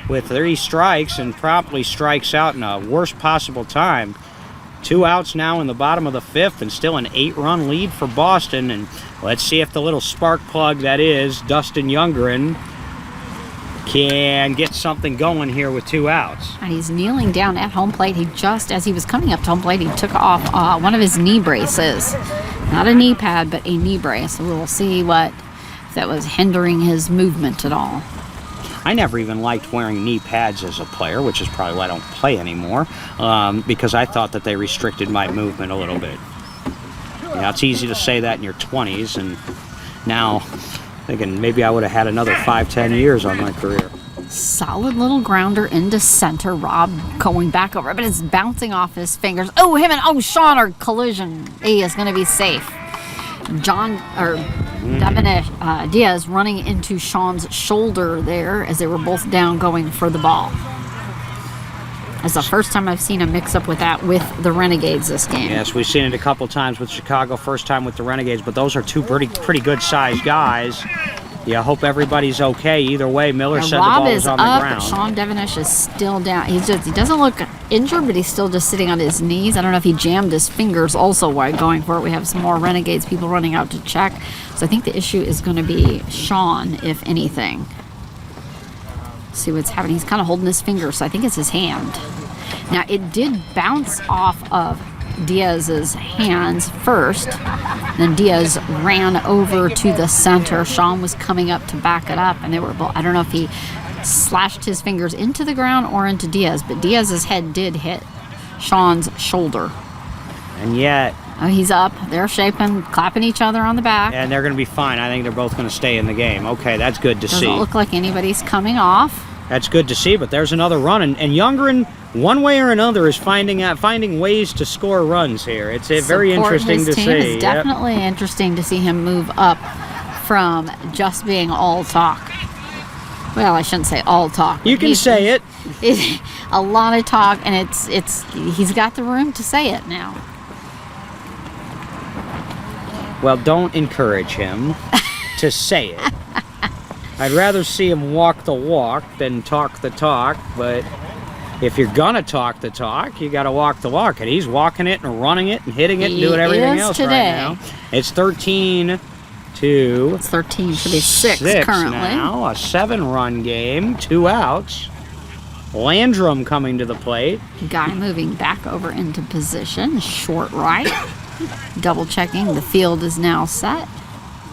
with 3 strikes and promptly strikes out in a worst possible time. 2 outs now in the bottom of the 5th and still an 8-run lead for Boston. And let's see if the little spark plug that is Dustin Youngren can get something going here with 2 outs. And he's kneeling down at home plate. He just, as he was coming up to home plate, he took off one of his knee braces. Not a knee pad, but a knee brace. So we'll see if that was hindering his movement at all. I never even liked wearing knee pads as a player, which is probably why I don't play anymore, because I thought that they restricted my movement a little bit. It's easy to say that in your 20s, and now thinking maybe I would have had another 5-10 years on my career. Solid little grounder into center. Rob going back over, but it's bouncing off his fingers. Oh, him and Sean are collision. He is going to be safe. Diaz running into Sean's shoulder there as they were both down going for the ball. That's the first time I've seen a mix-up with that with the Renegades this game. Yes, we've seen it a couple times with Chicago, first time with the Renegades, but those are 2 pretty good-sized guys. Yeah, I hope everybody's okay. Either way, Miller said the ball was on the ground. Sean Devenish is still down. He doesn't look injured, but he's still just sitting on his knees. I don't know if he jammed his fingers also while going for it. We have some more Renegades people running out to check. So I think the issue is going to be Sean, if anything. See what's happening. He's kind of holding his finger, so I think it's his hand. Now, it did bounce off of Diaz's hands first. Then Diaz ran over to the center. Sean was coming up to back it up, and they were both, I don't know if he slashed his fingers into the ground or into Diaz, but Diaz's head did hit Sean's shoulder. And yet... Oh, he's up. They're shaping, clapping each other on the back. And they're going to be fine. I think they're both going to stay in the game. Okay, that's good to see. Doesn't look like anybody's coming off. That's good to see, but there's another run. And Youngren, one way or another, is finding ways to score runs here. It's very interesting to see. It's definitely interesting to see him move up from just being all talk. Well, I shouldn't say all talk. You can say it. It's a lot of talk, and he's got the room to say it now. Well, don't encourage him to say it. I'd rather see him walk the walk than talk the talk, but if you're gonna talk the talk, you gotta walk the walk. And he's walking it and running it and hitting it and doing everything else right now. It's 13 to... It's 13 for the 6 currently. Now, a 7-run game, 2 outs. Landrum coming to the plate. Guy moving back over into position, short right. Double checking, the field is now set.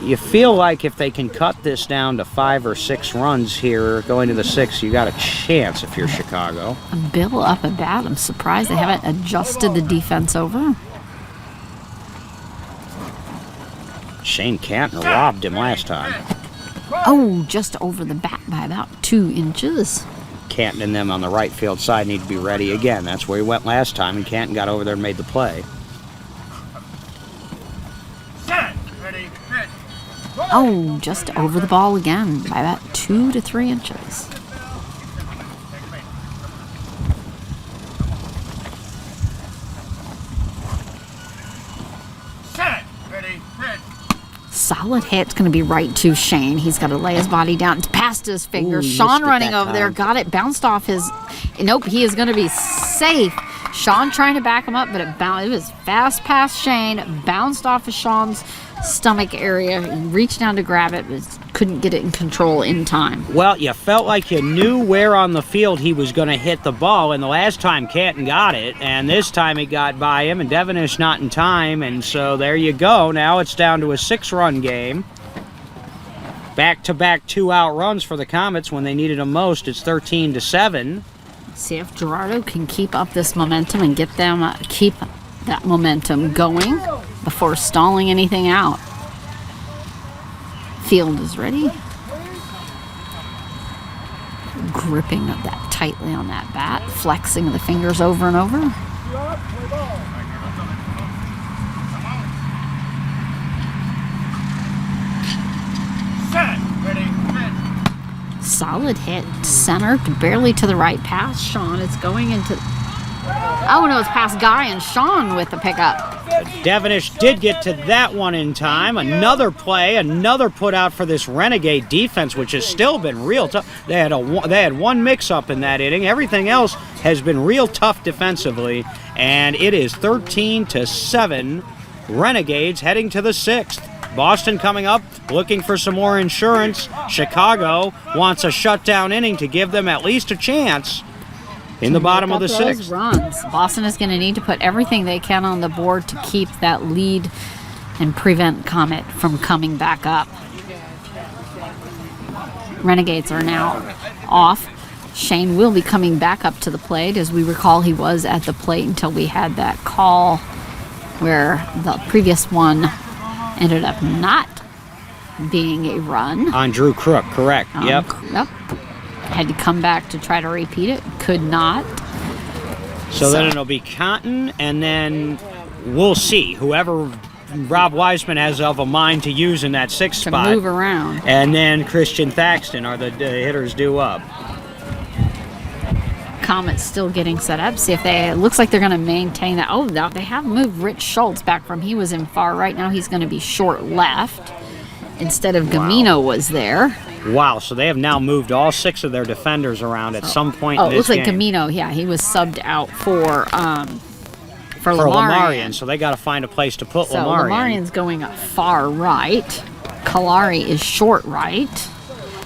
You feel like if they can cut this down to 5 or 6 runs here, going to the 6, you got a chance if you're Chicago. Bill up at bat. I'm surprised they haven't adjusted the defense over. Shane Canton robbed him last time. Oh, just over the bat by about 2 inches. Canton and them on the right field side need to be ready again. That's where he went last time, and Canton got over there and made the play. Oh, just over the ball again by about 2 to 3 inches. Solid hit. It's going to be right to Shane. He's got to lay his body down. It's past his fingers. Ooh, Sean running that over there. time. Got it. Bounced off his... Nope, he is going to be safe. Sean trying to back him up, but it was fast past Shane. Bounced off of Sean's stomach area. He reached down to grab it, but couldn't get it in control in time. Well, you felt like you knew where on the field he was going to hit the ball, and the last time Canton got it, and this time it got by him, and Devenish not in time, and so there you go. Now it's down to a 6-run game. Back-to-back 2-out runs for the Comets when they needed them most. It's 13 to 7. See if Gerardo can keep up this momentum and get them keep that momentum going before stalling anything out. Field is ready. Gripping that tightly on that bat, flexing the fingers over and over. Solid hit, center, barely to the right past Sean. It's going into... Oh, no, it's past Guy and Sean with the pickup. Devenish did get to that one in time. Another play, another put out for this Renegade defense, which has still been real tough. They had one mix-up in that inning. Everything else has been real tough defensively, and it is 13 to 7. Renegades heading to the 6th. Boston coming up, looking for some more insurance. Chicago wants a shutdown inning to give them at least a chance in the bottom of the 6th. Runs. Boston is going to need to put everything they can on the board to keep that lead and prevent Comet from coming back up. Renegades are now off. Shane will be coming back up to the plate. As we recall, he was at the plate until we had that call where the previous one ended up not being a run. On Drew Crook, correct. Yep. Had to come back to try to repeat it. Could not. So then it'll be Cotton, and then we'll see. Whoever Rob Wiseman has of a mind to use in that 6th to spot. Move around. And then Christian Thaxton are the hitters due up. Comets still getting set up. See if they... It looks like they're going to maintain that. Oh, no, they have moved Rich Schultz back from... He was in far right. Now he's going to be short left. Instead of Gamino was there. Wow, so they have now moved all 6 of their defenders around at some point in it this looks like game. Gamino, yeah, he was subbed out for For Lamarian. So they got to find a place to put So Lamarian. Lamarian's going up far right. Kalari is short right.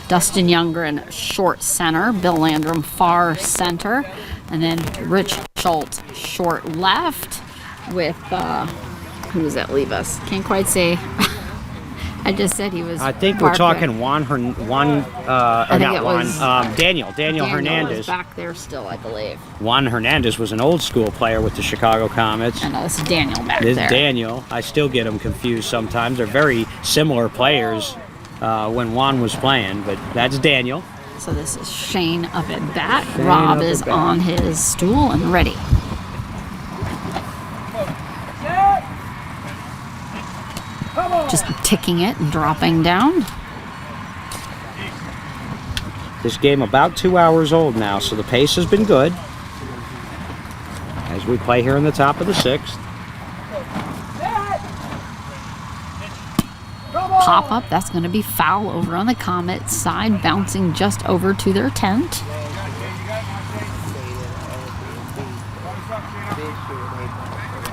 Dustin Youngren, short center. Bill Landrum, far center. And then Rich Schultz, short left with, who does that leave us? Can't quite say. I just said he was. I think we're talking Daniel Daniel Hernandez. was back there still, I believe. Juan Hernandez was an old school player with the Chicago Comets. I know, this is Daniel back This there. is Daniel. I still get them confused sometimes. They're very similar players when Juan was playing, but that's Daniel. So this is Shane up at bat. Shane Rob up is at bat. on his stool and ready. Just ticking it and dropping down. This game about 2 hours old now, so the pace has been good. As we play here in the top of the 6th. Pop up, that's going to be foul over on the Comets side, bouncing just over to their tent.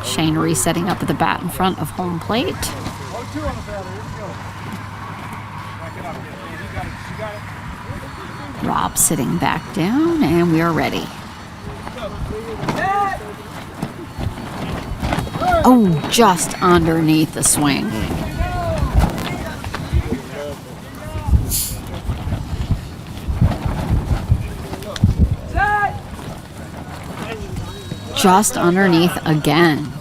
Shane resetting up at the bat in front of home plate. Rob sitting back down, and we are ready. Oh, just underneath the swing. Just underneath again.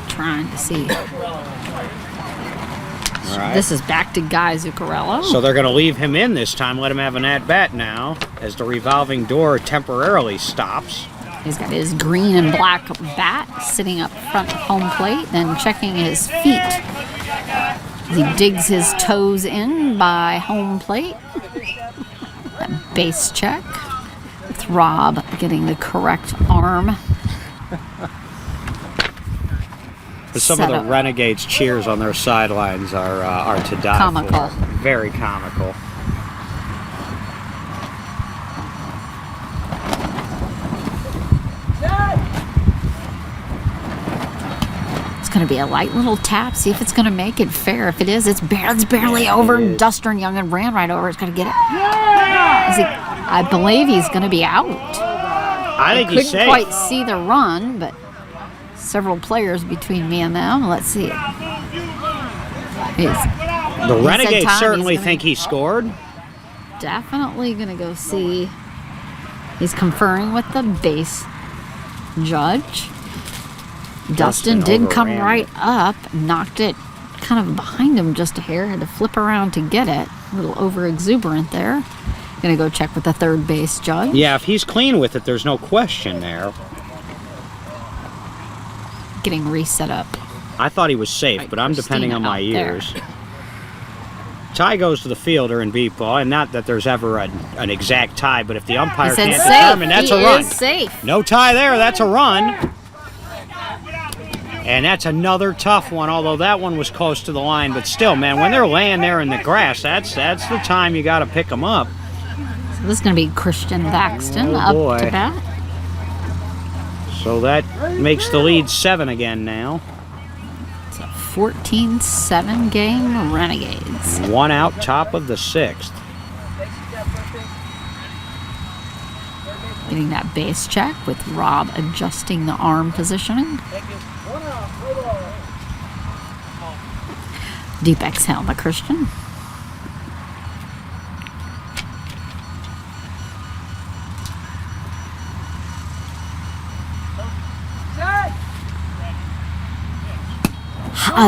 Trying to see. All right. This is back to Guy Zuccarello. So they're going to leave him in this time, let him have an at-bat now, as the revolving door temporarily stops. He's got his green and black bat sitting up front of home plate, then checking his feet. As he digs his toes in by home plate. That base check with Rob getting the correct arm. Some Set of up. the Renegades cheers on their sidelines are to die Comical. for. Very comical. It's going to be a light little tap. See if it's going to make it fair. If it is, it's barely over. it is. Duster and Youngin ran right over. It's going to get it. I believe he's going to be out. I think he's Couldn't safe. quite see the run, but several players between me and them. Let's see it. The He Renegades said Tom, certainly he's gonna- think he scored. Definitely going to go see. He's conferring with the base judge. Dustin did come overran right it. up, knocked it kind of behind him just a hair, had to flip around to get it. A little over exuberant there. Gonna go check with the third base judge. Yeah, if he's clean with it, there's no question there. Getting reset up. I thought he was safe, but I'm depending on my Christina out ears. Tie goes to the fielder in beat ball, and not that there's ever an exact tie, but if the umpire He said can't safe. determine, that's He a run. is safe. No tie there, that's a run. And that's another tough one, although that one was close to the line. But still, man, when they're laying there in the grass, that's the time you got to pick them up. So this is gonna be Christian Thaxton Oh, up boy. to bat. So that makes the lead 7 again now. It's a 14-7 game, Renegades. 1 out, top of the 6th. Getting that base check with Rob adjusting the arm positioning. Deep exhale by Christian.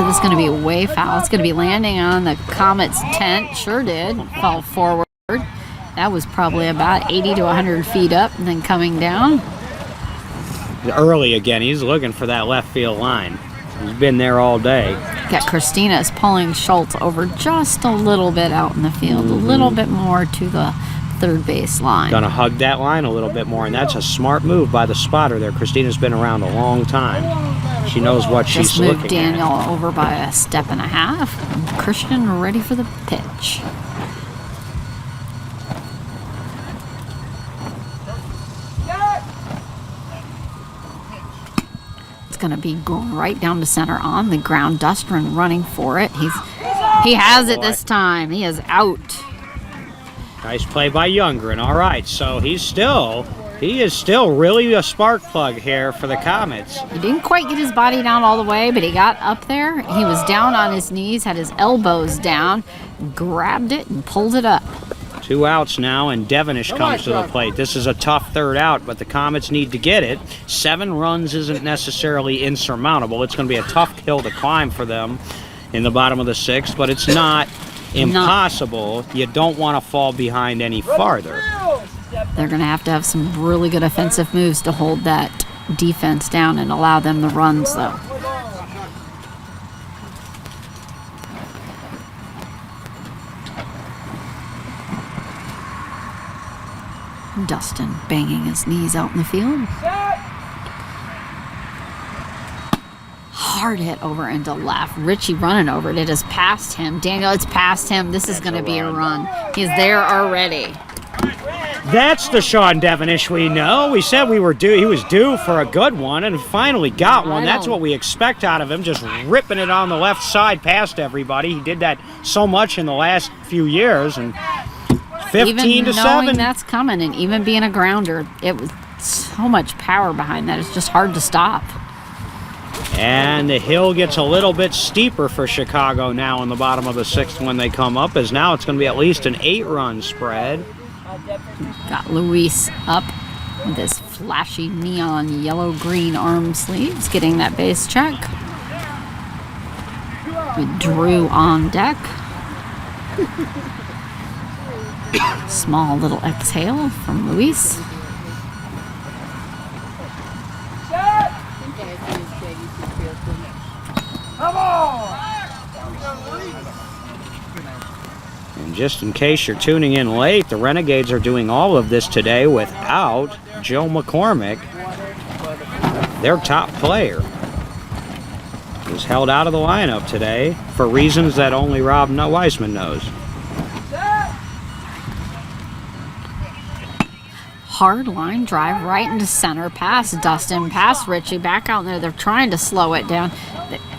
This is going to be way foul. It's going to be landing on the Comets tent. Sure did. Fall forward. That was probably about 80 to 100 feet up and then coming down. Early again, he's looking for that left field line. He's been there all day. Got Christina's pulling Schultz over just a little bit out in the field. A little bit more to the third base line. Gonna hug that line a little bit more, and that's a smart move by the spotter there. Christina's been around a long time. She knows what she's Just moved looking Daniel at. over by a step and a half. Christian ready for the pitch. It's going to be going right down to center on the ground. Dustrin running for it. He has it this time. He is out. Nice play by Youngren. All right, so he's still He is still really a spark plug here for the Comets. He didn't quite get his body down all the way, but he got up there. He was down on his knees, had his elbows down, grabbed it, and pulled it up. 2 outs now, and Devonish comes to the plate. This is a tough third out, but the Comets need to get it. 7 runs isn't necessarily insurmountable. It's going to be a tough hill to climb for them in the bottom of the 6th, but it's not impossible. You don't want to fall behind any farther. They're going to have some really good offensive moves to hold that defense down and allow them the runs, though. Dustin banging his knees out in the field. Hard hit over into left. Richie running over it. It is past him. Daniel, it's past him. This is going to be a run. He's there already. That's the Sean Devonish we know. We said he was due for a good one, and finally got one. That's what we expect out of him, just ripping it on the left side past everybody. He did that so much in the last few years, and 15 to 7. Even knowing that's coming, and even being a grounder, it was so much power behind that. It's just hard to stop. And the hill gets a little bit steeper for Chicago now in the bottom of the 6th when they come up, as now it's going to be at least an 8-run spread. Got Luis up with his flashy neon yellow-green arm sleeves, getting that base check. With Drew on deck. Small little exhale from Luis. Come on! And just in case you're tuning in late, the Renegades are doing all of this today without Joe McCormick, their top player. He was held out of the lineup today for reasons that only Rob Weisman knows. Hard line drive right into center, past Dustin, past Richie, back out there. They're trying to slow it down.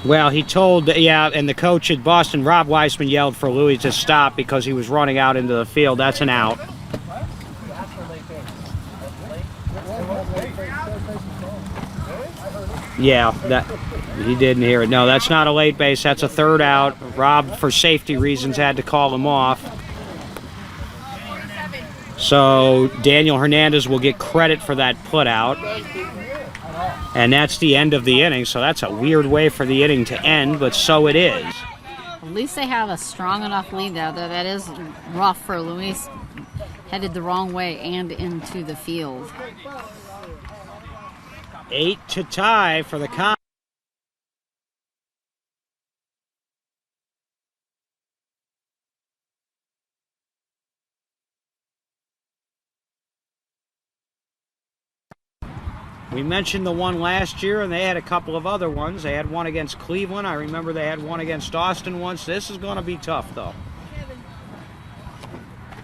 Well, he told, and the coach at Boston, Rob Weisman, yelled for Louis to stop because he was running out into the field. That's an out. Yeah, that he didn't hear it. No, that's not a late base. That's a third out. Rob, for safety reasons, had to call him off. So Daniel Hernandez will get credit for that put out. And that's the end of the inning. So that's a weird way for the inning to end, but so it is. At least they have a strong enough lead there. That is rough for Luis. Headed the wrong way and into the field. 8 to tie for the Comets. We mentioned the one last year, and they had a couple of other ones. They had one against Cleveland. I remember they had one against Austin once. This is going to be tough, though.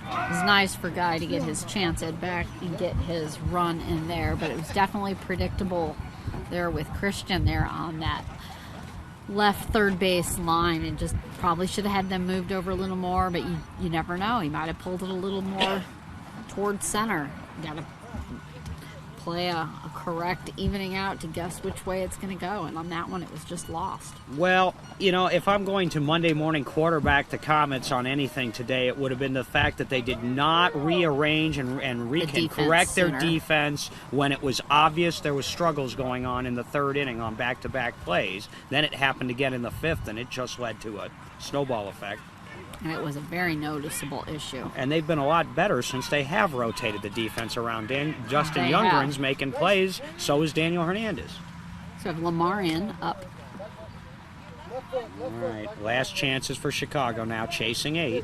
It was nice for Guy to get his chance at back and get his run in there, but it was definitely predictable there with Christian there on that left third base line, and just probably should have had them moved over a little more, but you never know. He might have pulled it a little more towards center. You got to play a correct evening out to guess which way it's going to go, and on that one it was just lost. Well, you know, if I'm going to Monday morning quarterback the Comets on anything today, it would have been the fact that they did not rearrange and correct their defense when it was obvious there was struggles going on in the third inning on back-to-back plays. Then it happened again in the 5th, and it just led to a snowball effect. And it was a very noticeable issue. And they've been a lot better since they have rotated the defense around. Justin Youngren's making plays, so is Daniel Hernandez. So we have Lamarian up. All right, last chances for Chicago now, chasing 8.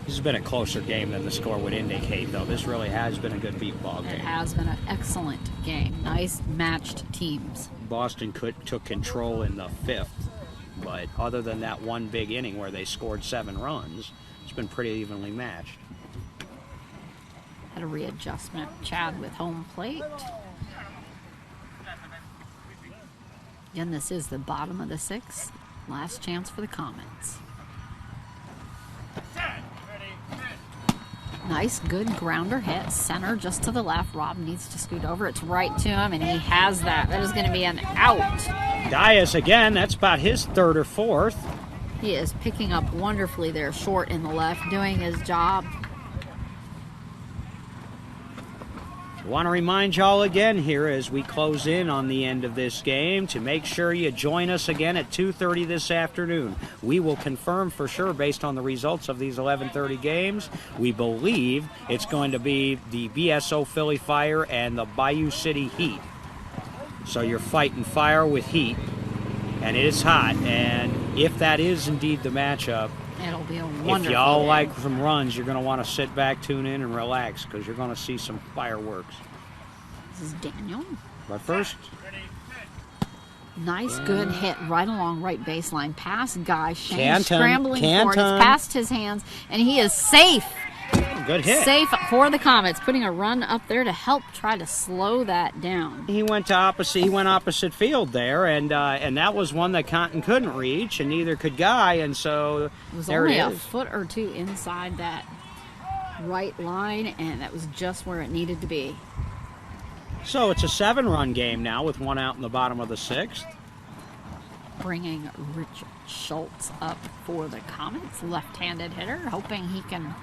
This has been a closer game than the score would indicate, though. This really has been a good beat ball game. It has been an excellent game. Nice matched teams. Boston took control in the 5th. But other than that one big inning where they scored 7 runs, it's been pretty evenly matched. Had a readjustment. Chad with home plate. Again, this is the bottom of the 6th. Last chance for the Comets. Nice, good grounder hit. Center just to the left. Rob needs to scoot over. It's right to him, and he has that. That is going to be an out. Dias again. That's about his third or fourth. He is picking up wonderfully there, short in the left, doing his job. Want to remind y'all again here as we close in on the end of this game to make sure you join us again at 2:30 this afternoon. We will confirm for sure based on the results of these 11:30 games. We believe it's going to be the BSO Philly Fire and the Bayou City Heat. So you're fighting fire with heat, and it is hot. And if that is indeed the matchup, it'll be a wonderful if y'all game. like some runs, you're going to want to sit back, tune in, and relax because you're going to see some fireworks. This is Daniel. But first, nice, good hit right along right baseline. Pass guy. Shane Canton, scrambling for it. It's past his hands, and he is safe. good hit. Safe for the Comets, putting a run up there to help try to slow that down. He went opposite field there, and that was one that Canton couldn't reach, and neither could Guy, and so It was there only it a is. foot or two inside that right line, and that was just where it needed to be. So it's a 7-run game now with one out in the bottom of the 6th. Bringing Richard Schultz up for the Comets, left-handed hitter, hoping he can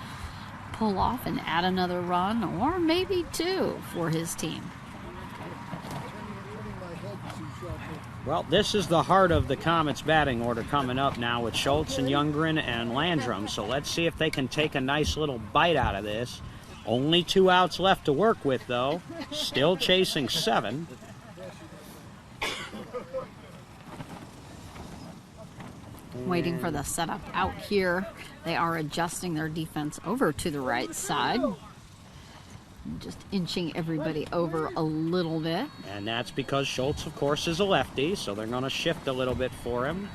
pull off and add another run or maybe 2 for his team. Well, this is the heart of the Comets batting order coming up now with Schultz and Youngren and Landrum. So let's see if they can take a nice little bite out of this. Only 2 outs left to work with, though. Still chasing 7. Waiting for the setup out here. They are adjusting their defense over to the right side. Just inching everybody over a little bit. And that's because Schultz, of course, is a lefty, so they're going to shift a little bit for him.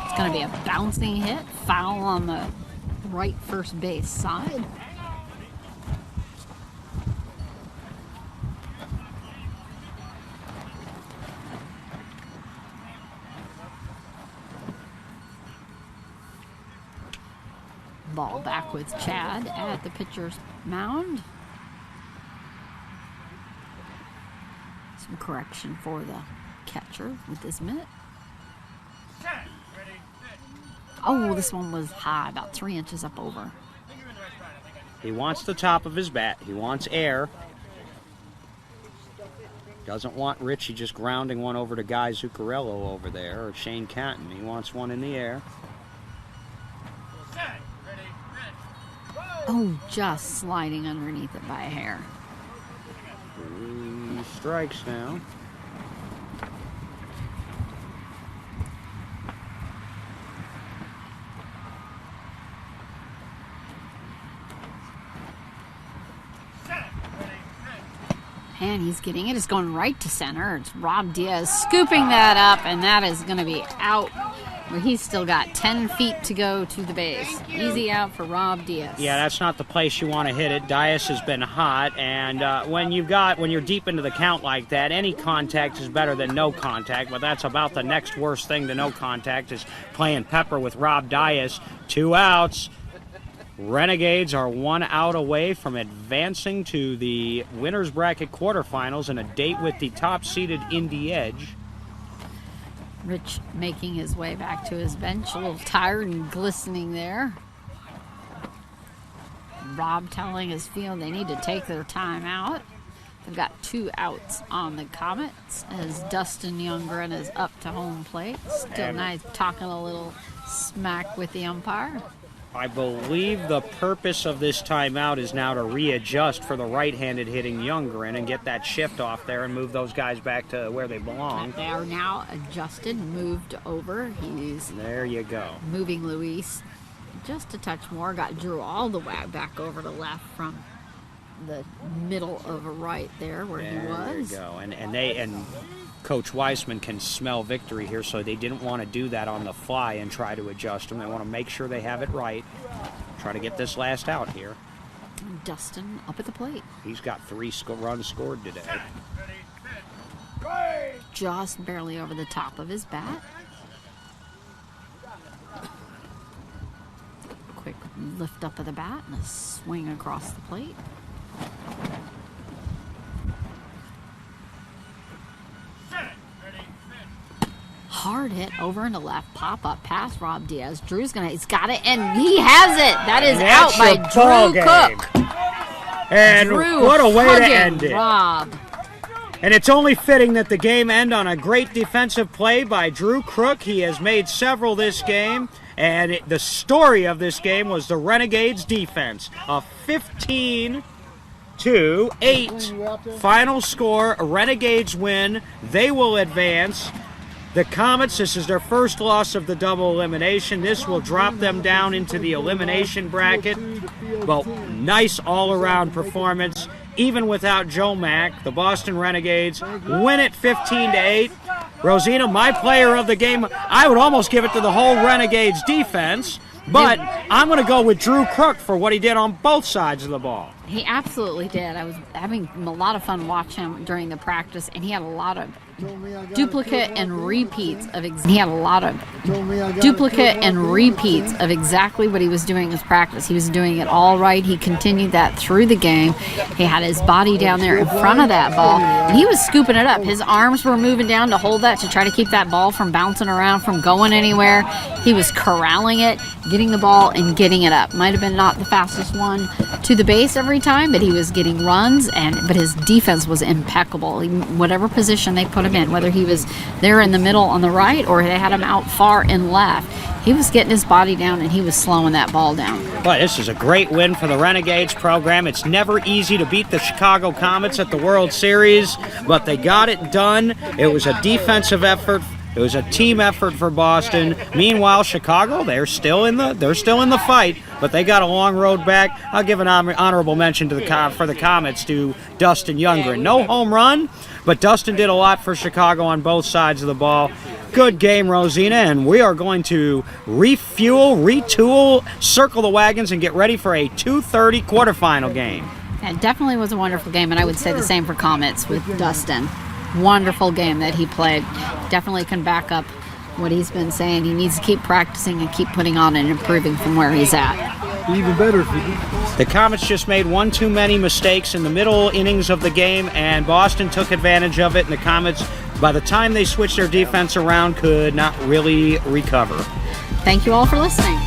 It's going to be a bouncing hit. Foul on the right first base side. Ball back with Chad at the pitcher's mound. Some correction for the catcher with this mitt. Oh, this one was high, about 3 inches up over. He wants the top of his bat. He wants air. Doesn't want Richie just grounding one over to Guy Zuccarello over there or Shane Canton. He wants one in the air. Oh, just sliding underneath it by a hair. 3 strikes now. And he's getting it. It's going right to center. It's Rob Diaz scooping that up, and that is going to be out. Well, he's still got 10 feet to go to the base. Easy out for Rob Diaz. Yeah, that's not the place you want to hit it. Dias has been hot, and when you're deep into the count like that, any contact is better than no contact, but that's about the next worst thing to no contact is playing pepper with Rob Dias. 2 outs. Renegades are 1 out away from advancing to the winner's bracket quarterfinals and a date with the top-seeded Indy Edge. Rich making his way back to his bench, a little tired and glistening there. Rob telling his field they need to take their time out. They've got 2 outs on the Comets as Dustin Youngren is up to home plate. Still nice, talking a little smack with the umpire. I believe the purpose of this timeout is now to readjust for the right-handed hitting Youngren and get that shift off there and move those guys back to where they belong. They are now adjusted, moved over. He's There you go. moving Luis just a touch more. Got Drew all the way back over to left from the middle of a right there where he was. There you go. And Coach Weissman can smell victory here, so they didn't want to do that on the fly and try to adjust them. They want to make sure they have it right. Try to get this last out here. Dustin up at the plate. He's got 3 runs scored today. just barely over the top of his bat. Quick lift up of the bat and a swing across the plate. Hard hit over into left, pop up past Rob Diaz. Drew's he's got it, and he has it. That is out by Drew Cook. And Drew what a way to hugging end it. Rob. And it's only fitting that the game end on a great defensive play by Drew Crook. He has made several this game, and the story of this game was the Renegades defense. A 15-8 final score. A Renegades win. They will advance. The Comets, this is their first loss of the double elimination. This will drop them down into the elimination bracket. Well, nice all-around performance. Even without Joe Mack, the Boston Renegades win it 15-8. Rosina, my player of the game, I would almost give it to the whole Renegades defense, but I'm going to go with Drew Crook for what he did on both sides of the ball. He absolutely did. I was having a lot of fun watching him during the practice, and he had a lot of duplicate and repeats of exactly what he was doing in his practice. He was doing it all right. He continued that through the game. He had his body down there in front of that ball, and he was scooping it up. His arms were moving down to hold that, to try to keep that ball from bouncing around, from going anywhere. He was corralling it, getting the ball, and getting it up. Might have been not the fastest one to the base every time, but he was getting runs, but his defense was impeccable. Whatever position they put him in, whether he was there in the middle on the right or they had him out far and left, he was getting his body down and he was slowing that ball down. But this is a great win for the Renegades program. It's never easy to beat the Chicago Comets at the World Series, but they got it done. It was a defensive effort. It was a team effort for Boston. Meanwhile, Chicago, they're still in the fight, but they got a long road back. I'll give an honorable mention to for the Comets to Dustin Youngren. No home run, but Dustin did a lot for Chicago on both sides of the ball. Good game, Rosina, and we are going to refuel, retool, circle the wagons, and get ready for a 2:30 quarterfinal game. It definitely was a wonderful game, and I would say the same for Comets with Dustin. Wonderful game that he played. Definitely can back up what he's been saying. He needs to keep practicing and keep putting on and improving from where he's at. Even better if you do. The Comets just made one too many mistakes in the middle innings of the game, and Boston took advantage of it, and the Comets, by the time they switched their defense around, could not really recover. Thank you all for listening.